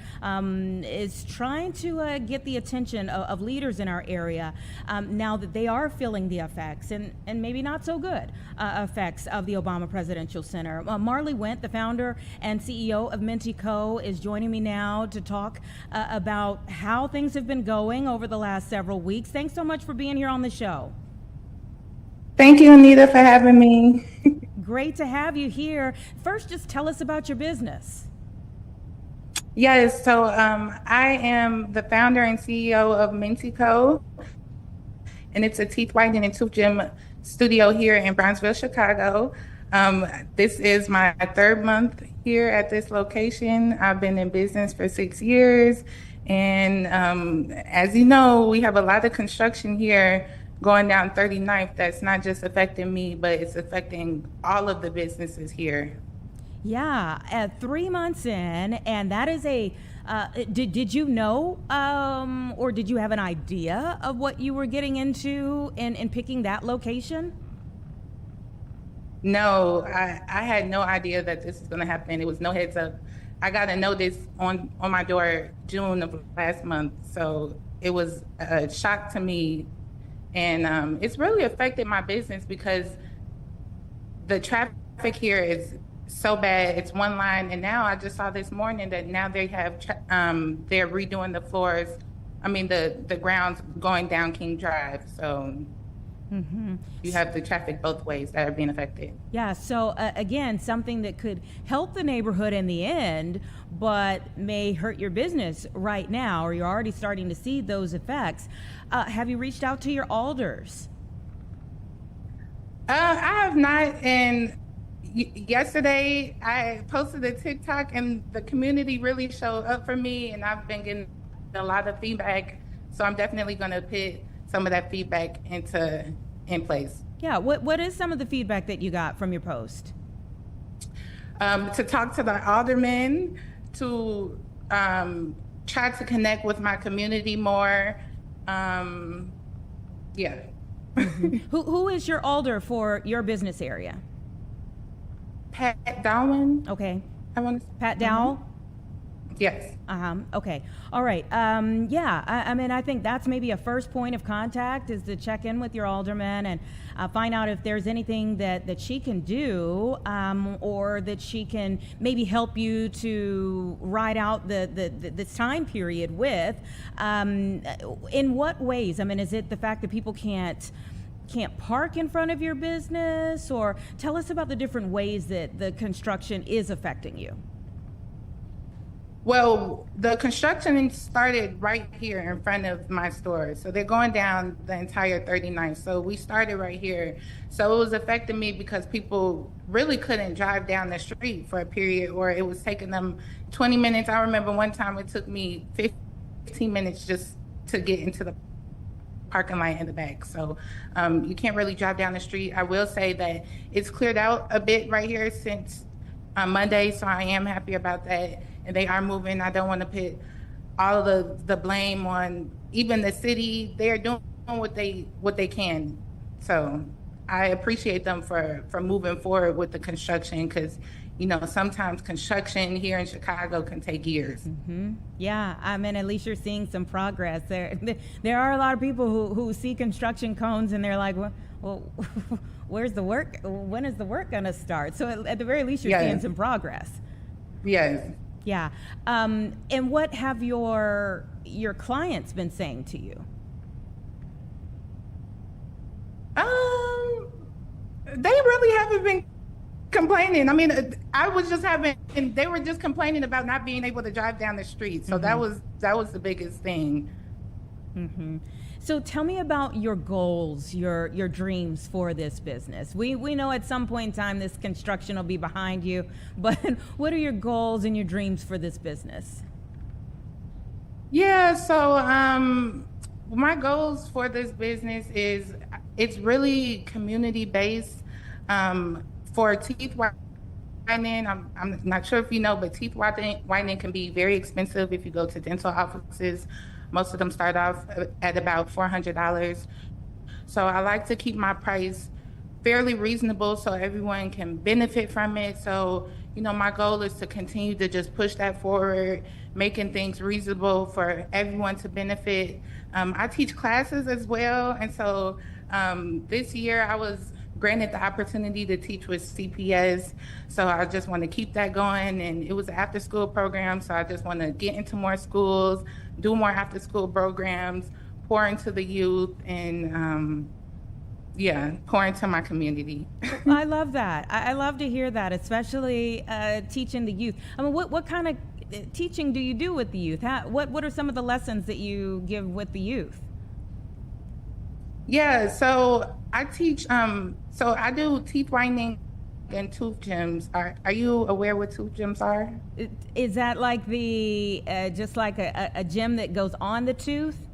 is trying to get the attention of leaders in our area now that they are feeling the effects and maybe not so good effects of the Obama Presidential Center. Marley Went, the founder and CEO of Minty Co., is joining me now to talk about how things have been going over the last several weeks. Thanks so much for being here on the show. Thank you, Anita, for having me. Great to have you here. First, just tell us about your business. Yes, so I am the founder and CEO of Minty Co., and it's a teeth whitening and tooth gem studio here in Bronzeville, Chicago. This is my third month here at this location. I've been in business for 6 years. And as you know, we have a lot of construction here going down 39th that's not just affecting me, but it's affecting all of the businesses here. Yeah, 3 months in, and that is a, did you know or did you have an idea of what you were getting into in picking that location? No, I had no idea that this was going to happen. It was no heads up. I got a notice on my door June of last month. So it was a shock to me. And it's really affected my business because the traffic here is so bad. It's one line. And now I just saw this morning that now they have, they're redoing the floors. I mean, the grounds going down King Drive. So you have the traffic both ways that are being affected. Yeah, so again, something that could help the neighborhood in the end, but may hurt your business right now, or you're already starting to see those effects. Have you reached out to your alders? I have not. And yesterday I posted a TikTok and the community really showed up for me, and I've been getting a lot of feedback. So I'm definitely going to put some of that feedback in place. Yeah, what is some of the feedback that you got from your post? To talk to the aldermen, to try to connect with my community more. Yeah. Who is your alder for your business area? Pat Dowling. Okay. I want to. Pat Dowell? Yes. Okay. All right. Yeah. I mean, I think that's maybe a first point of contact, is to check in with your alderman and find out if there's anything that she can do, or that she can maybe help you to ride out this time period with. In what ways? I mean, is it the fact that people can't park in front of your business, or tell us about the different ways that the construction is affecting you? Well, the construction started right here in front of my store. So they're going down the entire 39th. So we started right here. So it was affecting me because people really couldn't drive down the street for a period, or it was taking them 20 minutes. I remember one time it took me 15 minutes just to get into the parking lot in the back. So you can't really drive down the street. I will say that it's cleared out a bit right here since Monday. So I am happy about that. And they are moving. I don't want to put all of the blame on even the city. They are doing what they can. So I appreciate them for moving forward with the construction, because sometimes construction here in Chicago can take years. Yeah, I mean, at least you're seeing some progress there. There are a lot of people who see construction cones and they're like, well, where's the work? When is the work going to start? So at the very least, you're seeing some progress. Yes. Yeah. And what have your clients been saying to you? They really haven't been complaining. I mean, they were just complaining about not being able to drive down the street. So that was the biggest thing. Mm-hmm. So tell me about your goals, your dreams for this business. We know at some point in time this construction will be behind you, but what are your goals and your dreams for this business? Yeah, so my goals for this business is it's really community based. For teeth whitening, I'm not sure if you know, but teeth whitening can be very expensive if you go to dental offices. Most of them start off at about $400. So I like to keep my price fairly reasonable so everyone can benefit from it. So, my goal is to continue to just push that forward, making things reasonable for everyone to benefit. I teach classes as well. And so this year I was granted the opportunity to teach with CPS. So I just want to keep that going. And it was an after school program. So I just want to get into more schools, do more after school programs, pour into the youth, and pour into my community. I love that. I love to hear that, especially teaching the youth. I mean, what kind of teaching do you do with the youth? What are some of the lessons that you give with the youth? Yeah, so I teach, so I do teeth whitening and tooth gems. Are you aware what tooth gems are? Is that like just like a gem that goes on the tooth?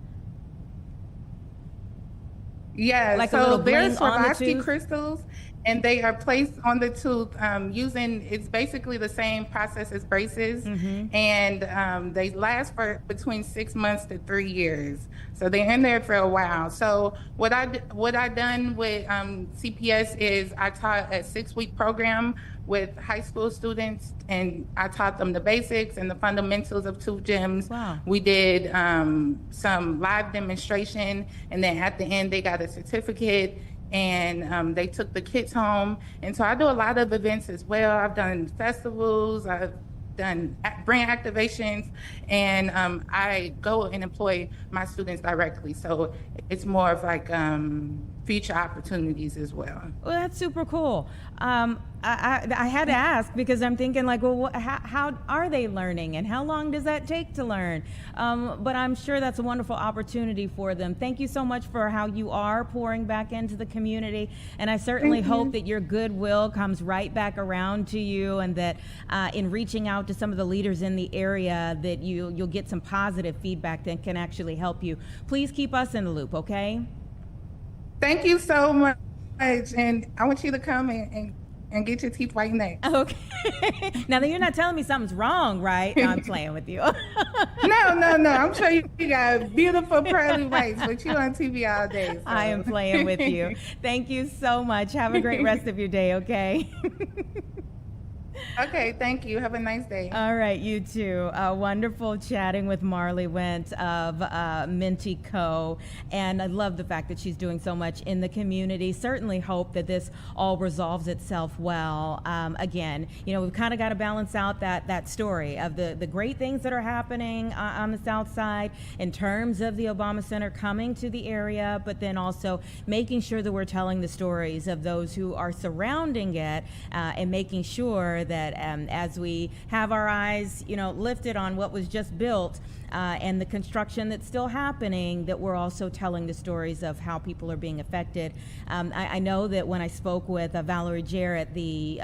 Yeah, like so they're Swarovski crystals, and they are placed on the tooth it's basically the same process as braces, and they last for between 6 months to 3 years. So they're in there for a while. So what I done with CPS is I taught a 6-week program with high school students, and I taught them the basics and the fundamentals of tooth gems. Wow. We did some live demonstration, and then at the end they got a certificate, and they took the kits home. And so I do a lot of events as well. I've done festivals, I've done brand activations, and I go and employ my students directly. So it's more of like future opportunities as well. Well, that's super cool. I had to ask because I'm thinking like, well, how are they learning and how long does that take to learn? But I'm sure that's a wonderful opportunity for them. Thank you so much for how you are pouring back into the community. And I certainly hope that your goodwill comes right back around to you, and that in reaching out to some of the leaders in the area that you'll get some positive feedback that can actually help you. Please keep us in the loop, okay? Thank you so much. And I want you to come and get your teeth whitened next. Okay. Now then, you're not telling me something's wrong, right? No, I'm playing with you. No. I'm sure you got beautiful pearly whites, but you on TV all day. So. I am playing with you. Thank you so much. Have a great rest of your day, okay? Okay, thank you. Have a nice day. All right, you too. Wonderful chatting with Marley Went of Minty Co. And I love the fact that she's doing so much in the community. Certainly hope that this all resolves itself well. Again, we've kind of got to balance out that story of the great things that are happening on the South Side in terms of the Obama Center coming to the area, but then also making sure that we're telling the stories of those who are surrounding it, and making sure that as we have our eyes, lifted on what was just built and the construction that's still happening, that we're also telling the stories of how people are being affected. I know that when I spoke with Valerie Jarrett, the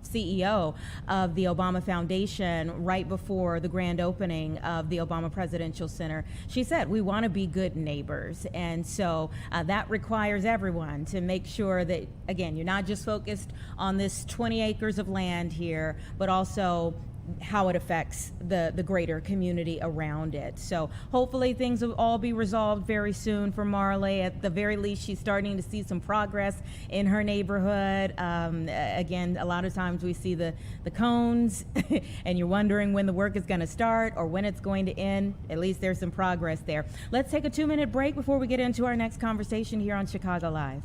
CEO of the Obama Foundation, right before the grand opening of the Obama Presidential Center, she said, we want to be good neighbors. And so that requires everyone to make sure that, again, you're not just focused on this 20 acres of land here, but also how it affects the greater community around it. So hopefully things will all be resolved very soon for Marley. At the very least, she's starting to see some progress in her neighborhood. Again, a lot of times we see the cones and you're wondering when the work is going to start or when it's going to end. At least there's some progress there. Let's take a 2-minute break before we get into our next conversation here on Chicago Live.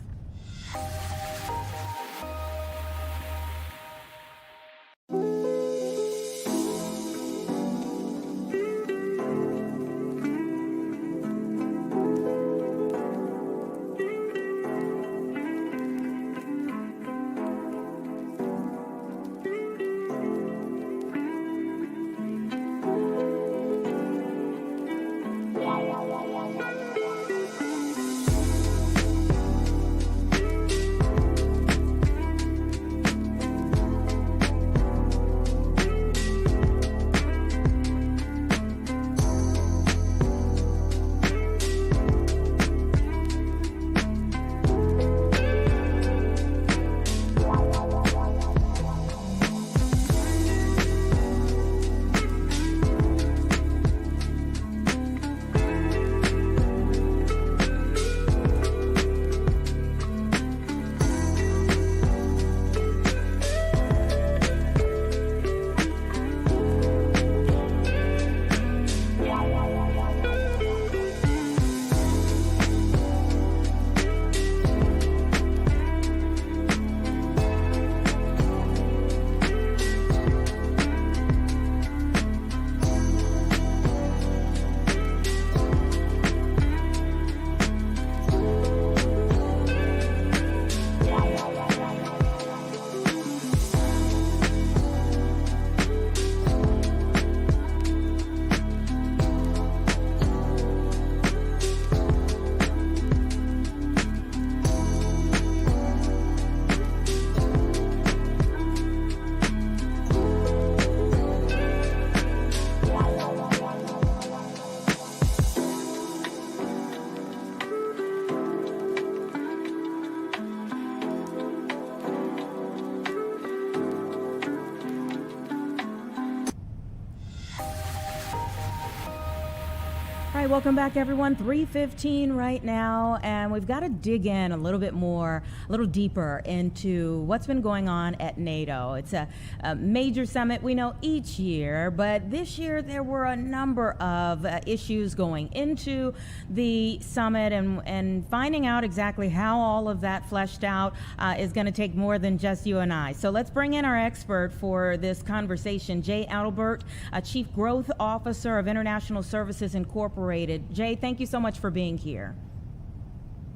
right, welcome back, everyone. 3:15 right now, and we've got to dig in a little bit more, a little deeper into what's been going on at NATO. It's a major summit we know each year, but this year there were a number of issues going into the summit, and finding out exactly how all of that fleshed out is going to take more than just you and I. So let's bring in our expert for this conversation, Jay Adelbert, Chief Growth Officer of International Services Incorporated. Jay, thank you so much for being here.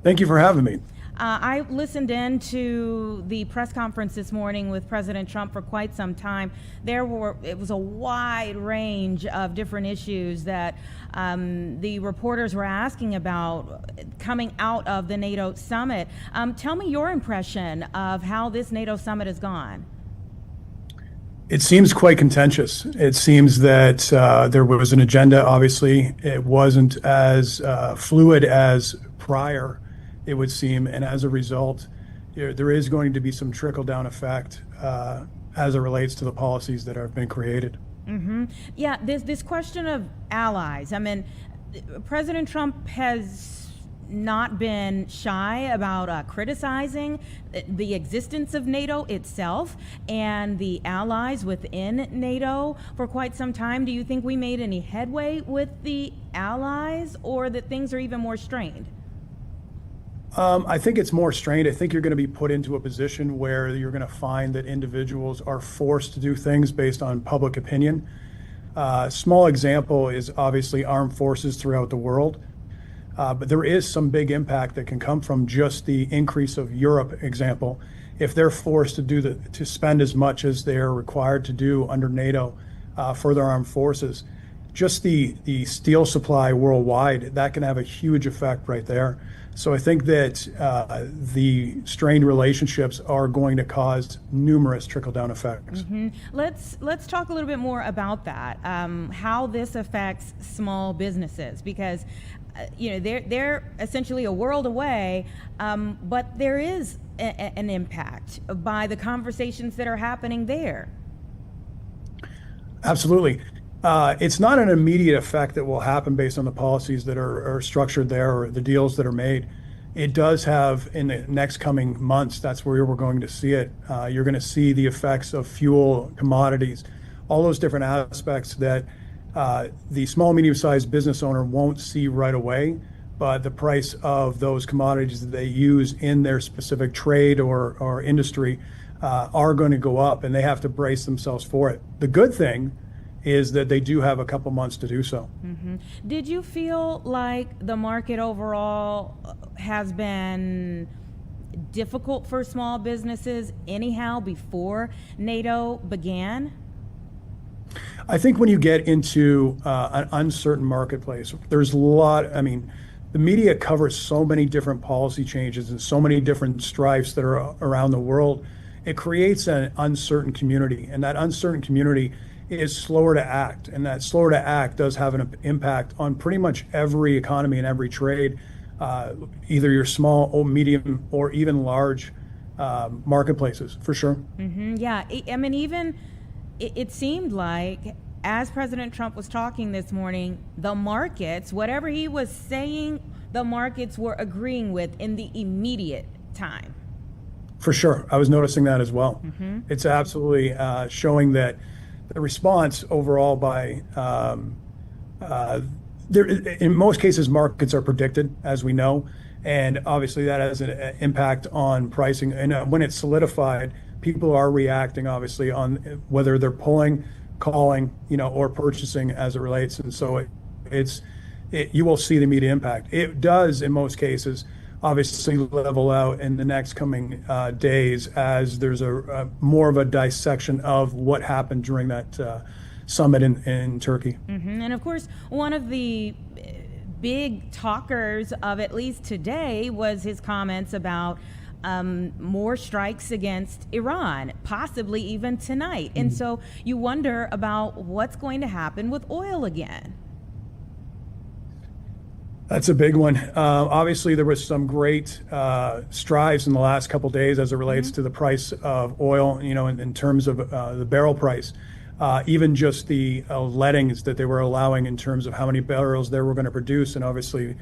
Thank you for having me. I listened in to the press conference this morning with President Trump for quite some time. It was a wide range of different issues that the reporters were asking about coming out of the NATO summit. Tell me your impression of how this NATO summit has gone. It seems quite contentious. It seems that there was an agenda, obviously. It wasn't as fluid as prior, it would seem. And as a result, there is going to be some trickle-down effect as it relates to the policies that have been created. Mm-hmm. Yeah, this question of allies. I mean, President Trump has not been shy about criticizing the existence of NATO itself and the allies within NATO for quite some time. Do you think we made any headway with the allies, or that things are even more strained? I think it's more strained. I think you're going to be put into a position where you're going to find that individuals are forced to do things based on public opinion. Small example is obviously armed forces throughout the world. But there is some big impact that can come from just the increase of Europe example. If they're forced to spend as much as they're required to do under NATO for their armed forces, just the steel supply worldwide, that can have a huge effect right there. So I think that the strained relationships are going to cause numerous trickle-down effects. Mm-hmm. Let's talk a little bit more about that, how this affects small businesses, because they're essentially a world away, but there is an impact by the conversations that are happening there. Absolutely. It's not an immediate effect that will happen based on the policies that are structured there or the deals that are made. It does have, in the next coming months, that's where we're going to see it. You're going to see the effects of fuel, commodities, all those different aspects that the small, medium-sized business owner won't see right away, but the price of those commodities that they use in their specific trade or industry are going to go up, and they have to brace themselves for it. The good thing is that they do have a couple months to do so. Mm-hmm. Did you feel like the market overall has been difficult for small businesses anyhow before NATO began? I think when you get into an uncertain marketplace, there's the media covers so many different policy changes and so many different strifes that are around the world. It creates an uncertain community, and that uncertain community is slower to act. And that slower to act does have an impact on pretty much every economy and every trade, either your small or medium or even large marketplaces, for sure. Mm-hmm. Yeah, it seemed like as President Trump was talking this morning, the markets, whatever he was saying, the markets were agreeing with in the immediate time. For sure. I was noticing that as well. Mm-hmm. It's absolutely showing that the response overall by, in most cases, markets are predicted, as we know, and obviously that has an impact on pricing. And when it's solidified, people are reacting, obviously, on whether they're pulling, calling, or purchasing as it relates. And so you will see the immediate impact. It does, in most cases, obviously level out in the next coming days as there's a more of a dissection of what happened during that summit in Turkey. Mm-hmm. And of course, one of the big talkers of at least today was his comments about more strikes against Iran, possibly even tonight. Mm-hmm. And so you wonder about what's going to happen with oil again. That's a big one. Obviously, there was some great strides in the last couple of days as it relates to the price of oil, in terms of the barrel price. even just the lettings that they were allowing in terms of how many barrels they were going to produce, and obviously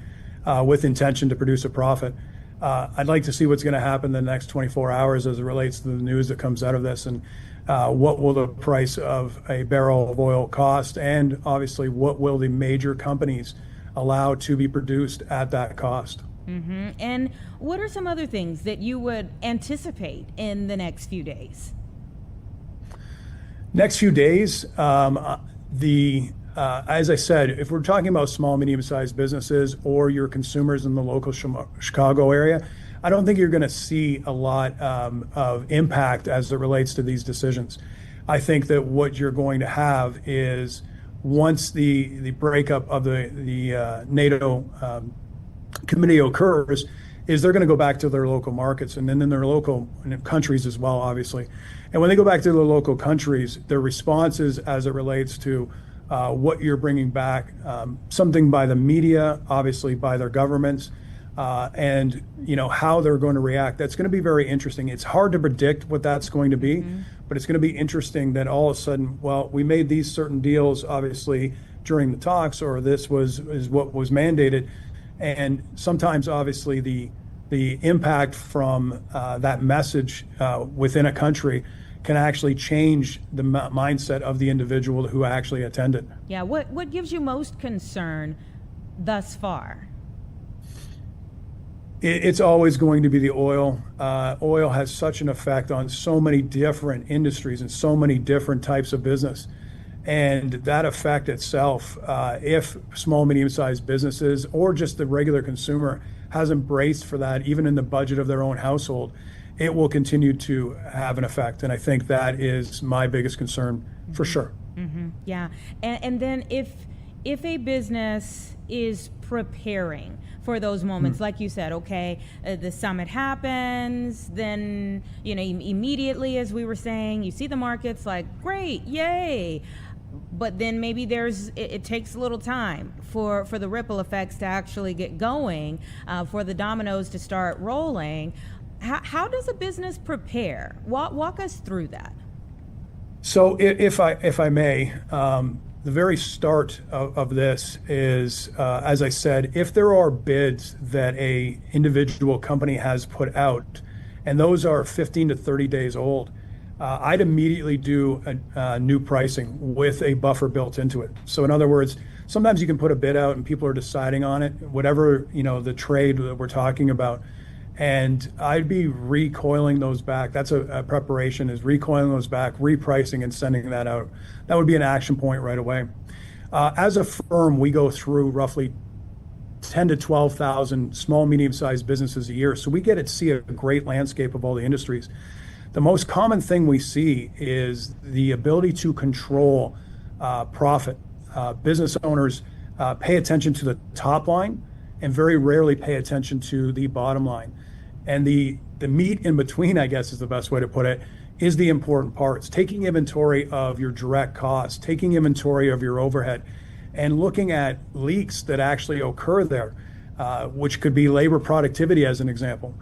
with intention to produce a profit. I'd like to see what's going to happen in the next 24 hours as it relates to the news that comes out of this, and what will the price of a barrel of oil cost, and obviously what will the major companies allow to be produced at that cost. Mm-hmm. And what are some other things that you would anticipate in the next few days? Next few days, as I said, if we're talking about small, medium-sized businesses or your consumers in the local Chicago area, I don't think you're going to see a lot of impact as it relates to these decisions. I think that what you're going to have is, once the breakup of the NATO committee occurs, is they're going to go back to their local markets and then in their local countries as well, obviously. And when they go back to their local countries, their responses as it relates to what you're bringing back, something by the media, obviously by their governments, and how they're going to react. That's going to be very interesting. It's hard to predict what that's going to be, but it's going to be interesting that all of a sudden, well, we made these certain deals, obviously, during the talks, or this is what was mandated. And sometimes, obviously, the impact from that message within a country can actually change the mindset of the individual who actually attended. Yeah, what gives you most concern thus far? It's always going to be the oil. Oil has such an effect on so many different industries and so many different types of business. And that effect itself, if small, medium-sized businesses or just the regular consumer has embraced for that, even in the budget of their own household, it will continue to have an effect. And I think that is my biggest concern for sure. Mm-hmm. Yeah. And then if a business is preparing for those moments, like you said, okay, the summit happens, then, immediately, as we were saying, you see the markets like, great, yay. But then maybe it takes a little time for the ripple effects to actually get going, for the dominoes to start rolling. How does a business prepare? Walk us through that. So if I may, the very start of this is, as I said, if there are bids that a individual company has put out, and those are 15 to 30 days old, I'd immediately do a new pricing with a buffer built into it. So in other words, sometimes you can put a bid out and people are deciding on it, whatever, the trade that we're talking about. And I'd be recoiling those back. That's a preparation, is recoiling those back, repricing and sending that out. That would be an action point right away. As a firm, we go through roughly 10 to 12,000 small, medium-sized businesses a year. So we get to see a great landscape of all the industries. The most common thing we see is the ability to control profit. Business owners pay attention to the top line and very rarely pay attention to the bottom line. And the meat in between, I guess is the best way to put it, is the important parts. Taking inventory of your direct costs, taking inventory of your overhead, and looking at leaks that actually occur there, which could be labor productivity as an example.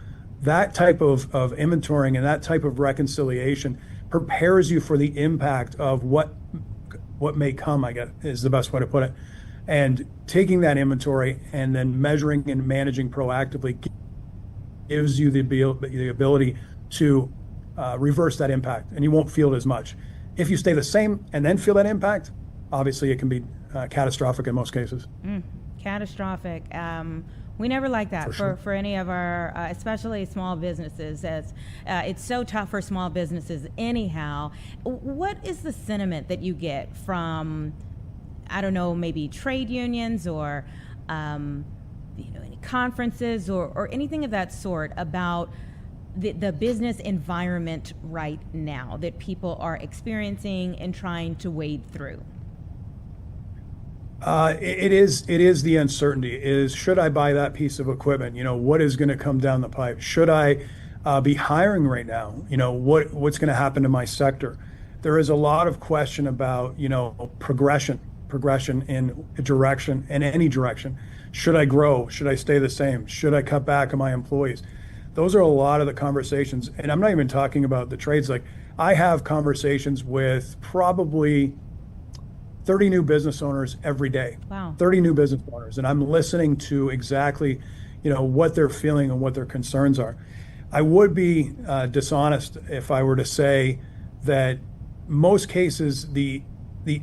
That type of inventorying and that type of reconciliation prepares you for the impact of what may come, I guess, is the best way to put it. And taking that inventory and then measuring and managing proactively gives you the ability to reverse that impact, and you won't feel it as much. If you stay the same and then feel that impact, obviously it can be catastrophic in most cases. Catastrophic. We never like that for any of our, especially small businesses, as it's so tough for small businesses anyhow. What is the sentiment that you get from, I don't know, maybe trade unions or any conferences or anything of that sort about the business environment right now that people are experiencing and trying to wade through? It is the uncertainty. Should I buy that piece of equipment? What is going to come down the pipe? Should I be hiring right now? What's going to happen to my sector? There is a lot of question about progression in direction, in any direction. Should I grow? Should I stay the same? Should I cut back on my employees? Those are a lot of the conversations, and I'm not even talking about the trades. Like, I have conversations with probably 30 new business owners every day. Wow. 30 new business owners. And I'm listening to exactly, what they're feeling and what their concerns are. I would be dishonest if I were to say that most cases, the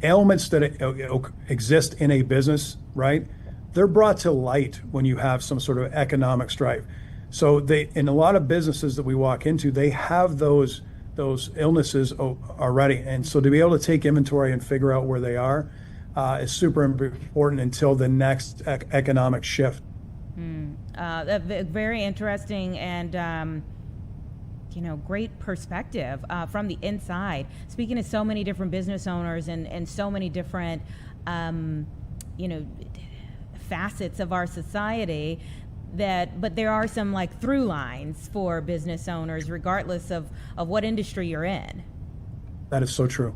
ailments that exist in a business, right, they're brought to light when you have some sort of economic strife. So in a lot of businesses that we walk into, they have those illnesses already. And so to be able to take inventory and figure out where they are is super important until the next economic shift. Very interesting and great perspective from the inside. Speaking to so many different business owners and so many different facets of our society, but there are some like through lines for business owners regardless of what industry you're in. That is so true.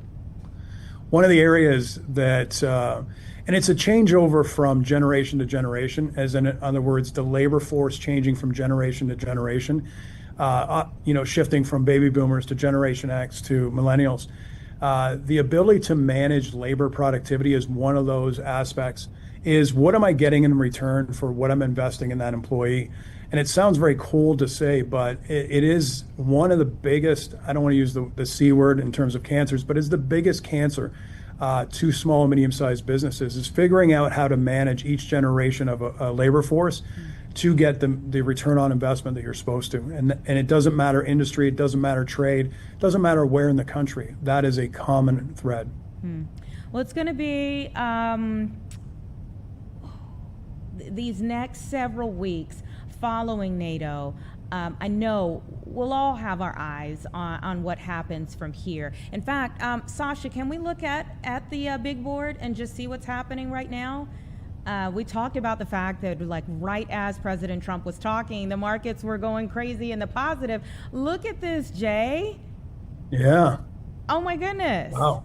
One of the areas that and it's a changeover from generation to generation, as in other words, the labor force changing from generation to generation, shifting from baby boomers to Generation X to millennials. The ability to manage labor productivity is one of those aspects. Is what am I getting in return for what I'm investing in that employee? And it sounds very cold to say, but it is one of the biggest, I don't want to use the C word in terms of cancers, but it's the biggest cancer to small and medium-sized businesses, is figuring out how to manage each generation of a labor force to get the return on investment that you're supposed to. And it doesn't matter industry, it doesn't matter trade, it doesn't matter where in the country. That is a common thread. Well, it's going to be these next several weeks following NATO. I know we'll all have our eyes on what happens from here. In fact, Sasha, can we look at the big board and just see what's happening right now? We talked about the fact that right as President Trump was talking, the markets were going crazy in the positive. Look at this, Jay. Yeah. Oh my goodness. Wow.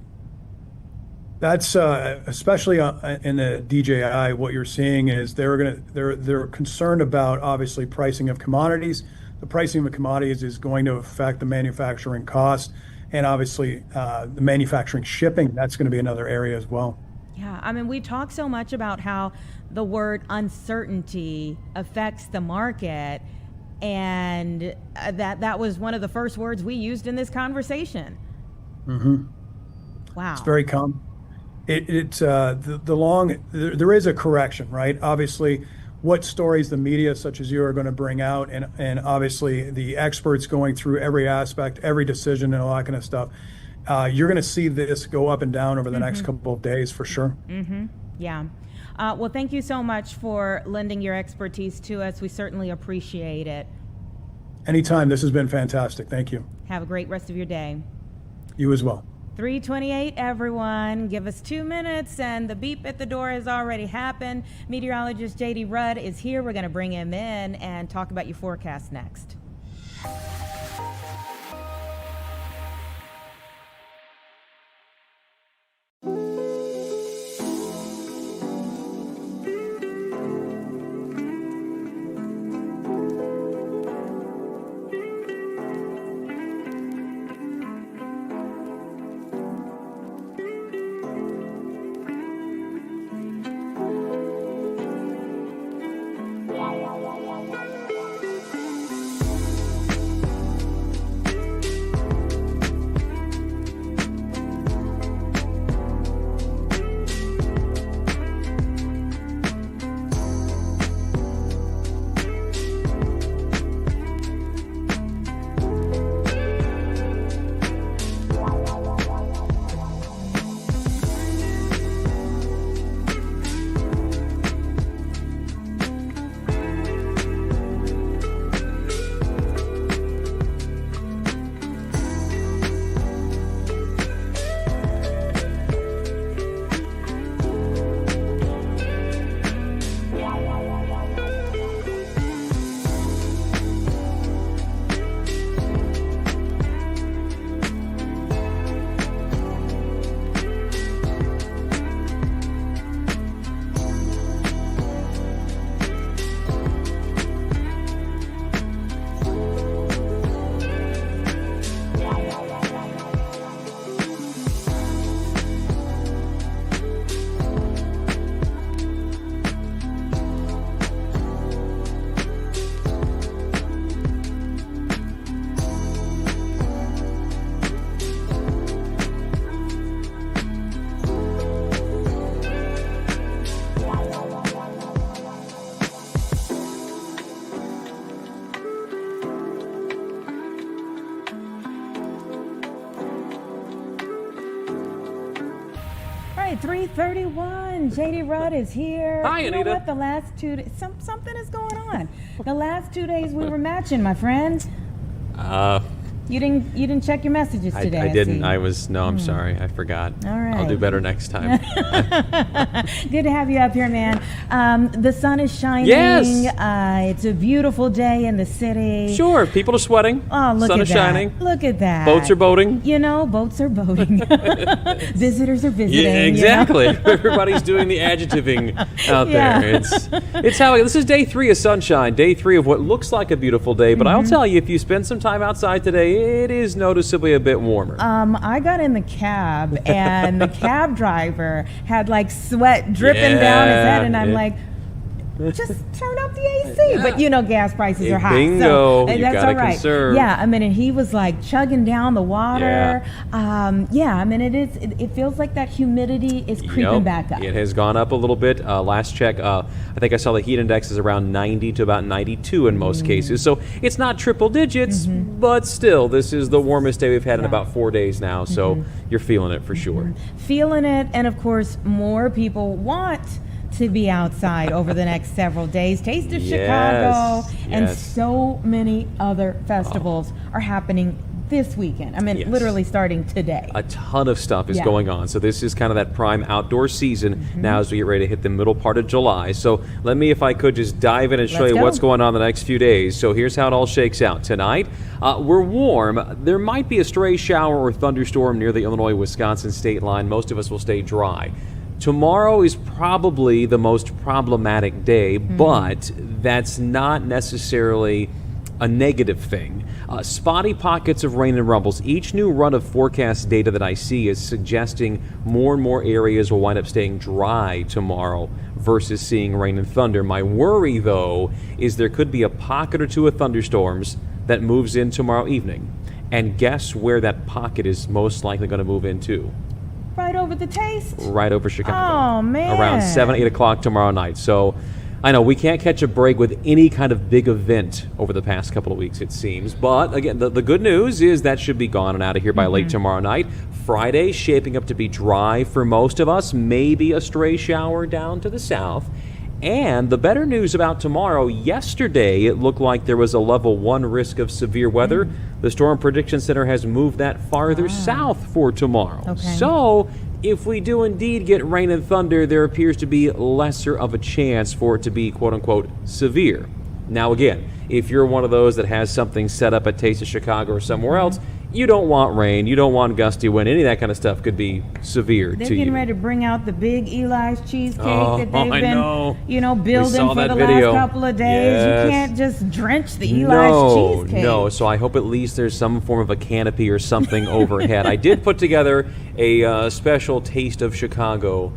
That's especially in the DJI. What you're seeing is they're concerned about obviously pricing of commodities. The pricing of commodities is going to affect the manufacturing cost, and obviously the manufacturing shipping. That's going to be another area as well. Yeah, I mean, we talk so much about how the word uncertainty affects the market, and that was one of the first words we used in this conversation. Mm-hmm. Wow. It's very common. There is a correction, right? Obviously, what stories the media such as you are going to bring out, and obviously the experts going through every aspect, every decision, and all that kind of stuff. You're going to see this go up and down over the next couple of days for sure. Yeah. Well, thank you so much for lending your expertise to us. We certainly appreciate it. Anytime. This has been fantastic. Thank you. Have a great rest of your day. You as well. 3:28, everyone. Give us 2 minutes, and the beep at the door has already happened. Meteorologist J.D. Rudd is here. We're going to bring him in and talk about your forecast next. 31. JD Rudd is here. Hi, you know Anita. what? The last 2 days, something is going on. The last 2 days we were matching, my friend. You didn't check your messages today. I didn't. See. I'm sorry. I forgot. All right. I'll do better next time. Good to have you up here, man. The sun is shining. Yes. It's a beautiful day in the city. Sure. People are sweating. Oh, look Sun at is that. shining. Look at that. Boats are boating. You know, boats are boating. Visitors are visiting. Yeah, exactly. Everybody's doing the adjectiving out there. It's how this is day 3 of sunshine, day 3 of what looks like a beautiful day. But I'll tell you, if you spend some time outside today, it is noticeably a bit warmer. I got in the cab, and the cab driver had like sweat dripping down his head, and I'm like, just turn up the AC. But you know, gas prices are high. Bingo. So You that's gotta all right. conserve. Yeah, I mean, and he was like chugging down the water. Yeah, I mean, it feels like that humidity is creeping back up. It has gone up a little bit. Last check, I think I saw the heat index is around 90 to about 92 in most cases. So it's not triple digits, but still, this is the warmest day we've had in about 4 days now. So you're feeling it for sure. Feeling it, and of course, more people want to be outside over the next several days. Taste of Chicago and so many other festivals are happening this weekend. I mean, literally starting today. A ton of stuff is going on. So this is kind of that prime outdoor season now as we get ready to hit the middle part of July. So let me, if I could, just dive in and show you what's going on the next few days. So here's how it all shakes out. Tonight, we're warm. There might be a stray shower or thunderstorm near the Illinois-Wisconsin state line. Most of us will stay dry. Tomorrow is probably the most problematic day, but that's not necessarily a negative thing. Spotty pockets of rain and rumbles. Each new run of forecast data that I see is suggesting more and more areas will wind up staying dry tomorrow versus seeing rain and thunder. My worry, though, is there could be a pocket or two of thunderstorms that moves in tomorrow evening. And guess where that pocket is most likely going to move into? Right over the Taste? Right over Chicago. Oh, man. Around 7, 8 o'clock tomorrow night. So I know we can't catch a break with any kind of big event over the past couple of weeks, it seems. But again, the good news is that should be gone and out of here by late tomorrow night. Friday shaping up to be dry for most of us. Maybe a stray shower down to the south. And the better news about tomorrow, yesterday it looked like there was a level 1 risk of severe weather. The Storm Prediction Center has moved that farther south for tomorrow. So if we do indeed get rain and thunder, there appears to be lesser of a chance for it to be quote-unquote severe. Now again, if you're one of those that has something set up at Taste of Chicago or somewhere else, you don't want rain, you don't want gusty wind, any of that kind of stuff could be severe They're to getting you. ready to bring out the big Eli's cheesecake Oh, that they've I been, know. Building saw for that the video. last couple of days. Yes. You can't just drench the Eli's cheesecake. No, so I hope at least there's some form of a canopy or something overhead. I did put together a special Taste of Chicago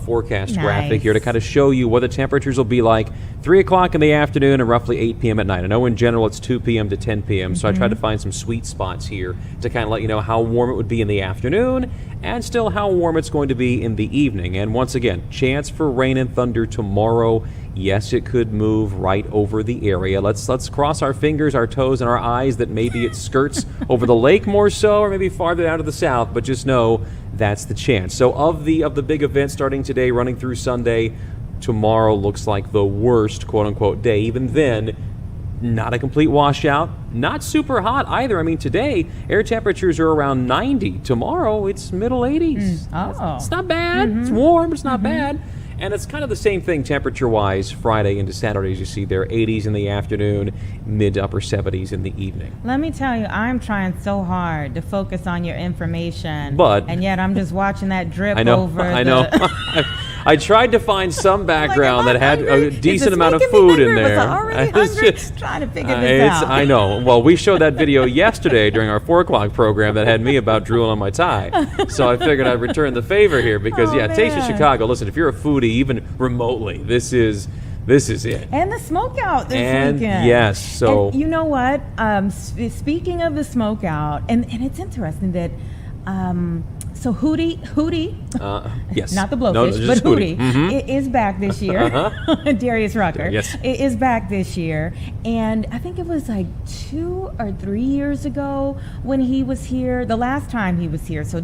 forecast graphic here to kind of show you what the temperatures will be like 3 o'clock in the afternoon and roughly 8 p.m. at night. I know in general it's 2 p.m. to 10 p.m., so I tried to find some sweet spots here to kind of let you know how warm it would be in the afternoon and still how warm it's going to be in the evening. And once again, chance for rain and thunder tomorrow. Yes, it could move right over the area. Let's cross our fingers, our toes, and our eyes that maybe it skirts over the lake more so, or maybe farther out to the south, but just know that's the chance. So of the big events starting today, running through Sunday, tomorrow looks like the worst quote-unquote day. Even then, not a complete washout, not super hot either. I mean, today, air temperatures are around 90. Tomorrow, it's middle 80s. It's not bad. It's warm, but it's not bad. And it's kind of the same thing temperature-wise Friday into Saturday, as you see there. 80s in the afternoon, mid to upper 70s in the evening. Let me tell you, I'm trying so hard to focus on your information. And yet I'm just watching that drip I know, over I know. I tried to find some background that had a decent amount of food in there. Trying to figure this out. I know. Well, we showed that video yesterday during our 4 o'clock program that had me about drooling on my tie. So I figured I'd return the favor here because, Taste of Chicago, listen, if you're a foodie, even remotely, this is it. And the smokeout this weekend. Yes, so. And you know what? Speaking of the smokeout, and it's interesting that So Hootie, yes, not the blowfish, no, but just Hootie, Mhm. is back this year. Darius Rucker, Yes. is back this year, and I think it was like 2 or 3 years ago when he was here. The last time he was here, so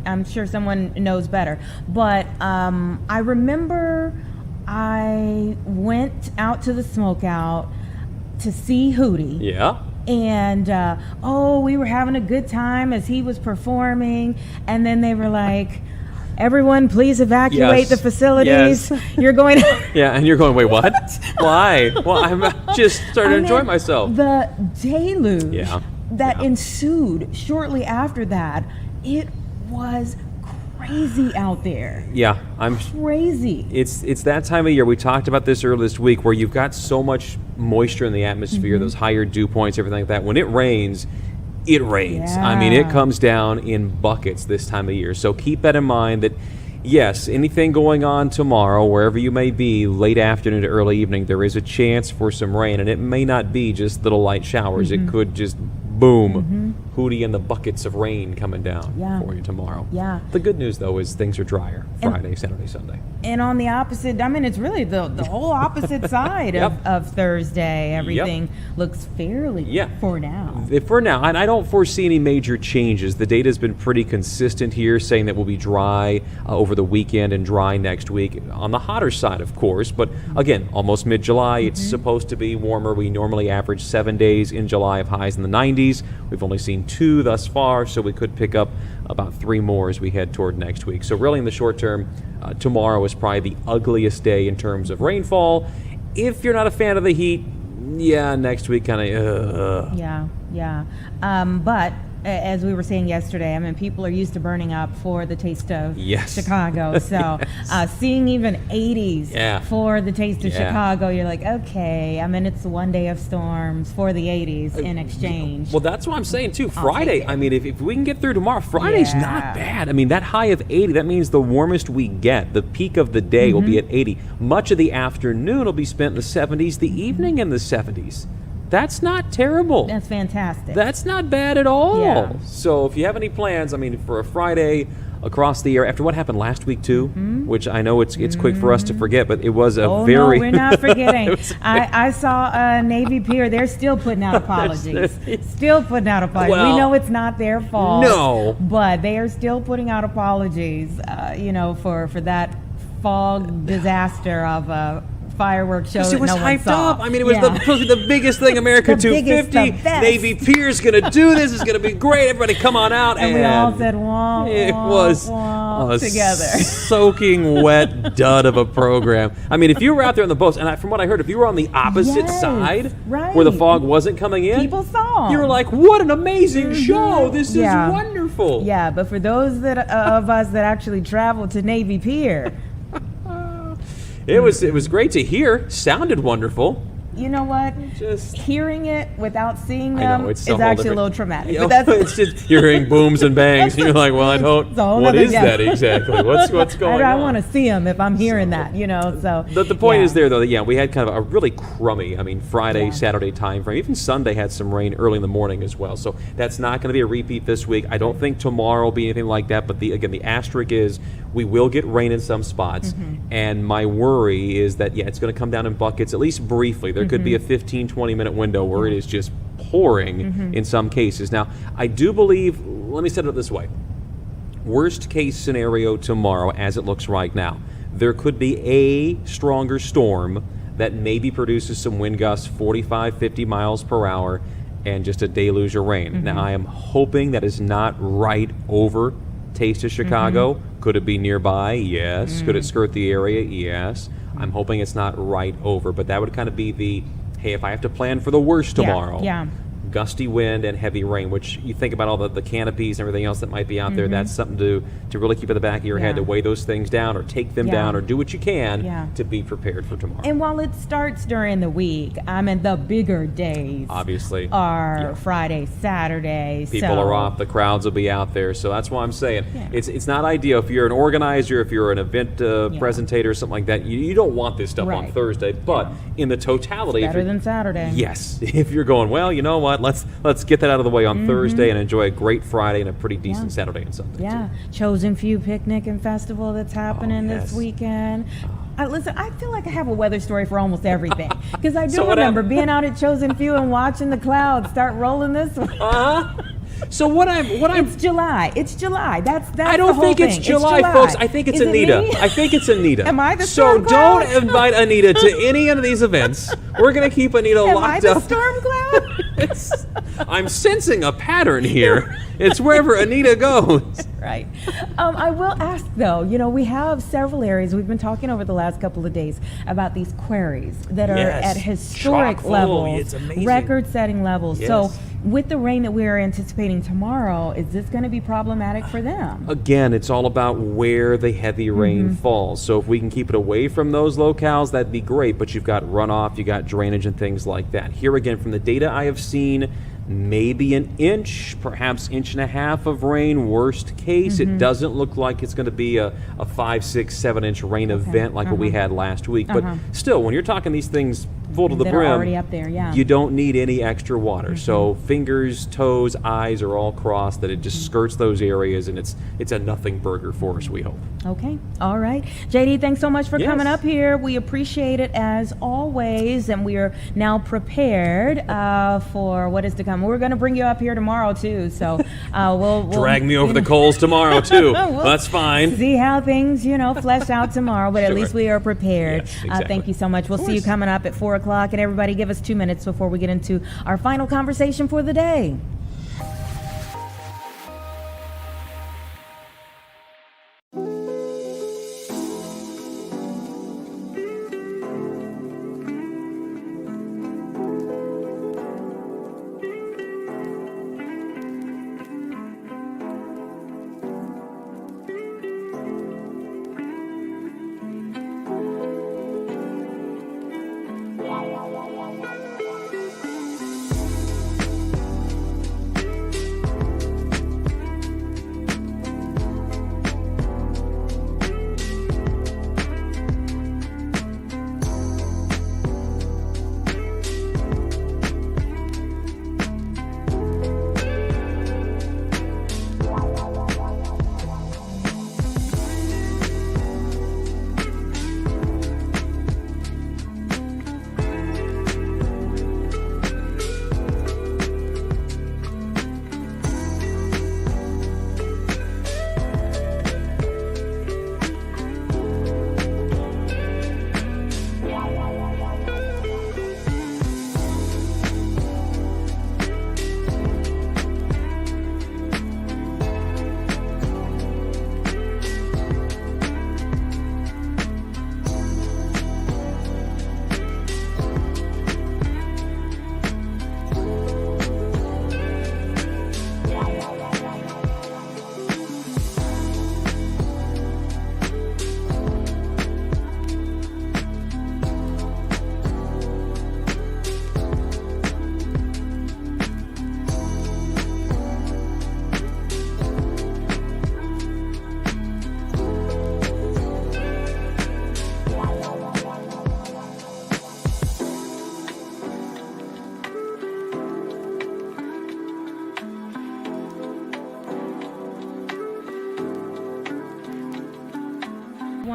I'm sure someone knows better. But I remember I went out to the smokeout to see Hootie. Yeah. And we were having a good time as he was performing, and then they were like, everyone please evacuate Yes. the facilities. Yes. You're going Yeah, and you're going, wait, what? Why? Well, I'm just starting to enjoy myself. The deluge Yeah. that ensued shortly after that, it was crazy out there. Yeah, I'm Crazy. It's that time of year. We talked about this earlier this week where you've got so much moisture in the atmosphere, those higher dew points, everything like that. When it rains, it rains. I mean, it Yeah. comes down in buckets this time of year. So keep that in mind that, yes, anything going on tomorrow, wherever you may be, late afternoon to early evening, there is a chance for some rain. And it may not be just little light showers. It could just boom, Hootie and the buckets of rain coming down Yeah. for you tomorrow. Yeah. The good news, though, is things are drier Friday, Saturday, Sunday. And on the opposite, I mean, it's really the whole opposite side Yep. of Thursday. Everything looks fairly for now. For now, and I don't foresee any major changes. The data has been pretty consistent here, saying that we'll be dry over the weekend and dry next week. On the hotter side, of course, but again, almost mid-July. It's supposed to be warmer. We normally average 7 days in July of highs in the 90s. We've only seen 2 thus far, so we could pick up about 3 more as we head toward next week. So really in the short term, tomorrow is probably the ugliest day in terms of rainfall. If you're not a fan of the heat, yeah, next week kind of, Yeah. But as we were saying yesterday, I mean, people are used to burning up for the taste of Yes. Chicago. So seeing even 80s Yeah. for the taste of Yeah. Chicago, you're like, okay. I mean, it's one day of storms for the 80s in exchange. Well, that's what I'm saying, too. Friday, I mean, if we can get through tomorrow, Friday's not bad. I mean, that high of 80, that means the warmest we get. The peak of the day will be at 80. Much of the afternoon will be spent in the 70s, the evening in the 70s. That's not terrible. That's fantastic. That's not bad at all. Yeah. So if you have any plans, I mean, for a Friday across the air, after what happened last week, too, which I know it's quick for us to forget, but it was a very... No, we're not forgetting. I saw Navy Pier. They're still putting out apologies. Still putting out apologies. Well, we know it's not their fault. No. But they are still putting out apologies, for that fog disaster of a fireworks show that It was no one hyped saw. up. I mean, it was supposed to be the biggest thing America The biggest, 250. the best. Navy Pier's going to do this. It's going to be great. Everybody come on out. And we all said, wah, it wah, was wah, a together. soaking wet dud of a program. I mean, if you were out there on the boats, and from what I heard, if you were on the opposite side where the fog wasn't coming in, people saw 'em. you were like, what an amazing show. This is wonderful. Yeah, but for those of us that actually traveled to Navy Pier, It was great to hear. Sounded wonderful. you know what? Just hearing it without seeing I them know, is it's a whole actually a different- little traumatic. You But know, that's it's just hearing booms and bangs, and you're like, well, I don't. It's a whole What nother- is yeah. that exactly? What's going I on? want to see them if I'm hearing that, So The point is there, though, that, we had kind of a really crummy, Friday, Saturday time frame. Even Sunday had some rain early in the morning as well. So that's not going to be a repeat this week. I don't think tomorrow will be anything like that. But, the asterisk is we will get rain in some spots. And my worry is that, it's going to come down in buckets, at least briefly. There could be a 15, 20-minute window where it is just pouring in some cases. Now, I do believe, let me set it up this way. Worst case scenario tomorrow, as it looks right now, there could be a stronger storm that maybe produces some wind gusts 45, 50 miles per hour and just a deluge of rain. Now, I am hoping that is not right over Taste of Chicago. Could it be nearby? Yes. Could it skirt the area? Yes. I'm hoping it's not right over, but that would kind of be the, hey, if I have to plan for the worst tomorrow, gusty wind and heavy rain, which you think about all the canopies and everything else that might be out there, that's something to really keep in the back of your head, to weigh those things down or take them down or do what you can to be prepared for tomorrow. And while it starts during the week, the bigger days Obviously are Friday, Saturday. People are off, the crowds will be out there, so that's why I'm saying it's not ideal. If you're an organizer, if you're an event presentator or something like that, you don't want this stuff on Thursday, but in the totality, Better than Saturday. yes, if you're going, well, you know what, let's get that out of the way on Thursday and enjoy a great Friday and a pretty decent Saturday and Sunday. Yeah, Chosen Few Picnic and Festival that's happening this weekend. Listen, I feel like I have a weather story for almost everything because I do So what remember being out at Chosen Few and watching the clouds start rolling this way. So what I'm It's July. It's July. That's I don't the whole think it's thing. July, folks. I think it's Is it Anita. me? I think it's Anita. Am I the So storm cloud? don't invite Anita to any of these events. We're gonna keep Anita Am I locked the up. storm cloud? I'm sensing a pattern here. It's wherever Anita goes. Right. I will ask though, we have several areas. We've been talking over the last couple of days about these quarries that are Yes. at historic Chock full. levels, It's amazing. record-setting levels. Yes. So with the rain that we are anticipating tomorrow, is this going to be problematic for them? Again, it's all about where the heavy rain falls. So if we can keep it away from those locales, that'd be great. But you've got runoff, you got drainage and things like that. Here again, from the data I have seen, maybe an inch, perhaps inch and a half of rain, worst case. It doesn't look like it's going to be a 5, 6, 7 inch rain event like what we had last week. But still, when you're talking these things full to the That brim, are already up there, yeah. you don't need any extra water. So fingers, toes, eyes are all crossed that it just skirts those areas, and it's a nothing burger for us, we hope. Okay. All right. JD, thanks so much for Yes. coming up here. We appreciate it as always, and we are now prepared for what is to come. We're going to bring you up here tomorrow, too, so we'll Drag me over the coals tomorrow, too. That's fine. See how things, flesh out tomorrow, but at least we are prepared. Yes, exactly. Thank you so much. We'll see you coming up at 4 o'clock, and everybody give us 2 minutes before we get into our final conversation for the day.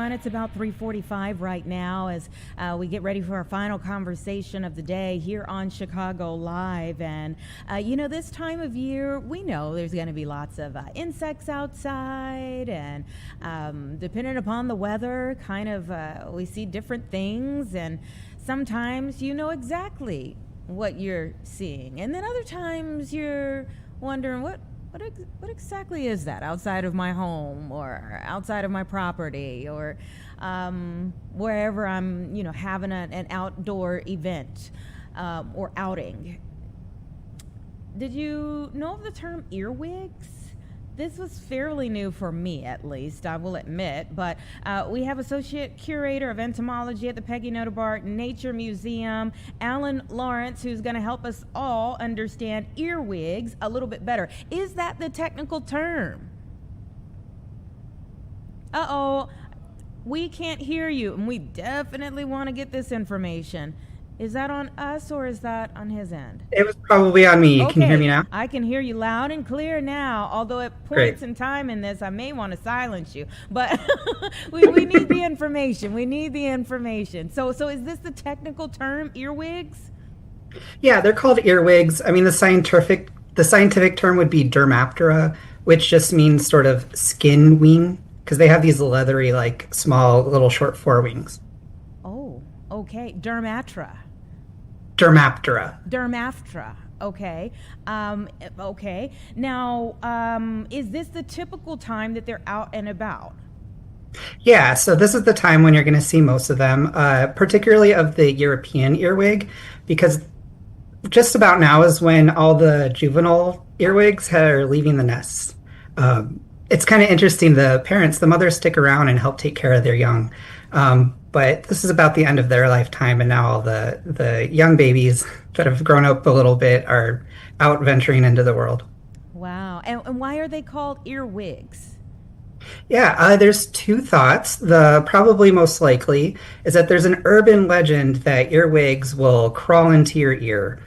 It's about 3:45 right now as we get ready for our final conversation of the day here on Chicago Live. And, this time of year, we know there's going to be lots of insects outside. And depending upon the weather, we see different things. And sometimes you know exactly what you're seeing. And then other times you're wondering, what exactly is that outside of my home or outside of my property or wherever I'm, having an outdoor event or outing? Did you know of the term earwigs? This was fairly new for me, at least, I will admit, but we have Associate Curator of Entomology at the Peggy Notabart Nature Museum, Alan Lawrence, who's going to help us all understand earwigs a little bit better. Is that the technical term? Uh-oh, we can't hear you, and we definitely want to get this information. Is that on us or is that on his end? It was probably on me. Okay. Can you hear me now? I can hear you loud and clear now. Although at points in time in this, I may want to silence you. But we need the information. We need the information. So is this the technical term, earwigs? Yeah, they're called earwigs. I mean, the scientific term would be dermaptera, which just means sort of skin wing, because they have these leathery, like small, little short forewings. Oh, okay. Dermaptera. Okay. Okay. Now, is this the typical time that they're out and about? Yeah, so this is the time when you're going to see most of them, particularly of the European earwig, because just about now is when all the juvenile earwigs are leaving the nests. It's kind of interesting. The mothers stick around and help take care of their young. But this is about the end of their lifetime, and now all the young babies that have grown up a little bit are out venturing into the world. Wow. And why are they called earwigs? Yeah, there's two thoughts. The probably most likely is that there's an urban legend that earwigs will crawl into your ear.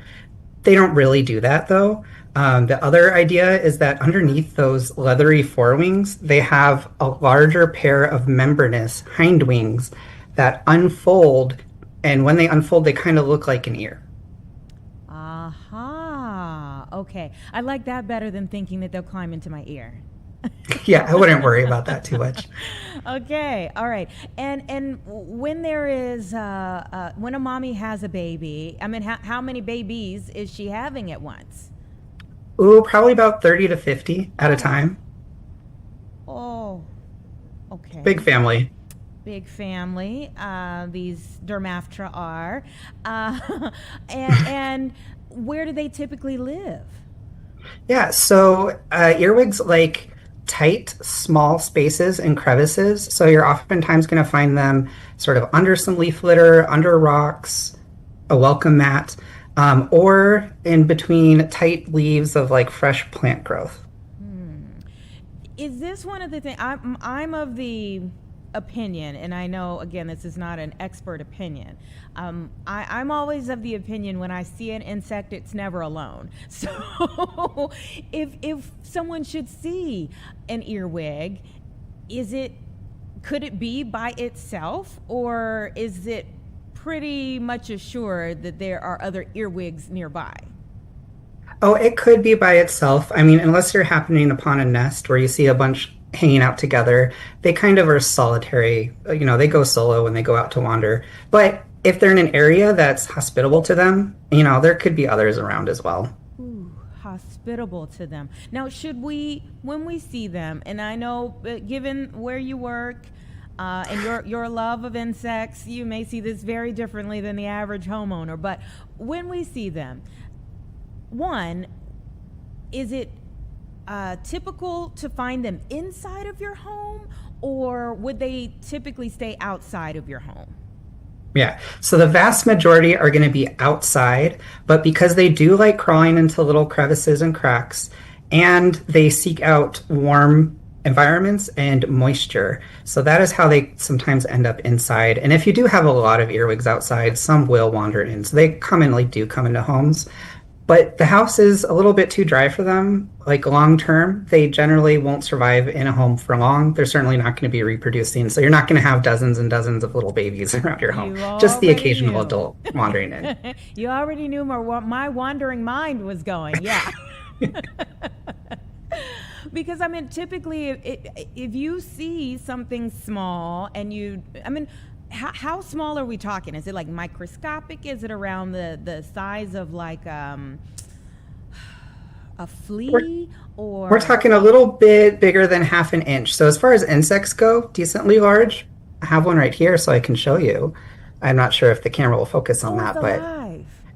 They don't really do that, though. The other idea is that underneath those leathery forewings, they have a larger pair of membranous hind wings that unfold, and when they unfold, they kind of look like an ear. Aha. Okay. I like that better than thinking that they'll climb into my ear. Yeah, I wouldn't worry about that too much. Okay, all right. And when there is when a mommy has a baby, I mean, how many babies is she having at once? Ooh, probably about 30 to 50 at a time. Oh, okay. Big family. Big family. These dermaptera are, and where do they typically live? Yeah, so earwigs like tight, small spaces and crevices. So you're oftentimes going to find them sort of under some leaf litter, under rocks, a welcome mat, or in between tight leaves of like fresh plant growth. Is this one of the things? I'm of the opinion, and I know, again, this is not an expert opinion. I'm always of the opinion when I see an insect, it's never alone. So if someone should see an earwig, could it be by itself, or is it pretty much assured that there are other earwigs nearby? Oh, it could be by itself. I mean, unless you're happening upon a nest where you see a bunch hanging out together, they kind of are solitary. You know, they go solo when they go out to wander. But if they're in an area that's hospitable to them, you know, there could be others around as well. Ooh, hospitable to them. Now, should we, when we see them, and I know given where you work and your love of insects, you may see this very differently than the average homeowner, but when we see them, one, is it typical to find them inside of your home, or would they typically stay outside of your home? Yeah, so the vast majority are going to be outside, but because they do like crawling into little crevices and cracks, and they seek out warm environments and moisture, so that is how they sometimes end up inside. And if you do have a lot of earwigs outside, some will wander in, so they commonly do come into homes. But the house is a little bit too dry for them. Like long term, they generally won't survive in a home for long. They're certainly not going to be reproducing. So you're not going to have dozens and dozens of little babies around your home. Just the occasional adult wandering in. You already knew where my wandering mind was going. Yeah. Because, I mean, typically if you see something small and how small are we talking? Is it like microscopic? Is it around the size of like a flea? We're talking a little bit bigger than half an inch. So as far as insects go, decently large. I have one right here so I can show you. I'm not sure if the camera will focus on that, but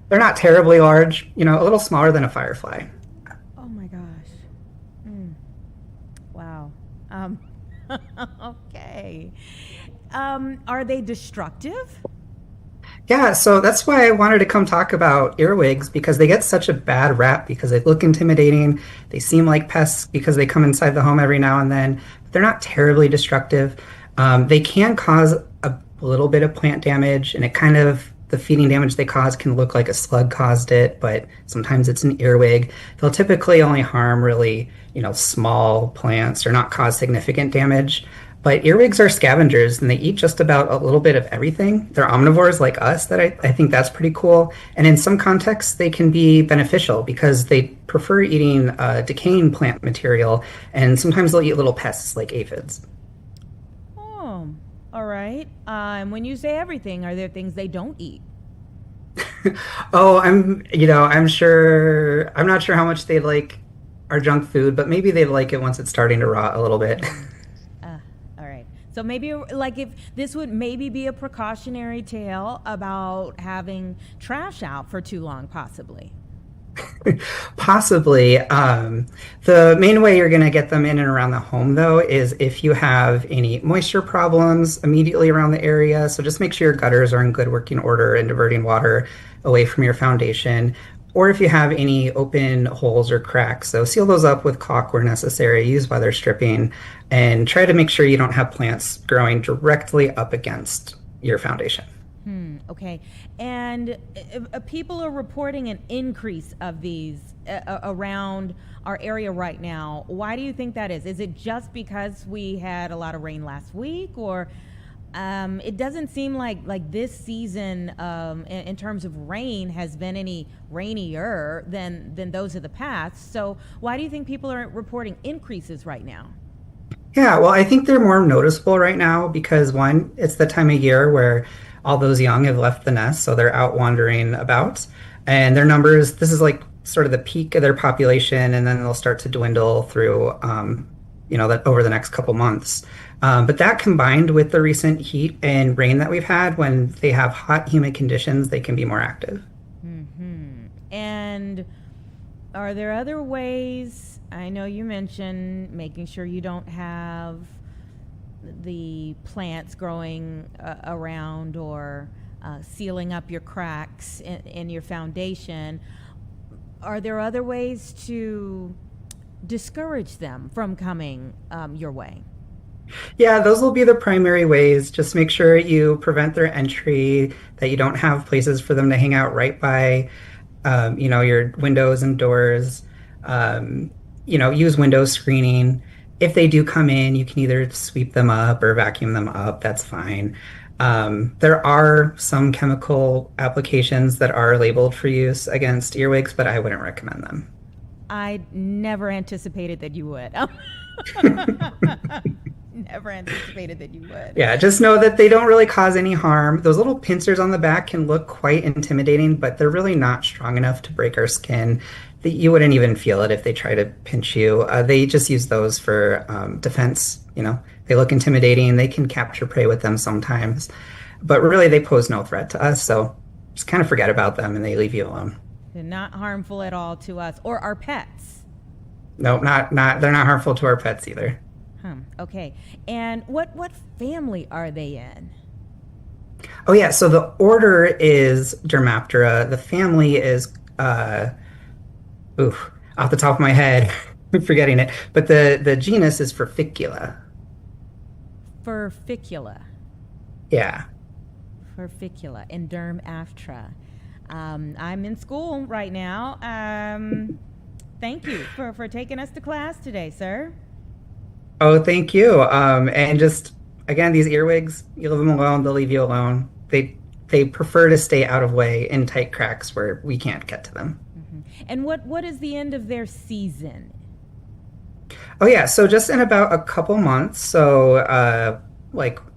they're not terribly large. You know, a little smaller than a firefly. Oh my gosh. Wow. Okay. Are they destructive? Yeah, so that's why I wanted to come talk about earwigs, because they get such a bad rap because they look intimidating. They seem like pests because they come inside the home every now and then. They're not terribly destructive. They can cause a little bit of plant damage, and the the feeding damage they cause can look like a slug caused it, but sometimes it's an earwig. They'll typically only harm really, small plants or not cause significant damage. But earwigs are scavengers and they eat just about a little bit of everything. They're omnivores like us, that I think that's pretty cool. And in some contexts, they can be beneficial because they prefer eating decaying plant material, and sometimes they'll eat little pests like aphids. Oh, all right. And when you say everything, are there things they don't eat? Oh, I'm not sure how much they like our junk food, but maybe they like it once it's starting to rot a little bit. All right. So maybe like if this would maybe be a precautionary tale about having trash out for too long, possibly. Possibly. The main way you're going to get them in and around the home, though, is if you have any moisture problems immediately around the area. So just make sure your gutters are in good working order and diverting water away from your foundation. Or if you have any open holes or cracks, so seal those up with caulk where necessary, use weather stripping, and try to make sure you don't have plants growing directly up against your foundation. Okay. And people are reporting an increase of these around our area right now. Why do you think that is? Is it just because we had a lot of rain last week, or it doesn't seem like this season in terms of rain has been any rainier than those of the past. So why do you think people are reporting increases right now? Yeah, well, I think they're more noticeable right now because one, it's the time of year where all those young have left the nest, so they're out wandering about. And their numbers, this is like sort of the peak of their population, and then they'll start to dwindle through, that over the next couple months. But that combined with the recent heat and rain that we've had, when they have hot, humid conditions, they can be more active. And are there other ways? I know you mentioned making sure you don't have the plants growing around or sealing up your cracks in your foundation. Are there other ways to discourage them from coming your way? Yeah, those will be the primary ways. Just make sure you prevent their entry, that you don't have places for them to hang out right by, your windows and doors. Use window screening. If they do come in, you can either sweep them up or vacuum them up. That's fine. There are some chemical applications that are labeled for use against earwigs, but I wouldn't recommend them. I never anticipated that you would. Never anticipated that you would. Yeah, just know that they don't really cause any harm. Those little pincers on the back can look quite intimidating, but they're really not strong enough to break our skin. You wouldn't even feel it if they try to pinch you. They just use those for defense. They look intimidating. They can capture prey with them sometimes, but really they pose no threat to us. So just kind of forget about them and they leave you alone. They're not harmful at all to us or our pets. No, not. They're not harmful to our pets either. Okay. And what family are they in? Oh yeah, so the order is Dermaptera. The family is off the top of my head, I'm forgetting it. But the genus is Forficula. Forficula. Yeah. Forficula and Dermaptera. I'm in school right now. Thank you for taking us to class today, sir. Oh, thank you. And just, again, these earwigs, you leave them alone, they'll leave you alone. They prefer to stay out of way in tight cracks where we can't get to them. And what is the end of their season? Oh, yeah. So just in about a couple months, so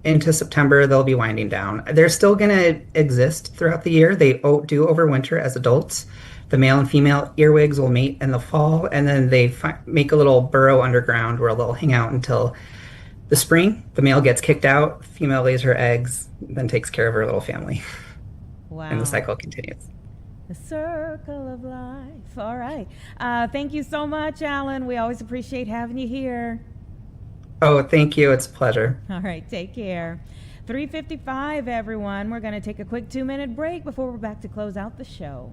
into September, they'll be winding down. They're still going to exist throughout the year. They do overwinter as adults. The male and female earwigs will mate in the fall, and then they make a little burrow underground where they'll hang out until the spring. The male gets kicked out, female lays her eggs, then takes care of her little family. Wow. And the cycle continues. The circle of life. All right. Thank you so much, Alan. We always appreciate having you here. Oh, thank you. It's a pleasure. All right. Take care. 3:55, everyone. We're going to take a quick 2-minute break before we're back to close out the show.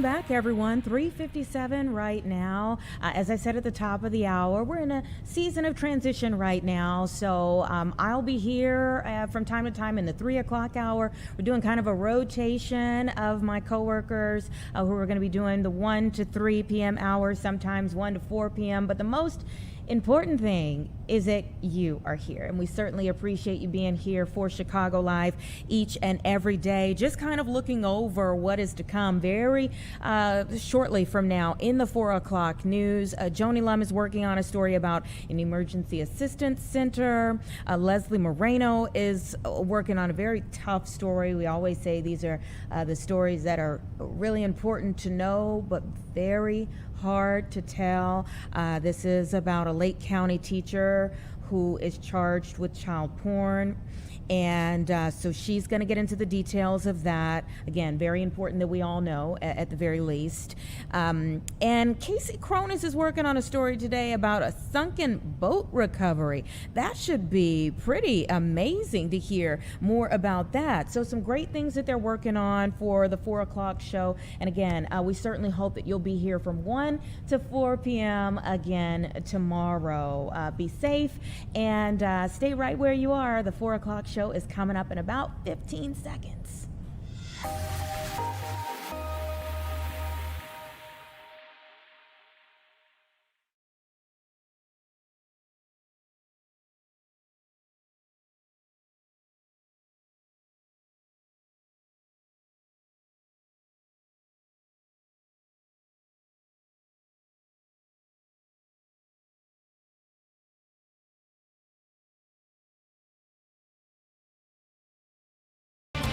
Welcome back, everyone. 3:57 right now. As I said at the top of the hour, we're in a season of transition right now. So I'll be here from time to time in the 3 o'clock hour. We're doing kind of a rotation of my coworkers who are going to be doing the 1 to 3 p.m. hours, sometimes 1 to 4 p.m. But the most important thing is that you are here, and we certainly appreciate you being here for Chicago Live each and every day, just kind of looking over what is to come very shortly from now in the 4 o'clock news. Joni Lum is working on a story about an emergency assistance center. Leslie Moreno is working on a very tough story. We always say these are the stories that are really important to know, but very hard to tell. This is about a Lake County teacher who is charged with child porn. And so she's going to get into the details of that. Again, very important that we all know at the very least. And Casey Cronus is working on a story today about a sunken boat recovery. That should be pretty amazing to hear more about that. So some great things that they're working on for the 4 o'clock show. And again, we certainly hope that you'll be here from 1 to 4 p.m. again tomorrow. Be safe and stay right where you are. The 4 o'clock show is coming up in about 15 seconds.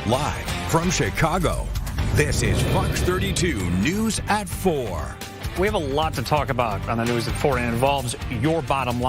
Live from Chicago, this is Fox 32 News at 4. We have a lot to talk about on the news at 4, and it involves your bottom line.